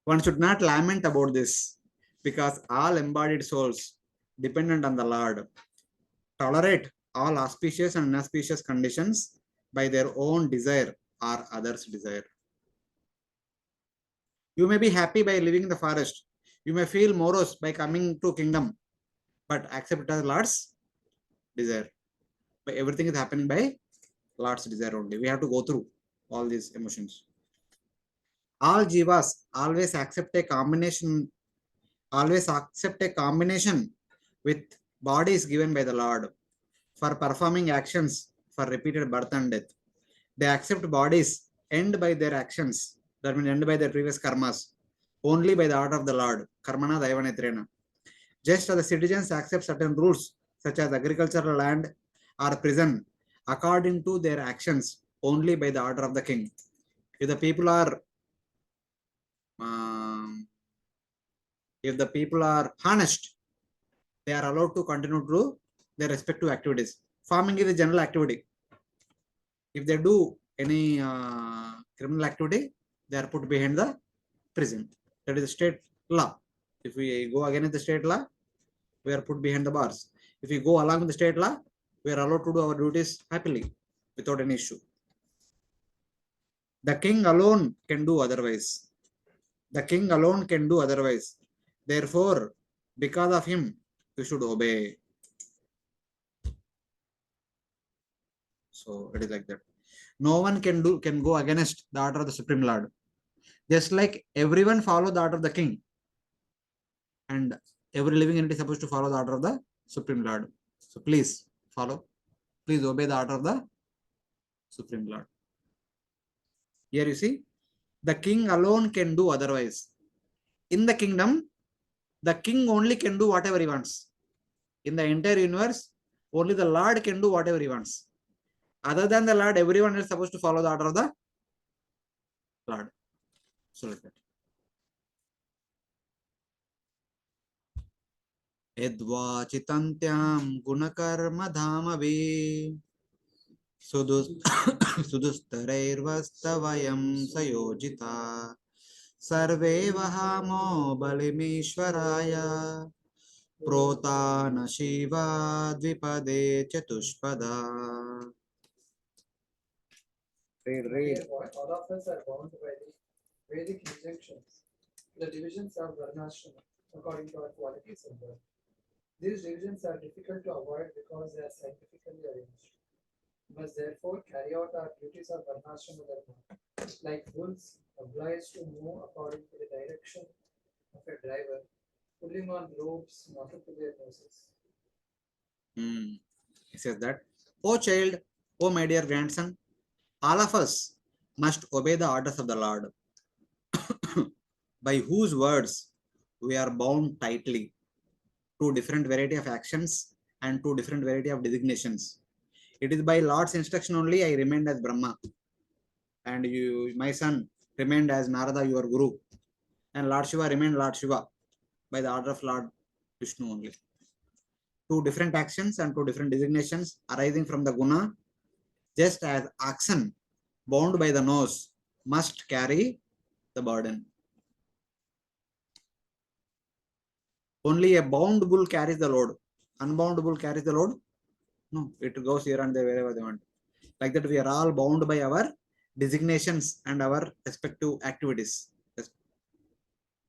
One should not lament about this, because all embodied souls dependent on the Lord tolerate all auspicious and inauspicious conditions by their own desire or others' desire. You may be happy by living in the forest. You may feel morose by coming to kingdom. but accept it as Lord's desire. But everything is happening by Lord's desire only. We have to go through all these emotions. All jivas always accept a combination with bodies given by the Lord for performing actions for repeated birth and death. They accept bodies end by their actions, that means end by their previous karmas, only by the order of the Lord. Karmana Daivanetrena. Just as the citizens accept certain rules, such as agricultural land or prison, according to their actions, only by the order of the king. If the people are harnessed, they are allowed to continue to do their respective activities. Farming is a general activity. If they do any criminal activity, they are put behind the prison. That is the state law. If we go against the state law, we are put behind the bars. If we go along with the state law, we are allowed to do our duties happily without any issue. The king alone can do otherwise. The king alone can do otherwise. Therefore, because of him, we should obey. So it is like that. No one can go against the order of the Supreme Lord. Just like everyone follow the order of the king, and every living entity is supposed to follow the order of the Supreme Lord. So please follow. Please obey the order of the Supreme Lord. Here you see, the king alone can do otherwise. In the kingdom, the king only can do whatever he wants. In the entire universe, only the Lord can do whatever he wants. Other than the Lord, everyone is supposed to follow the order of the Lord. So like that. Edvachitantyam gunakarma dhamavi sudustareirvastavayam sayojita sarve vahamo balimishvaraya protana shiva dvipade chatushpada. Read. All of us are bound by the Vedic injunctions, the divisions of Varnashrama, according to our qualities of birth. These divisions are difficult to avoid because they are scientifically arranged. We must therefore carry out our duties of Varnashrama Dharma, like bulls obliged to move according to the direction of a driver, pulling on ropes knotted to their noses. He says that, O child, O my dear grandson, all of us must obey the orders of the Lord, by whose words we are bound tightly to different variety of actions and to different variety of designations. It is by Lord's instruction only I remained as Brahma, and you, my son, remained as Narada, your guru, and Lord Shiva remained Lord Shiva by the order of Lord Vishnu only. Two different actions and two different designations arising from the guna, just as oxen bound by the nose must carry the burden. Only a bound bull carries the load. Unbound bull carries the load. No, it goes here and there wherever they want. Like that, we are all bound by our designations and our respective activities.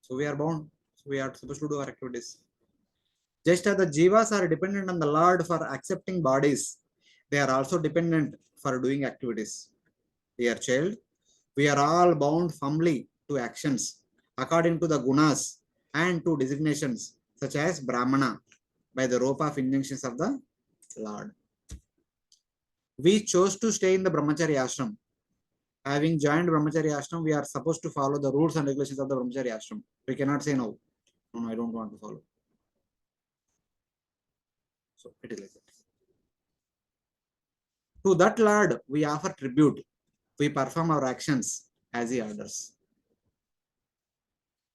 So we are bound. So we are supposed to do our activities. Just as the jivas are dependent on the Lord for accepting bodies, they are also dependent for doing activities. Dear child, we are all bound firmly to actions according to the gunas and to designations such as Brahmana by the rope of injunctions of the Lord. We chose to stay in the Brahmachari ashram. Having joined Brahmachari ashram, we are supposed to follow the rules and regulations of the Brahmachari ashram. We cannot say no. No, I don't want to follow. So it is like that. To that Lord, we offer tribute. We perform our actions as He orders.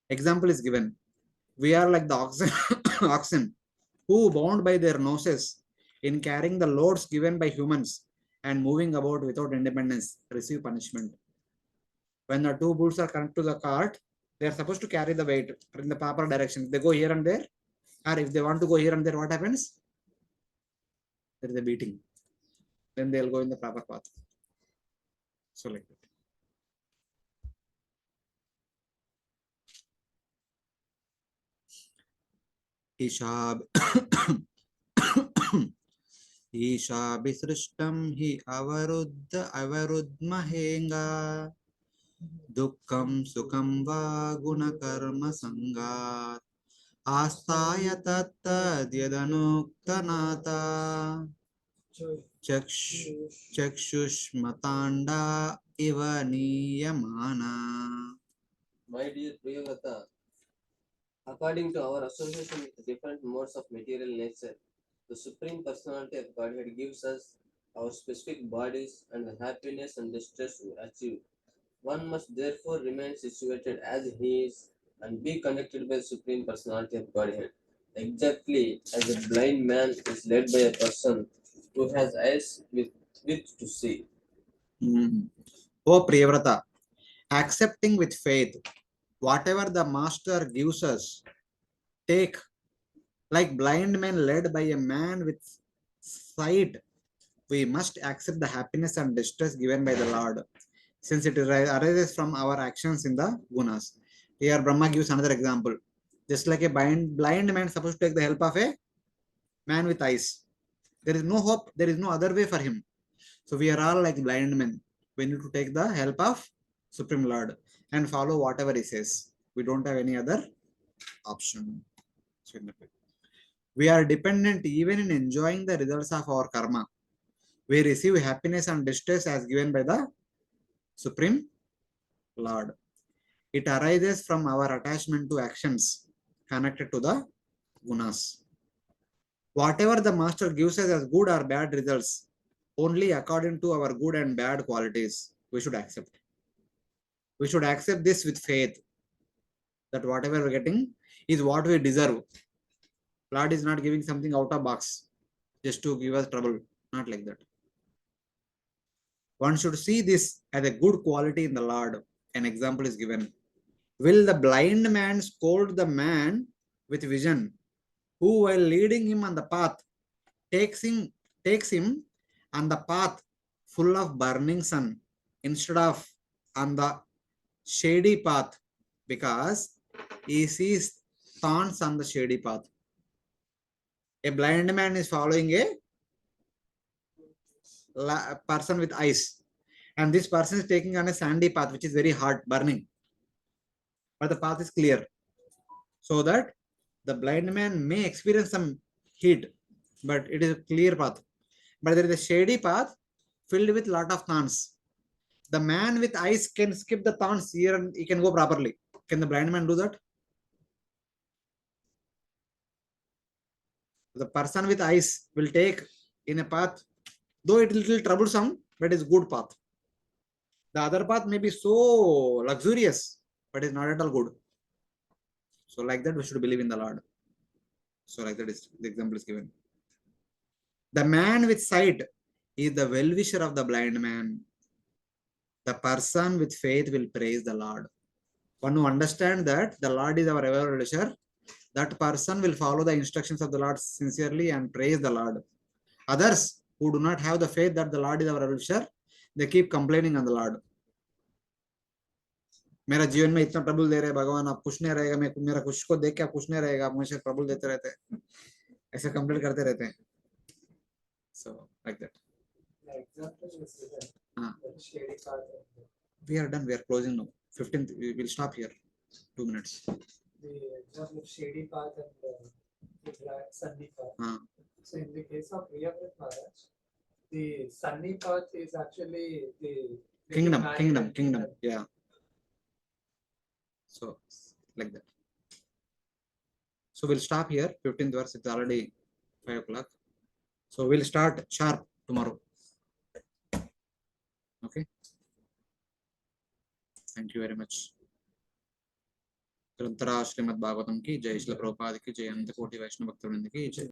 Example is given. We are like the oxen who, bound by their noses in carrying the loads given by humans and moving about without independence, receive punishment. When the two bulls are connected to the cart, they are supposed to carry the weight in the proper direction. They go here and there, or if they want to go here and there, what happens? There is a beating. Then they will go in the proper path. So like that. Isha ईशाभिसृष्टं हि अवरुद्धमहेङ्गा दुःखं सुखं वा गुणकर्मसङ्गात् आस्ताय तत्तद्यदनुक्तनाथा चक्षुष्मताण्डा इव नीयमाना. My dear Priyavrata, according to our association with different modes of material nature, the Supreme Personality of Godhead gives us our specific bodies and the happiness and distress we achieve. One must therefore remain situated as he is and be connected by the Supreme Personality of Godhead. Exactly as a blind man is led by a person who has eyes with which to see. O Priyavrata, accepting with faith whatever the master gives us, take, like blind men led by a man with sight. We must accept the happiness and distress given by the Lord, since it arises from our actions in the gunas. Here Brahma gives another example. Just like a blind man is supposed to take the help of a man with eyes. There is no hope, there is no other way for him. So we are all like blind men. We need to take the help of Supreme Lord and follow whatever he says. We don't have any other option. We are dependent even in enjoying the results of our karma. We receive happiness and distress as given by the Supreme Lord. It arises from our attachment to actions connected to the gunas. Whatever the master gives us as good or bad results, only according to our good and bad qualities, we should accept. We should accept this with faith that whatever we're getting is what we deserve. Lord is not giving something out of box just to give us trouble. Not like that. One should see this as a good quality in the Lord. An example is given. Will the blind man scold the man with vision, who while leading him on the path takes him on the path full of burning sun instead of on the shady path, because he sees thorns on the shady path? A blind man is following a person with eyes, and this person is taking on a sandy path which is very hot, burning, but the path is clear, so that the blind man may experience some heat, but it is a clear path. But there is a shady path filled with lot of thorns. The man with eyes can skip the thorns here and he can go properly. Can the blind man do that? The person with eyes will take in a path, though it is little troublesome, but it's good path. The other path may be so luxurious, but is not at all good. So like that, we should believe in the Lord. So like that is the example is given. The man with sight is the well-wisher of the blind man. The person with faith will praise the Lord. One who understands that the Lord is our well-wisher, that person will follow the instructions of the Lord sincerely and praise the Lord. Others who do not have the faith that the Lord is our well-wisher, they keep complaining on the Lord. मेरा जीवन में इतना trouble दे रहे भगवान, आप खुश नहीं रहेगा, मैं मेरा खुश को देख के आप खुश नहीं रहेगा, आप मुझे ट्रबल देते रहते हैं, ऐसे कंप्लेंट करते रहते हैं. So like that. We are done. We are closing now. 15th. We will stop here. 2 minutes. The example of shady path and the sunny path. So in the case of Priyavrata Maharaj, the sunny path is actually the kingdom. Yeah. So like that. So we'll stop here. 15th verse. It's already 5 o'clock. So we'll start sharp tomorrow. Okay. Thank you very much. ग्रंथराज Shrimad Bhagavatam की जय, श्रील प्रभुपाद की जय, अनंत कोटि वैष्णव भक्तवृंद की जय.